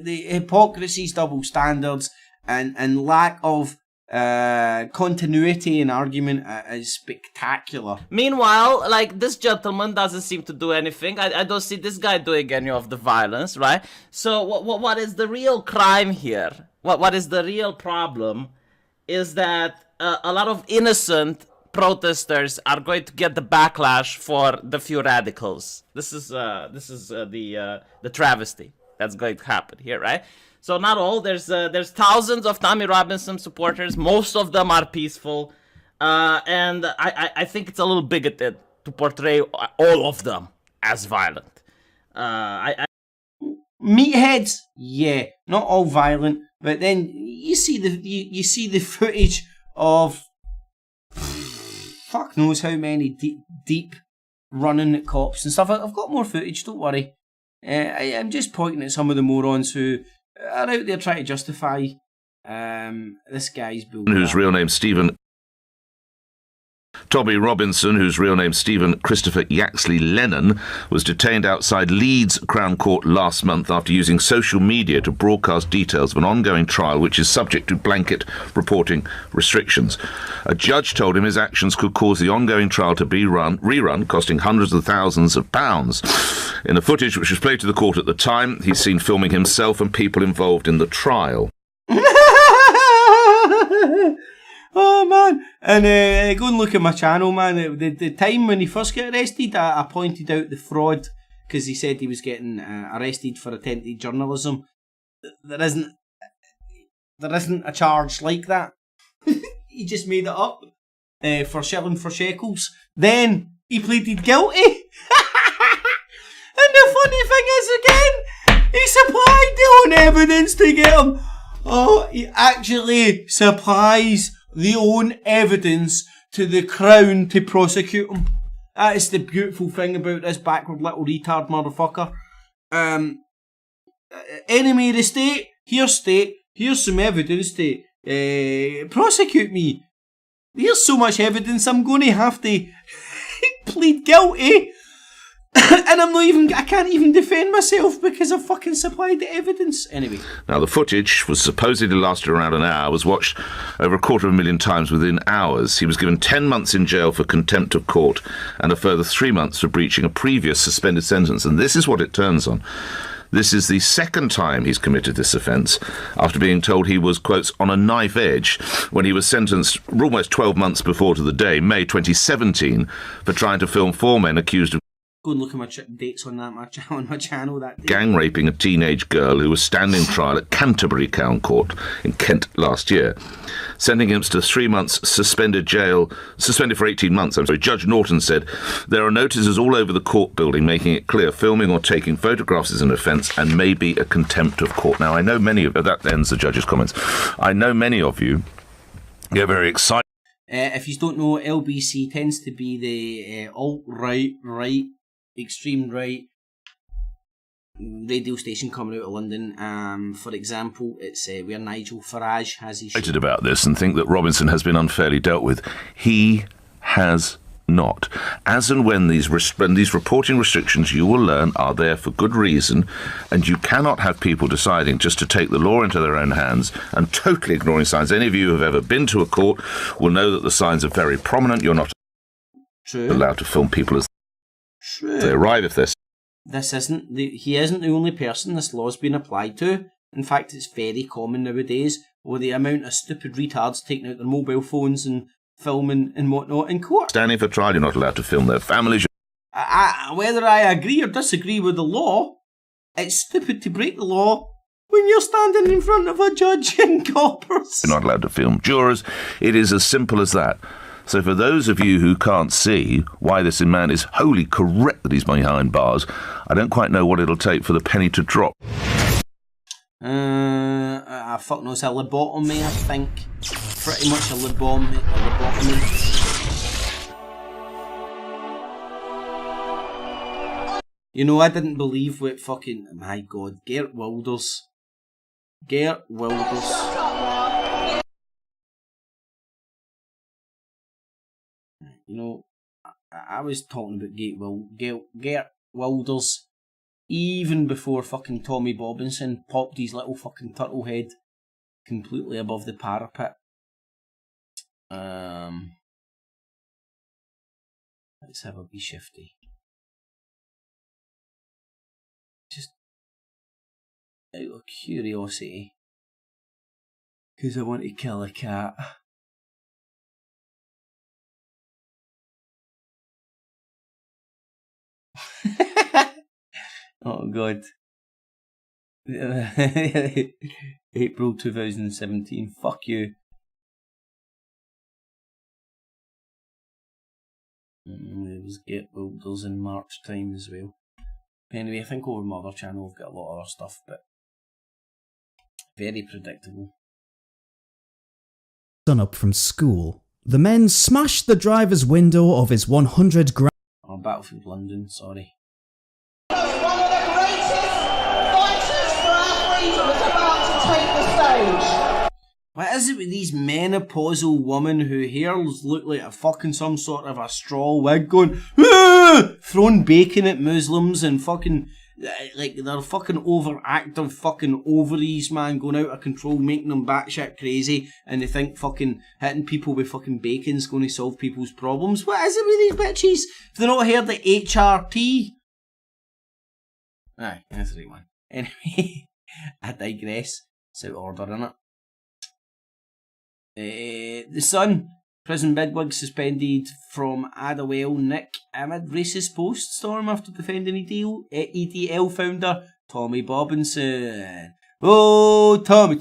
The hypocrisies, double standards, and lack of continuity in argument is spectacular. Meanwhile, like, this gentleman doesn't seem to do anything. I don't see this guy doing any of the violence, right? So what is the real crime here? What is the real problem is that a lot of innocent protesters are going to get the backlash for the few radicals. This is the travesty that's going to happen here, right? So not all. There's thousands of Tommy Robinson supporters. Most of them are peaceful, and I think it's a little bigoted to portray all of them as violent. Meatheads, yeah, not all violent, but then you see the footage of fuck knows how many deep running at cops and stuff. I've got more footage, don't worry. I'm just pointing at some of the morons who are out there trying to justify this guy's bull. Whose real name's Stephen. Tommy Robinson, whose real name Stephen Christopher Yaxley Lennon, was detained outside Leeds Crown Court last month after using social media to broadcast details of an ongoing trial which is subject to blanket reporting restrictions. A judge told him his actions could cause the ongoing trial to be rerun, costing hundreds of thousands of pounds. In the footage which was played to the court at the time, he's seen filming himself and people involved in the trial. Oh man, and go and look at my channel, man. The time when he first got arrested, I pointed out the fraud because he said he was getting arrested for attempted journalism. There isn't a charge like that. He just made it up for shilling for shekels. Then he pleaded guilty. And the funny thing is, again, he supplied their own evidence to get him. Oh, he actually supplies the own evidence to the Crown to prosecute him. That is the beautiful thing about this backward little retard motherfucker. Enemy of the state, here's some evidence to prosecute me. Here's so much evidence I'm going to have to plead guilty. And I can't even defend myself because I fucking supplied the evidence. Anyway. Now, the footage was supposedly lasted around an hour, was watched over 250,000 times within hours. He was given 10 months in jail for contempt of court and a further 3 months for breaching a previous suspended sentence. And this is what it turns on. This is the second time he's committed this offence, after being told he was, quotes, on a knife edge when he was sentenced almost 12 months before to the day, May 2017, for trying to film 4 men accused of Go and look at my dates on that on my channel that day. gang raping a teenage girl who was standing trial at Canterbury Crown Court in Kent last year, sending him to 3 months suspended for 18 months. Judge Norton said there are notices all over the court building making it clear filming or taking photographs is an offence and may be a contempt of court. Now, I know many of that ends the judge's comments. I know many of you get very excited. If you don't know, LBC tends to be the alt-right, extreme right radio station coming out of London. For example, it's where Nigel Farage has his Excited about this and think that Robinson has been unfairly dealt with. He has not. As and when these reporting restrictions, you will learn, are there for good reason, and you cannot have people deciding just to take the law into their own hands and totally ignoring signs. Any of you who have ever been to a court will know that the signs are very prominent. You're not allowed to film people as they arrive if they're... He isn't the only person this law's been applied to. In fact, it's very common nowadays with the amount of stupid retards taking out their mobile phones and filming and whatnot in court. Standing for trial, you're not allowed to film their families. Whether I agree or disagree with the law, it's stupid to break the law when you're standing in front of a judge in coppers. You're not allowed to film jurors. It is as simple as that. So for those of you who can't see why this man is wholly correct that he's behind bars, I don't quite know what it'll take for the penny to drop. Fuck knows, a lobotomy, I think. Pretty much a lobotomy. You know, I didn't believe what fucking... My God, Geert Wilders. You know, I was talking about Geert Wilders even before fucking Tommy Robinson popped his little fucking turtle head completely above the parapet. Let's have a wee shifty. Just out of curiosity, because I want to kill a cat. Oh God. April 2017. Fuck you. There was Get Wilders in March time as well. Anyway, I think over my other channel I've got a lot of other stuff, but very predictable. Son up from school, the men smashed the driver's window of his 100 grand. Oh, Battlefield London, sorry. One of the greatest fighters for our freedom is about to take the stage. What is it with these menopausal women who hairs look like a fucking some sort of a straw wig going, ah! Throwing bacon at Muslims and fucking, like they're fucking overactive fucking ovaries, man, going out of control, making them batshit crazy, and they think fucking hitting people with fucking bacon's going to solve people's problems. What is it with these bitches? Have they not heard the HRT? Aye, that's the right one. Anyway, I digress. It's out of order, innit? The Sun, prison bigwig suspended from Adderwell Nick amid racist post storm after defending EDL founder Tommy Robinson. Oh, Tommy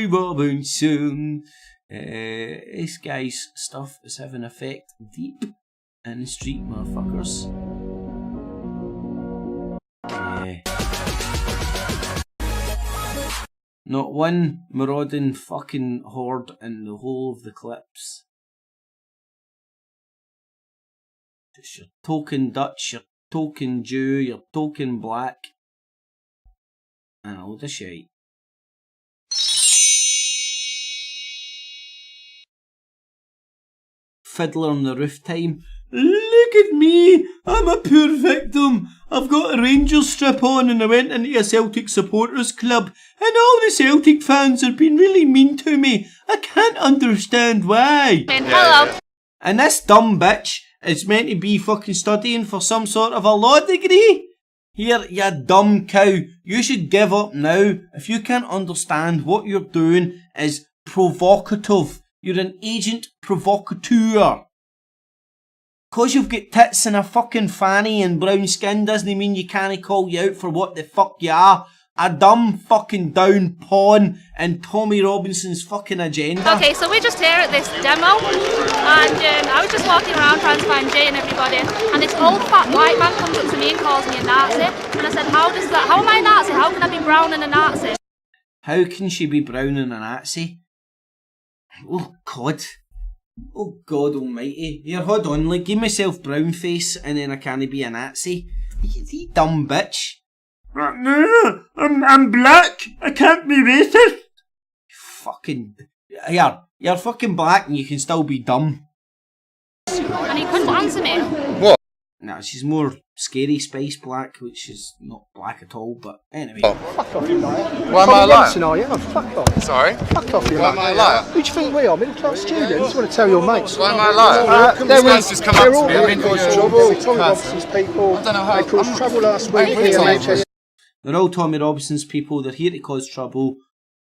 Robinson. This guy's stuff is having effect deep in the street, motherfuckers. Not one marauding fucking horde in the whole of the clips. Just your token Dutch, your token Jew, your token black, and all the shite. Fiddler on the Roof time. Look at me, I'm a poor victim. I've got a Rangers strip on and I went into a Celtic supporters club and all the Celtic fans have been really mean to me. I can't understand why. Hello. And this dumb bitch is meant to be fucking studying for some sort of a law degree? Here, you dumb cow, you should give up now. If you can't understand what you're doing is provocative. You're an agent provocateur. 'Cause you've got tits and a fucking fanny and brown skin doesn't mean you can't call you out for what the fuck you are. A dumb fucking down pawn in Tommy Robinson's fucking agenda. Okay, so we're just here at this demo, and I was just walking around trying to find Jay and everybody, and this old fat white man comes up to me and calls me a Nazi, and I said, how am I a Nazi? How can I be brown and a Nazi? How can she be brown and a Nazi? Oh God. Oh God almighty. Here, hold on, like, give myself brown face and then I can't be a Nazi. You dumb bitch. No, I'm black. I can't be racist. Fucking... Here, you're fucking black and you can still be dumb. And he couldn't answer me. What? Nah, she's more scary spice black, which is not black at all, but anyway. Oh. Fuck off, you mate. Why am I a liar? Are you? Oh, fuck off. Sorry? Fuck off, you mate. Why am I a liar? Who do you think we are? Middle class students? You want to tell your mates. Why am I a liar? They're This just come up to me. I'm in trouble. Tommy Robinson's people. I don't know how. They caused trouble last week here in Manchester. They're all Tommy Robinson's people, they're here to cause trouble.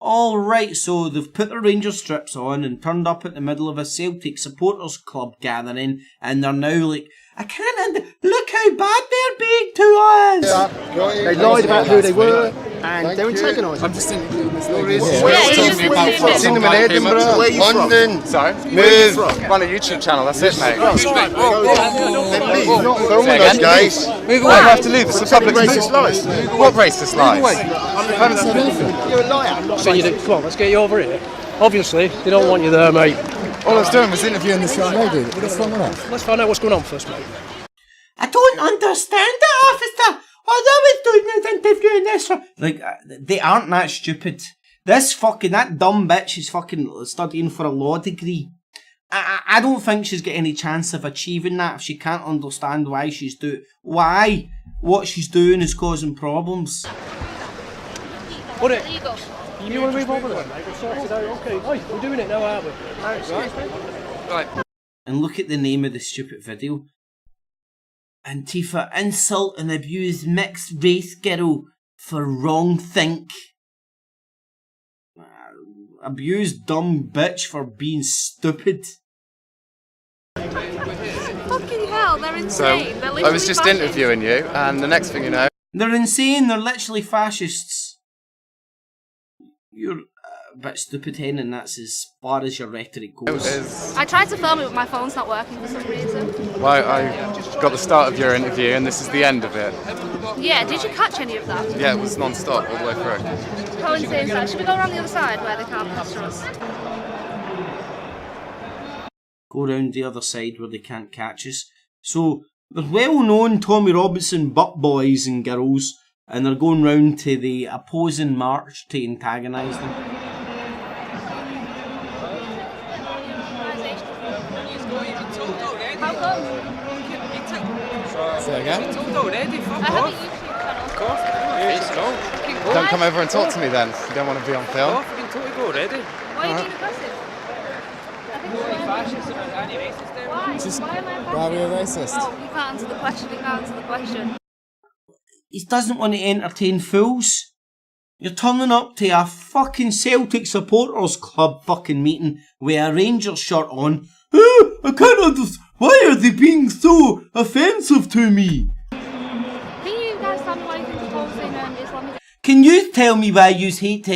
Alright, so they've put their Rangers strips on and turned up at the middle of a Celtic supporters club gathering, and they're now like, I can't look how bad they're being to us! They lied about who they were, and they're antagonising. I'm just in this It's in Edinburgh. Where are you London. Sorry? Move. Run a YouTube channel, that's it, mate. Not filming us, guys. Move away. I have to leave, it's a public racist lies. What racist lies? I haven't said anything. You're a liar. I'm not saying you did. Come on, let's get you over here. Obviously, they don't want you there, mate. All I was doing was interviewing this young lady. What's wrong with that? Let's find out what's going on first, mate. I don't understand it, officer! All I was doing is interviewing this. Like, they aren't that stupid. That dumb bitch is fucking studying for a law degree. I don't think she's got any chance of achieving that if she can't understand why what she's doing is causing problems. What it? You want to move over there, mate? We'll sort it out. Okay, we're doing it now, aren't we? Right. And look at the name of the stupid video. Antifa insult and abuse mixed race girl for wrong think. Abuse dumb bitch for being stupid. Fucking hell, they're insane. So, I was just interviewing you, and the next thing you know... They're insane, they're literally fascists. You're a bit stupid, hen, and that's as far as your rhetoric goes. I tried to film it, but my phone's not working for some reason. Well, I got the start of your interview, and this is the end of it. Yeah, did you catch any of that? Yeah, it was non-stop all the way through. How insane is that? Should we go around the other side where they can't capture us? Go round the other side where they can't catch us. So, they're well-known Tommy Robinson butt boys and girls, and they're going round to the opposing march to antagonise them. How come? Say again? I have a YouTube channel. Of course. Don't come over and talk to me then. You don't want to be on film. Why are you being aggressive? I think it's fascist and anti-racist there. Why am I a fascist? Why are we a racist? Oh, you can't answer the question, you can't answer the question. He doesn't want to entertain fools. You're turning up to a fucking Celtic supporters club fucking meeting with a Rangers shirt on. I can't understand. Why are they being so offensive to me? Can you guys tell me why you think the whole thing Islamic? Can you tell me why you hate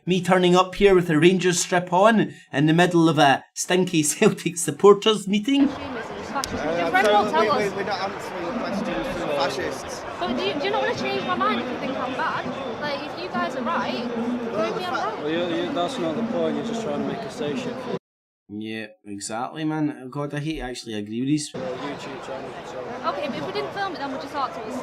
me turning up here with a Rangers strip on in the middle of a stinky Celtic supporters meeting? Your friend won't tell us. We're not answering the questions from fascists. But do you not want to change my mind if you think I'm bad? Like, if you guys are right, prove me I'm wrong. Well, that's not the point, you're just trying to make a station. Yeah, exactly, man. God, I hate to actually agree with these. YouTube channel, so... Okay, but if we didn't film it, then would you talk to us?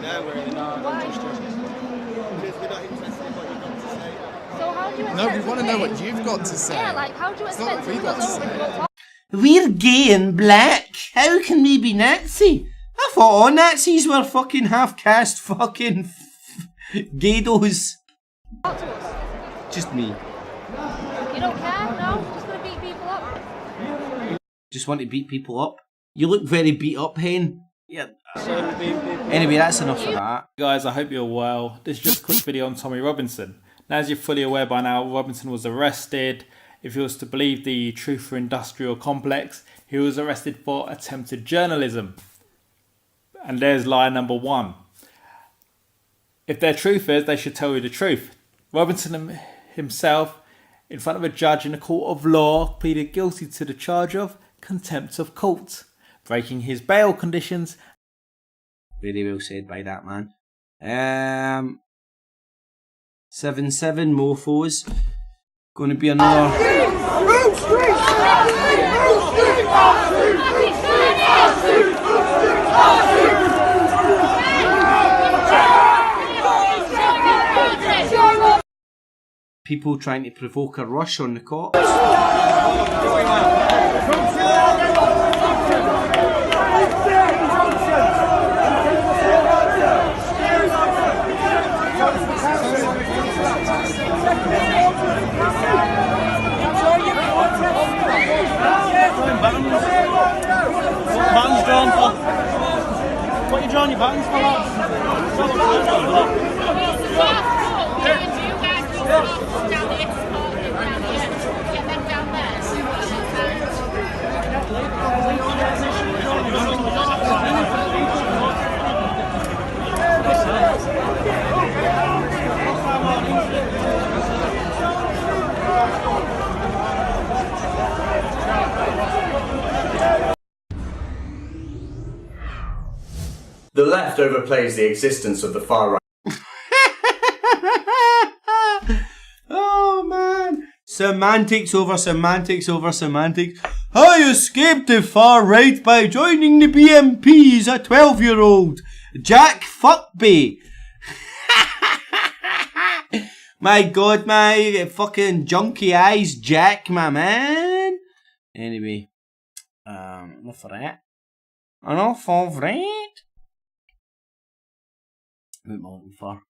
No, we're not. Why? Because we're not interested in what you've got to say. So how do you expect No, we want to know what you've got to say. Yeah, like, how do you expect to we've win got us to over if say. you won't talk? We're gay and black. How can we be Nazi? I thought all Nazis were fucking half-caste fucking gaydos. Just me. You don't care? No? Just gonna beat people up? Just want to beat people up? You look very beat up, Hen. Yeah. Anyway, that's enough of that. Guys, I hope you're well. This is just a quick video on Tommy Robinson. Now, as you're fully aware by now, Robinson was arrested. If you was to believe the Truth for Industrial Complex, he was arrested for attempted journalism. And there's lie number 1. If they're truthers, they should tell you the truth. Robinson himself, in front of a judge in a court of law, pleaded guilty to the charge of contempt of court, breaking his bail conditions. Very well said by that man. 7-7 mofos. Going to be another. People trying to provoke a rush on the cops. Buttons drawn for. What are you drawing your buttons for, lads? The left overplays the existence of the far right. Oh man! Semantics over semantics over semantics. I escaped the far right by joining the BMP as a 12-year-old. Jack Fuckbay. My god, my fucking junky eyes, Jack, my man. Anyway, enough for that. Enough of that. What am I looking for?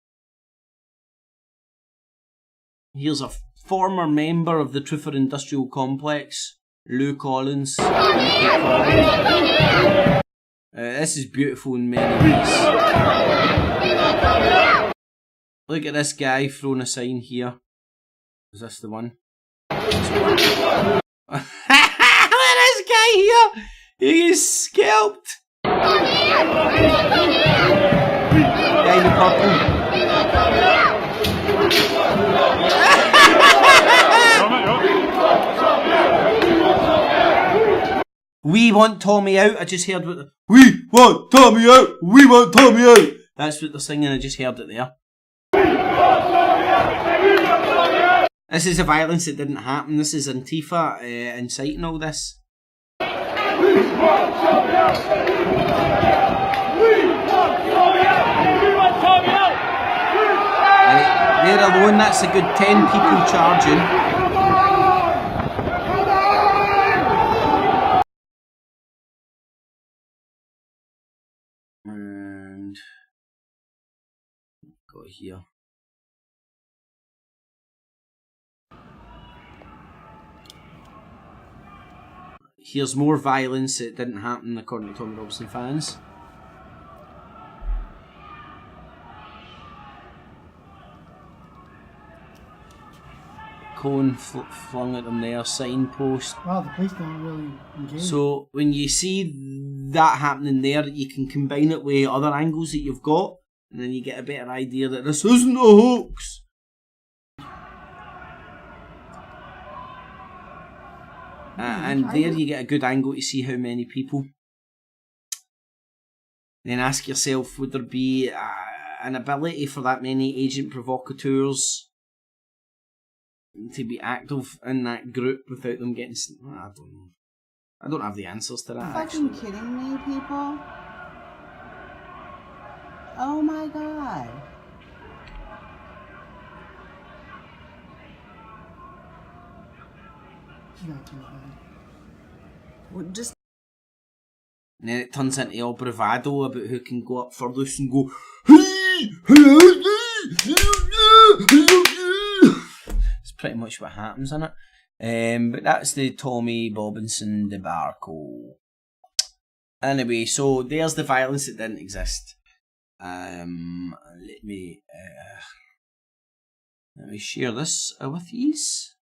Here's a former member of the Truth for Industrial Complex, Lou Collins. This is beautiful in many ways. Look at this guy throwing a sign here. Is this the one? Look at this guy here! He is scalped! Guy in the purple. We want Tommy out. I just heard what the... We want Tommy out! We want Tommy out! That's what they're singing. I just heard it there. This is a violence that didn't happen. This is Antifa inciting all this. There alone, that's a good 10 people charging. And go here. Here's more violence that didn't happen according to Tommy Robinson fans. Cone flung at them there, signpost. Well, the police don't really engage. So when you see that happening there, you can combine it with other angles that you've got, and then you get a better idea that this isn't a hoax. And there you get a good angle to see how many people. Then ask yourself, would there be an ability for that many agent provocateurs to be active in that group without them getting... I don't know. I don't have the answers to that. Are you fucking kidding me, people? Oh my god. She got too bad. Just... And then it turns into all bravado about who can go up furthest and go, it's pretty much what happens in it. But that's the Tommy Robinson debacle. Anyway, so there's the violence that didn't exist. Let me share this with yous.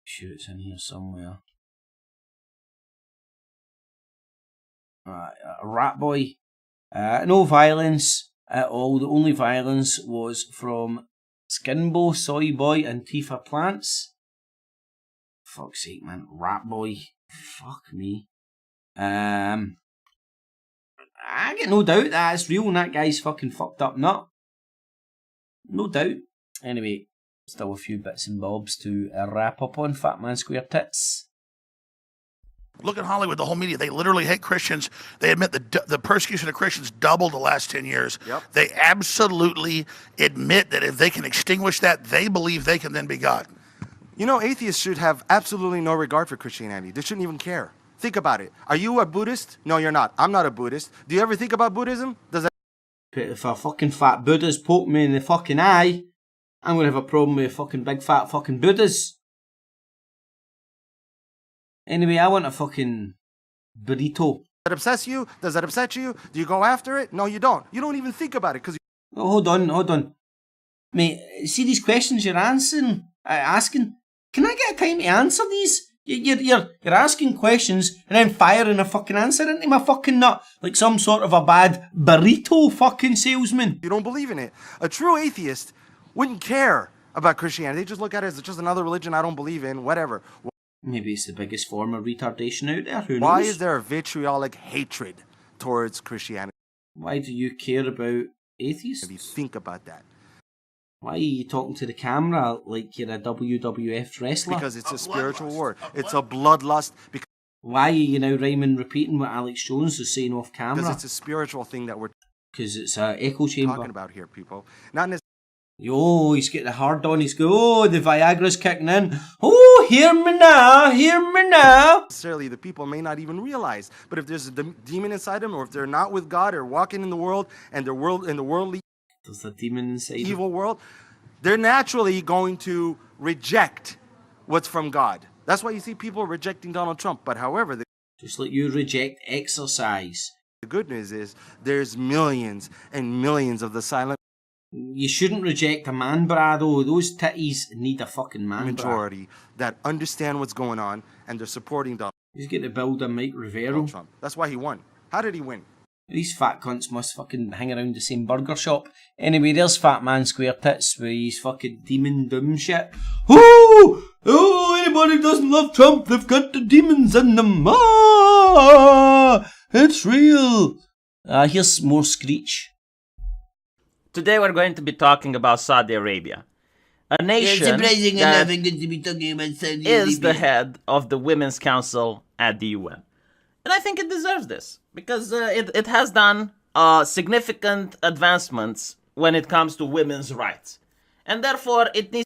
Sure, it's in here somewhere. Rat Boy. No violence at all. The only violence was from Skinbo, Soy Boy, and Tifa Plants. Fuck's sake, man. Rat Boy. Fuck me. I get no doubt that it's real and that guy's fucking fucked up nut. No doubt. Anyway, still a few bits and bobs to wrap up on Fat Man Square Tits. Look at Hollywood, the whole media. They literally hate Christians. They admit the persecution of Christians doubled the last 10 years. Yep. They absolutely admit that if they can extinguish that, they believe they can then be God. You know, atheists should have absolutely no regard for Christianity. They shouldn't even care. Think about it. Are you a Buddhist? No, you're not. I'm not a Buddhist. Do you ever think about Buddhism? Does that... If a fucking fat Buddha's poke me in the fucking eye, I'm gonna have a problem with fucking big fat fucking Buddhas. Anyway, I want a fucking burrito. Does that obsess you? Does that upset you? Do you go after it? No, you don't. You don't even think about it because. Oh, hold on, mate. See these questions you're asking. Can I get a time to answer these? You're asking questions and then firing a fucking answer into my fucking nut like some sort of a bad burrito fucking salesman. You don't believe in it. A true atheist wouldn't care about Christianity. They just look at it as just another religion I don't believe in. Whatever. Maybe it's the biggest form of retardation out there. Who knows? Why is there a vitriolic hatred towards Christianity? Why do you care about atheists? If you think about that. Why are you talking to the camera like you're a WWF wrestler? Because it's a spiritual war. It's a bloodlust. Why are you now rhyming repeating what Alex Jones was saying off camera? Because it's a spiritual thing that we're... Because it's an echo chamber. ...talking about here, people. Not necessarily... Yo, he's getting the hard on. He's going, oh, the Viagra's kicking in. Oh, hear me now, hear me now. Necessarily, the people may not even realize. But if there's a demon inside them, or if they're not with God, or walking in the world, and in the worldly... There's a demon inside evil world, they're naturally going to reject what's from God. That's why you see people rejecting Donald Trump. But however... Just like you reject exercise. The good news is, there's millions and millions of the silent... You shouldn't reject a man bra though. Those titties need a fucking man majority that understand what's going on and they're supporting Donald. He's getting to build a Mike Rivero. Trump. That's why he won. How did he win? These fat cunts must fucking hang around the same burger shop. Anyway, there's Fat Man Square Tits with his fucking demon doom shit. Oh, anybody doesn't love Trump, they've got the demons in them. Ah, it's real. Here's more Screech. Today we're going to be talking about Saudi Arabia, a nation that is the head of the Women's Council at the UN. And I think it deserves this, because it has done significant advancements when it comes to women's rights. And therefore it needs...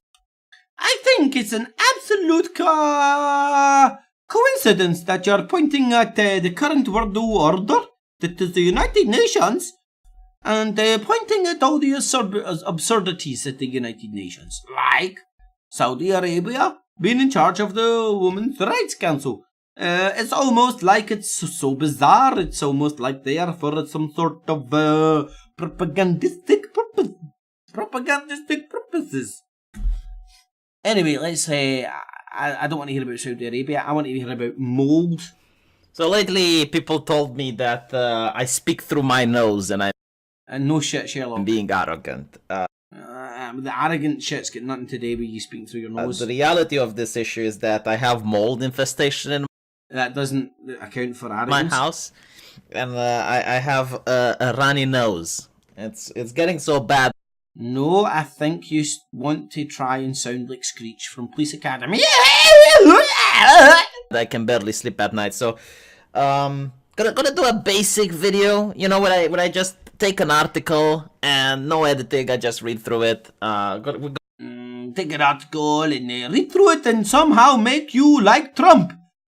I think it's an absolute coincidence that you're pointing at the current world order, that is the United Nations, and pointing at all the absurdities at the United Nations, like Saudi Arabia being in charge of the Women's Rights Council. It's almost like it's so bizarre, it's almost like they are for some sort of propagandistic purposes. Anyway, let's say, I don't want to hear about Saudi Arabia, I want to hear about mold. So lately people told me that I speak through my nose and no shit, Sherlock. I'm being arrogant. The arrogant shit's got nothing to do with you speaking through your nose. The reality of this issue is that I have mold infestation in that doesn't account for arrogance. My house, and I have a runny nose. It's getting so bad. No, I think you want to try and sound like Screech from Police Academy. I can barely sleep at night, so gonna do a basic video. You know, what I just take an article and no editing. I just read through it. Take an article and read through it and somehow make you like Trump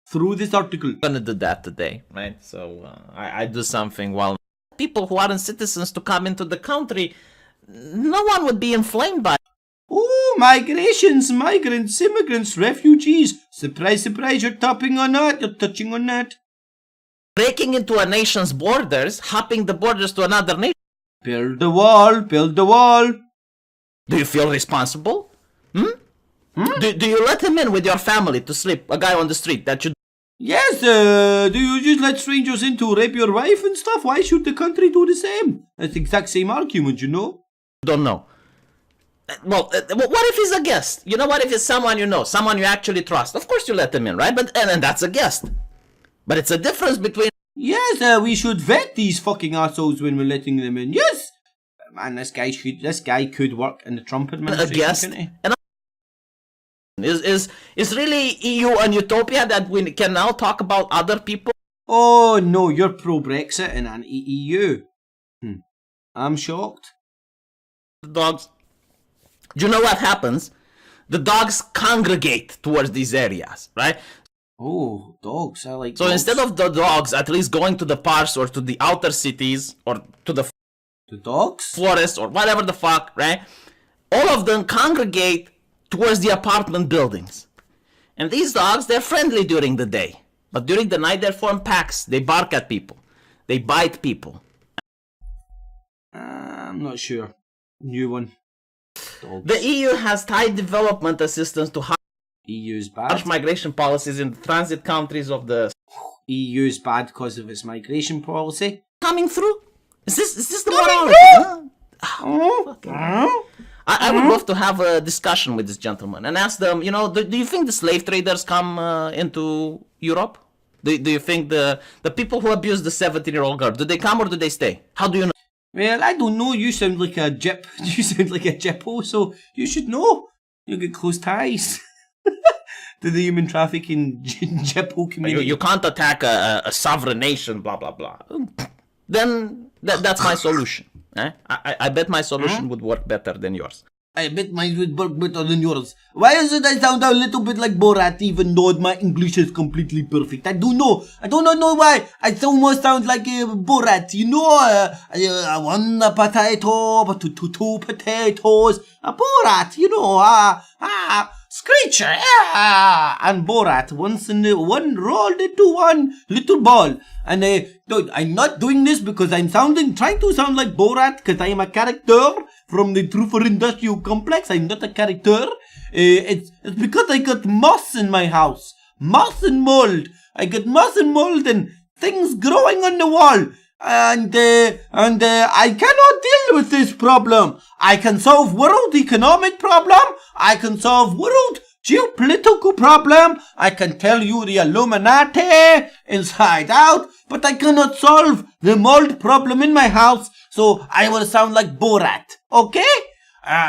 through this article. I'm gonna do that today, right? So I do something while people who aren't citizens to come into the country, no one would be inflamed by it. Oh, migrations, migrants, immigrants, refugees. Surprise, surprise, you're touching on that. Breaking into a nation's borders, hopping the borders to another nation. Build the wall, build the wall. Do you feel responsible? Do you let him in with your family to sleep? A guy on the street that you... Yes, do you just let strangers in to rape your wife and stuff? Why should the country do the same? That's the exact same argument, you know? Don't know. Well, what if he's a guest? You know, what if it's someone you know, someone you actually trust? Of course you let them in, right? But and that's a guest. But it's a difference between... Yes, we should vet these fucking assholes when we're letting them in. Yes! Man, this guy could work in the Trump administration, a guest, couldn't he? And is really EU an utopia that we can now talk about other people? Oh no, you're pro-Brexit and anti-EU. I'm shocked. Dogs. Do you know what happens? The dogs congregate towards these areas, right? Oh, dogs. I like so dogs. Instead of the dogs at least going to the parks or to the outer cities or to the dogs? Forest or whatever the fuck, right? All of them congregate towards the apartment buildings. And these dogs, they're friendly during the day. But during the night, they form packs. They bark at people. They bite people. I'm not sure. New one. Dogs. The EU has tied development assistance to EU's bad. Migration policies in the transit countries of the... EU's bad because of its migration policy. Coming through? Is this the morality? I would love to have a discussion with this gentleman and ask them, you know, do you think the slave traders come into Europe? Do you think the people who abuse the 17-year-old girl, do they come or do they stay? How do you know? Well, I don't know. You sound like a gyp. You sound like a gyppo, so you should know. You get close ties to the human trafficking gyppo community. You can't attack a sovereign nation, blah, blah, blah. Then that's my solution. I bet my solution would work better than yours. I bet mine would work better than yours. Why is it I sound a little bit like Borat even though my English is completely perfect? I don't know. I do not know why. I almost sound like Borat. You know, one potato, two potatoes. Borat, you know, Screecher, and Borat once in one rolled into one little ball. And I'm not doing this because I'm trying to sound like Borat because I am a character from the Truther Industrial Complex. I'm not a character. It's because I got moss in my house. Moss and mold. I got moss and mold and things growing on the wall. And I cannot deal with this problem. I can solve world economic problem. I can solve world geopolitical problem. I can tell you the Illuminati inside out, but I cannot solve the mold problem in my house. So I will sound like Borat. Okay?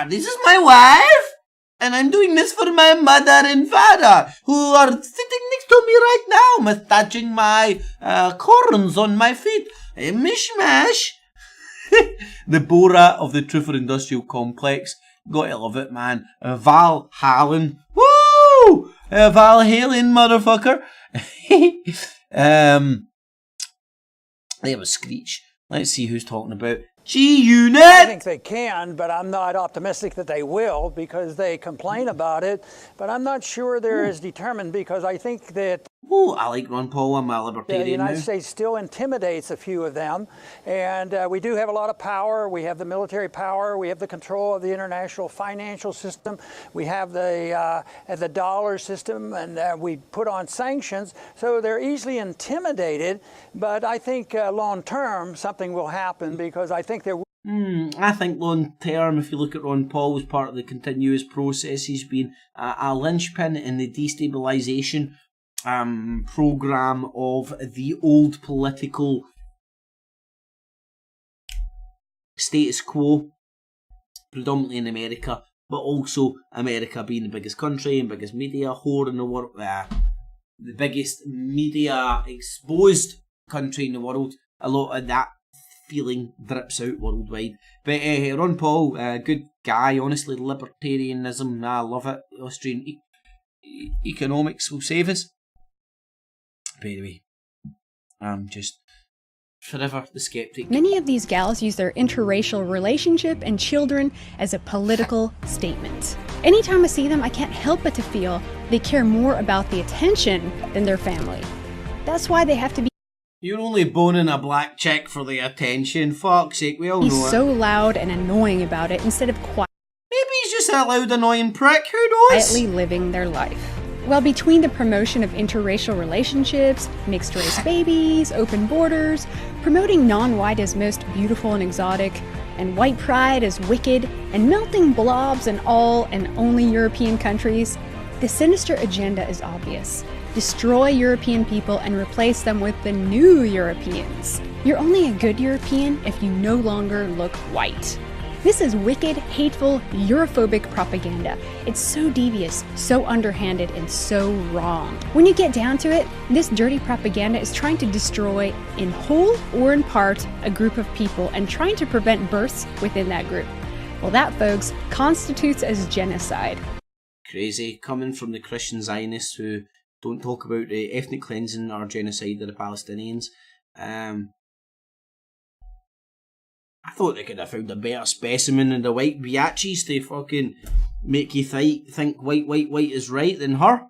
This is my wife. And I'm doing this for my mother and father, who are sitting next to me right now, mustaching my corns on my feet. Mishmash. The Borat of the Truther Industrial Complex. Gotta love it, man. Val Halen. Woo! Val Halen, motherfucker. There was Screech. Let's see who's talking about G-Unit. I think they can, but I'm not optimistic that they will because they complain about it. But I'm not sure they're as determined because I think that I like Ron Paul. I'm a libertarian. The United States still intimidates a few of them. And we do have a lot of power. We have the military power. We have the control of the international financial system. We have the dollar system, and we put on sanctions. So they're easily intimidated. But I think long term something will happen because I think there. I think long term, if you look at Ron Paul as part of the continuous process, he's been a linchpin in the destabilisation program of the old political status quo, predominantly in America, but also America being the biggest country and biggest media whore in the world, the biggest media exposed country in the world. A lot of that feeling drips out worldwide. But Ron Paul, good guy, honestly, libertarianism, I love it. Austrian economics will save us. But anyway, I'm just forever the skeptic. Many of these gals use their interracial relationship and children as a political statement. Anytime I see them, I can't help but to feel they care more about the attention than their family. That's why they have to be You're only boning a black chick for the attention. Fuck's sake, we all know it. so loud and annoying about it instead of Maybe he's just a loud, annoying prick. Who knows? quietly living their life. Well, between the promotion of interracial relationships, mixed-race babies, open borders, promoting non-white as most beautiful and exotic, and white pride as wicked, and melting blobs in all and only European countries, the sinister agenda is obvious. Destroy European people and replace them with the new Europeans. You're only a good European if you no longer look white. This is wicked, hateful, Europhobic propaganda. It's so devious, so underhanded, and so wrong. When you get down to it, this dirty propaganda is trying to destroy, in whole or in part, a group of people and trying to prevent births within that group. Well, that, folks, constitutes as genocide. Crazy, coming from the Christian Zionists who don't talk about ethnic cleansing or genocide of the Palestinians. I thought they could have found a better specimen than the white biatches to fucking make you think white is right than her.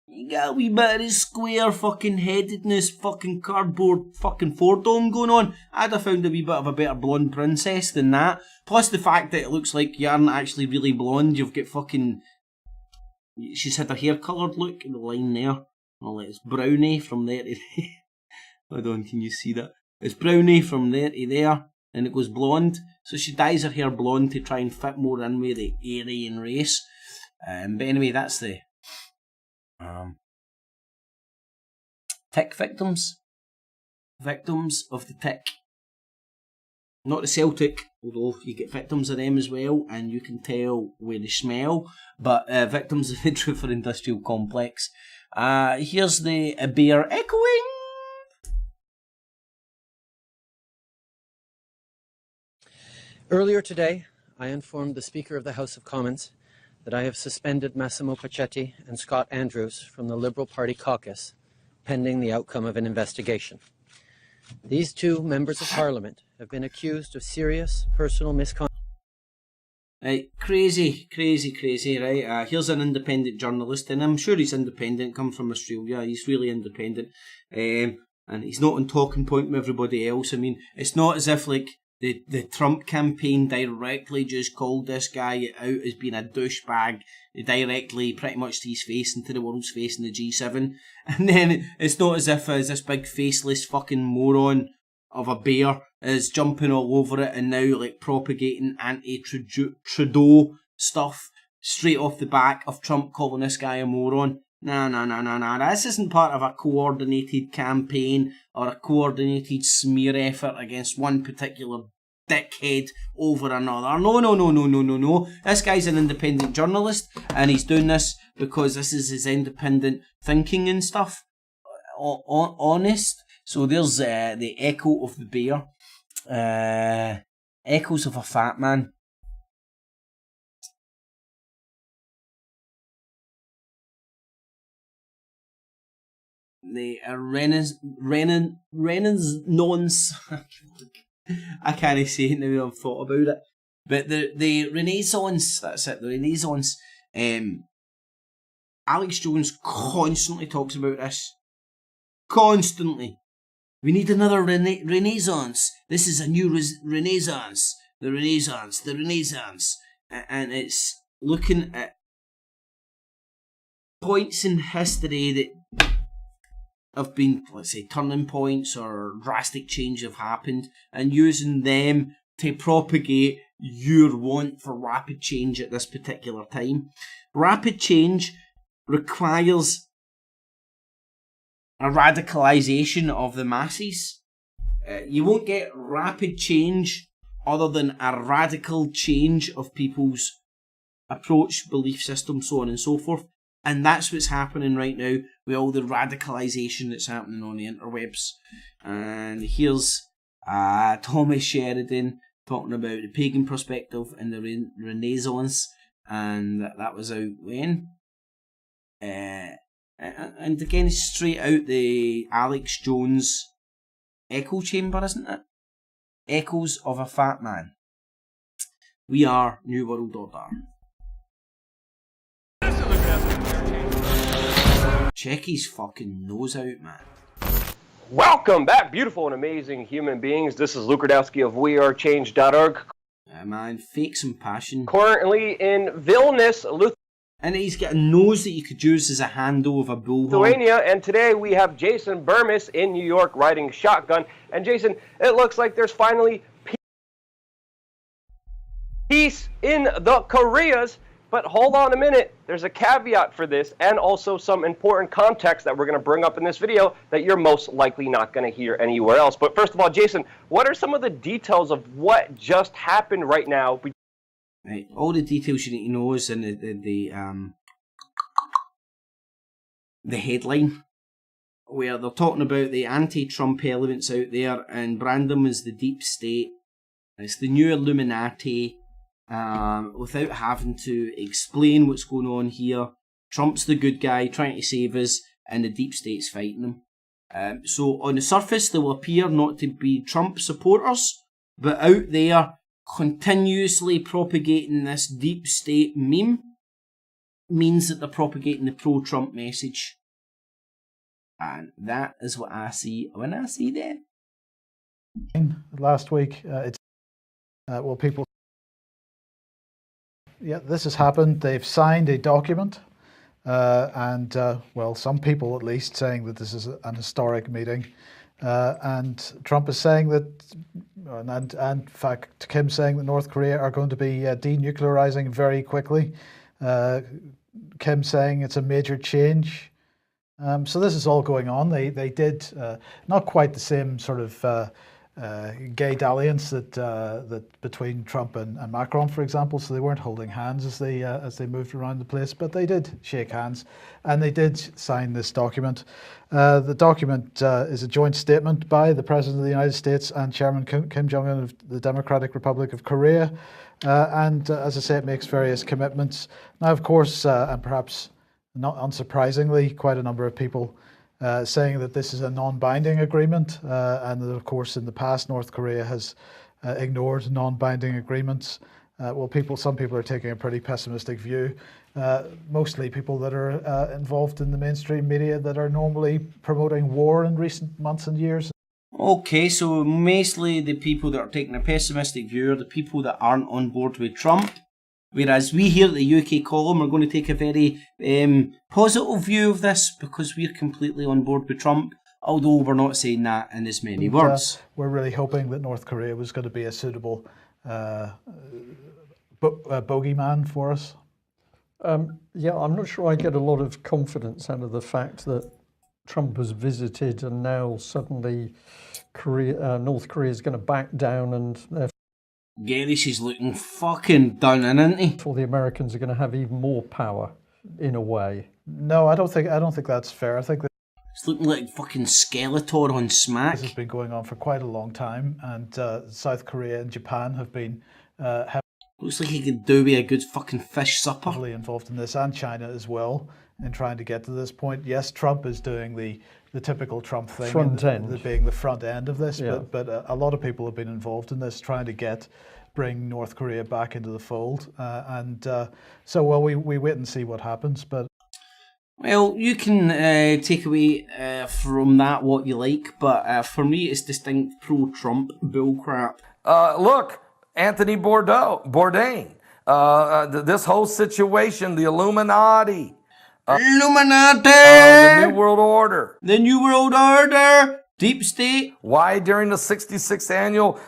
You got a wee bit of this square fucking headedness, fucking cardboard fucking FreeDUMB going on. I'd have found a wee bit of a better blonde princess than that. Plus the fact that it looks like you aren't actually really blonde, you've got fucking... She's had her hair coloured, look, in the line there. Oh, it's brownie from there to there. Hold on, can you see that? It's brownie from there to there. And it goes blonde, so she dyes her hair blonde to try and fit more in with the Aryan race. But anyway, that's the tick victims. Victims of the tick. Not the Celtic, although you get victims of them as well, and you can tell where they smell. But victims of the Truther Industrial Complex. Here's the F.E.A.R. echoing. Earlier today, I informed the Speaker of the House of Commons that I have suspended Massimo Pacetti and Scott Andrews from the Liberal Party caucus, pending the outcome of an investigation. These two members of Parliament have been accused of serious personal misconduct. Right, crazy, right? Here's an independent journalist, and I'm sure he's independent, come from Australia, he's really independent, and he's not on talking point with everybody else. I mean, it's not as if, like, the Trump campaign directly just called this guy out as being a douchebag, directly, pretty much to his face and to the world's face in the G7. And then it's not as if this big faceless fucking moron of a bear is jumping all over it and now like propagating anti-Trudeau stuff straight off the back of Trump calling this guy a moron. No. This isn't part of a coordinated campaign or a coordinated smear effort against one particular dickhead over another. No. This guy's an independent journalist and he's doing this because this is his independent thinking and stuff. Honest. So there's the echo of the bear. Echoes of a fat man. The Renaissance. I can't say it now I've thought about it. But the Renaissance, that's it, the Renaissance. Alex Jones constantly talks about this. Constantly. We need another Renaissance. This is a new Renaissance. The Renaissance. And it's looking at points in history that have been, let's say, turning points or drastic change have happened, and using them to propagate your want for rapid change at this particular time. Rapid change requires a radicalisation of the masses. You won't get rapid change other than a radical change of people's approach, belief system, so on and so forth. And that's what's happening right now with all the radicalisation that's happening on the interwebs. And here's Thomas Sheridan talking about the pagan perspective and the Renaissance, and that was out when? And again, straight out the Alex Jones echo chamber, isn't it? Echoes of a Fat Man. We are New World Order. Check his fucking nose out, man. Welcome back, beautiful and amazing human beings. This is Luke Radowski of WeAreChange.org. Man, fake some passion. Currently in Vilnius, and he's got a nose that you could use as a handle of a bullhorn. Lithuania, and today we have Jason Burmis in New York riding shotgun. And Jason, it looks like there's finally peace in the Koreas. But hold on a minute, there's a caveat for this and also some important context that we're going to bring up in this video that you're most likely not going to hear anywhere else. But first of all, Jason, what are some of the details of what just happened right now? Right, all the details you need to know is in the headline, where they're talking about the anti-Trump elements out there and brand them as the deep state. It's the new Illuminati. Without having to explain what's going on here. Trump's the good guy trying to save us, and the deep state's fighting him. So on the surface, they will appear not to be Trump supporters, but out there continuously propagating this deep state meme means that they're propagating the pro-Trump message. And that is what I see when I see them. Last week, people... Yeah, this has happened. They've signed a document, well, some people at least saying that this is an historic meeting. And Trump is saying that, and in fact, Kim saying that North Korea are going to be denuclearizing very quickly. Kim saying it's a major change. So this is all going on. They did not quite the same sort of gay dalliance that between Trump and Macron, for example. So they weren't holding hands as they moved around the place, but they did shake hands, and they did sign this document. The document is a joint statement by the President of the United States and Chairman Kim Jong-un of the Democratic Republic of Korea, and as I say, it makes various commitments. Now, of course, and perhaps not unsurprisingly, quite a number of people saying that this is a non-binding agreement, and that, of course, in the past, North Korea has ignored non-binding agreements. Some people are taking a pretty pessimistic view, mostly people that are involved in the mainstream media that are normally promoting war in recent months and years. Okay, so mostly the people that are taking a pessimistic view are the people that aren't on board with Trump. Whereas we here at the UK column are going to take a very positive view of this because we're completely on board with Trump, although we're not saying that in as many words. We're really hoping that North Korea was going to be a suitable bogeyman for us. Yeah, I'm not sure I get a lot of confidence out of the fact that Trump has visited and now suddenly North Korea is going to back down and therefore... Yeah, this is looking fucking done, isn't he? For the Americans are going to have even more power, in a way. No, I don't think that's fair. I think that it's looking like fucking Skeletor on Smack. This has been going on for quite a long time, and South Korea and Japan have been looks like he could do with a good fucking fish supper. Heavily involved in this, and China as well, in trying to get to this point. Yes, Trump is doing the typical Trump thing, being the front end of this, yeah. but a lot of people have been involved in this, trying to bring North Korea back into the fold, we wait and see what happens. But well, you can take away from that what you like, but for me, it's distinct pro-Trump bullcrap. Look, Anthony Bourdain, this whole situation, the Illuminati. Illuminati! The New World Order. The New World Order! Deep State. Why during the 66th annual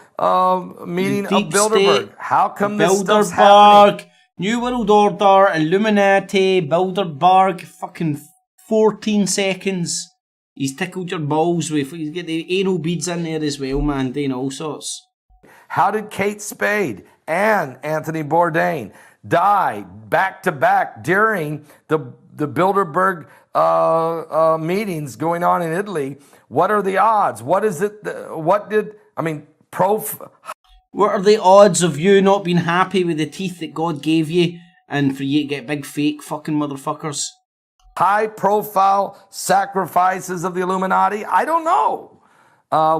meeting of Bilderberg? State, how come this stuff's happening? New World Order, Illuminati, Bilderberg, fucking 14 seconds. He's tickled your balls with, he's got the anal beads in there as well, man, doing all sorts. How did Kate Spade and Anthony Bourdain die back to back during the Bilderberg meetings going on in Italy? What are the odds? What is it? What are the odds of you not being happy with the teeth that God gave you and for you to get big fake fucking motherfuckers? High-profile sacrifices of the Illuminati? I don't know.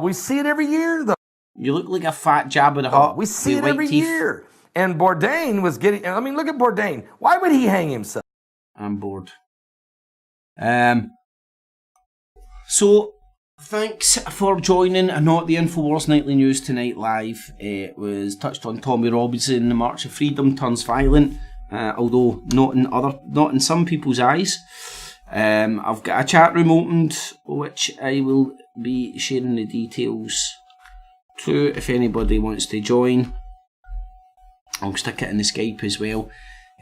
We see it every year, though. You look like a fat Jabba the Hutt. We see it with every white teeth. year. And Bourdain was getting... I mean, look at Bourdain. Why would he hang himself? I'm bored. So, thanks for joining Not the InfoWars Nightly News tonight live. It was touched on Tommy Robinson, the March of Freedom turns violent, although not in some people's eyes. I've got a chat room opened, which I will be sharing the details to if anybody wants to join. I'll stick it in the Skype as well.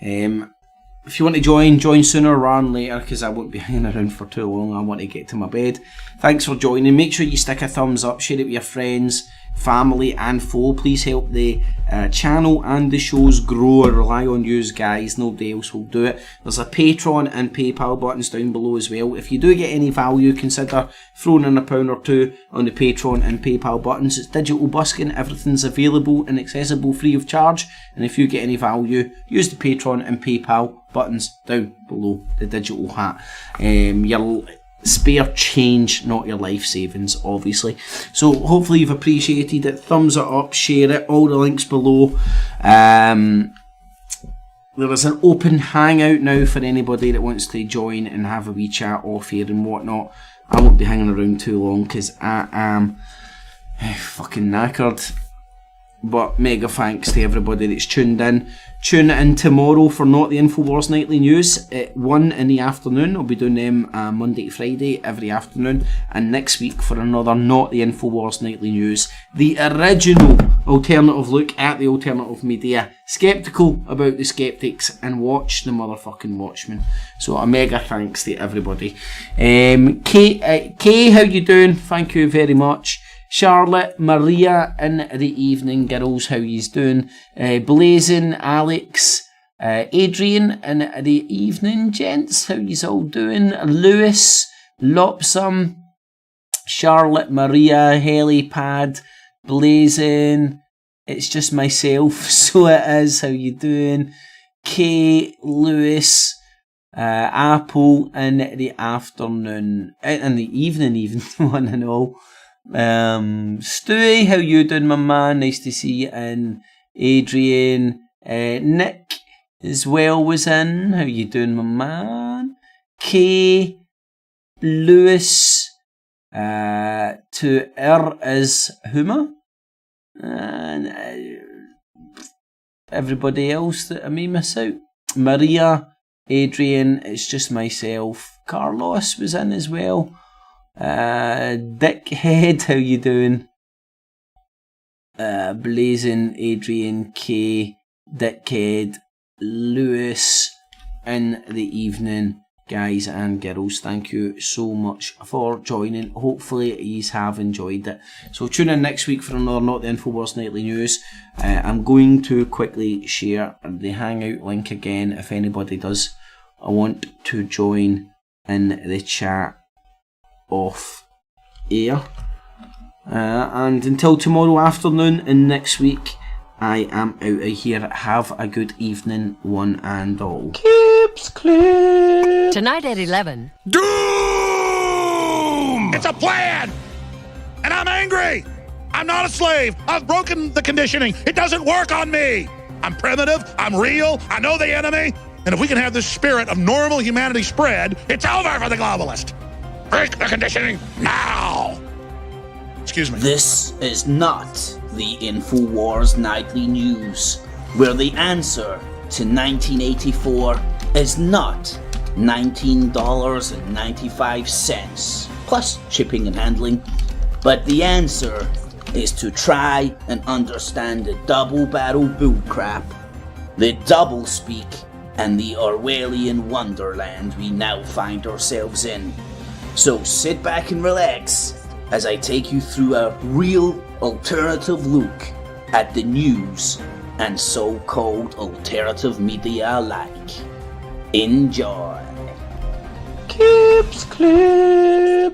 If you want to join sooner rather than later, because I won't be hanging around for too long. I want to get to my bed. Thanks for joining. Make sure you stick a thumbs up, share it with your friends, family and foe. Please help the channel and the shows grow. I rely on you guys, nobody else will do it. There's a Patreon and PayPal buttons down below as well. If you do get any value, consider throwing in £1 or £2 on the Patreon and PayPal buttons. It's digital busking, everything's available and accessible free of charge. And if you get any value, use the Patreon and PayPal buttons down below the digital hat. Your spare change, not your life savings, obviously. So hopefully you've appreciated it. Thumbs it up, share it, all the links below. There is an open hangout now for anybody that wants to join and have a wee chat off here and whatnot. I won't be hanging around too long because I am fucking knackered. But mega thanks to everybody that's tuned in. Tune in tomorrow for Not the InfoWars Nightly News at 1 in the afternoon. I'll be doing them Monday to Friday every afternoon. And next week for another Not the InfoWars Nightly News. The original alternative look at the alternative media. Skeptical about the skeptics and watch the motherfucking Watchmen. So a mega thanks to everybody. Kay, how you doing? Thank you very much. Charlotte, Maria in the evening, girls, how yous doing? Blazing, Alex, Adrian in the evening, gents, how yous all doing? Lewis, Lopsum, Charlotte, Maria, Helipad, Blazing, it's just myself, so it is, how you doing? Kay, Lewis, Apple in the afternoon, in the evening even, one and all. Stewie, how you doing, my man? Nice to see you in. Adrian, Nick as well was in. How you doing, my man? Kay, Lewis, to is Huma, and everybody else that I may miss out. Maria, Adrian, it's just myself. Carlos was in as well. Dickhead, how you doing? Blazing, Adrian, K, Dickhead, Lewis in the evening, guys and girls. Thank you so much for joining. Hopefully you have enjoyed it. So tune in next week for another Not the InfoWars Nightly News. I'm going to quickly share the Hangout link again if anybody does want to join in the chat off air, and until tomorrow afternoon and next week, I am out of here. Have a good evening, one and all. Keeps clear. Tonight at 11. Doom! It's a plan! And I'm angry! I'm not a slave! I've broken the conditioning! It doesn't work on me! I'm primitive, I'm real, I know the enemy, and if we can have this spirit of normal humanity spread, it's over for the globalist! Break the conditioning now! Excuse me. This is not the InfoWars Nightly News, where the answer to 1984 is not $19.95 plus shipping and handling, but the answer is to try and understand the double-barrel bullcrap, the doublespeak, and the Orwellian wonderland we now find ourselves in. So sit back and relax as I take you through a real alternative look at the news and so-called alternative media alike. Enjoy. Keeps clear.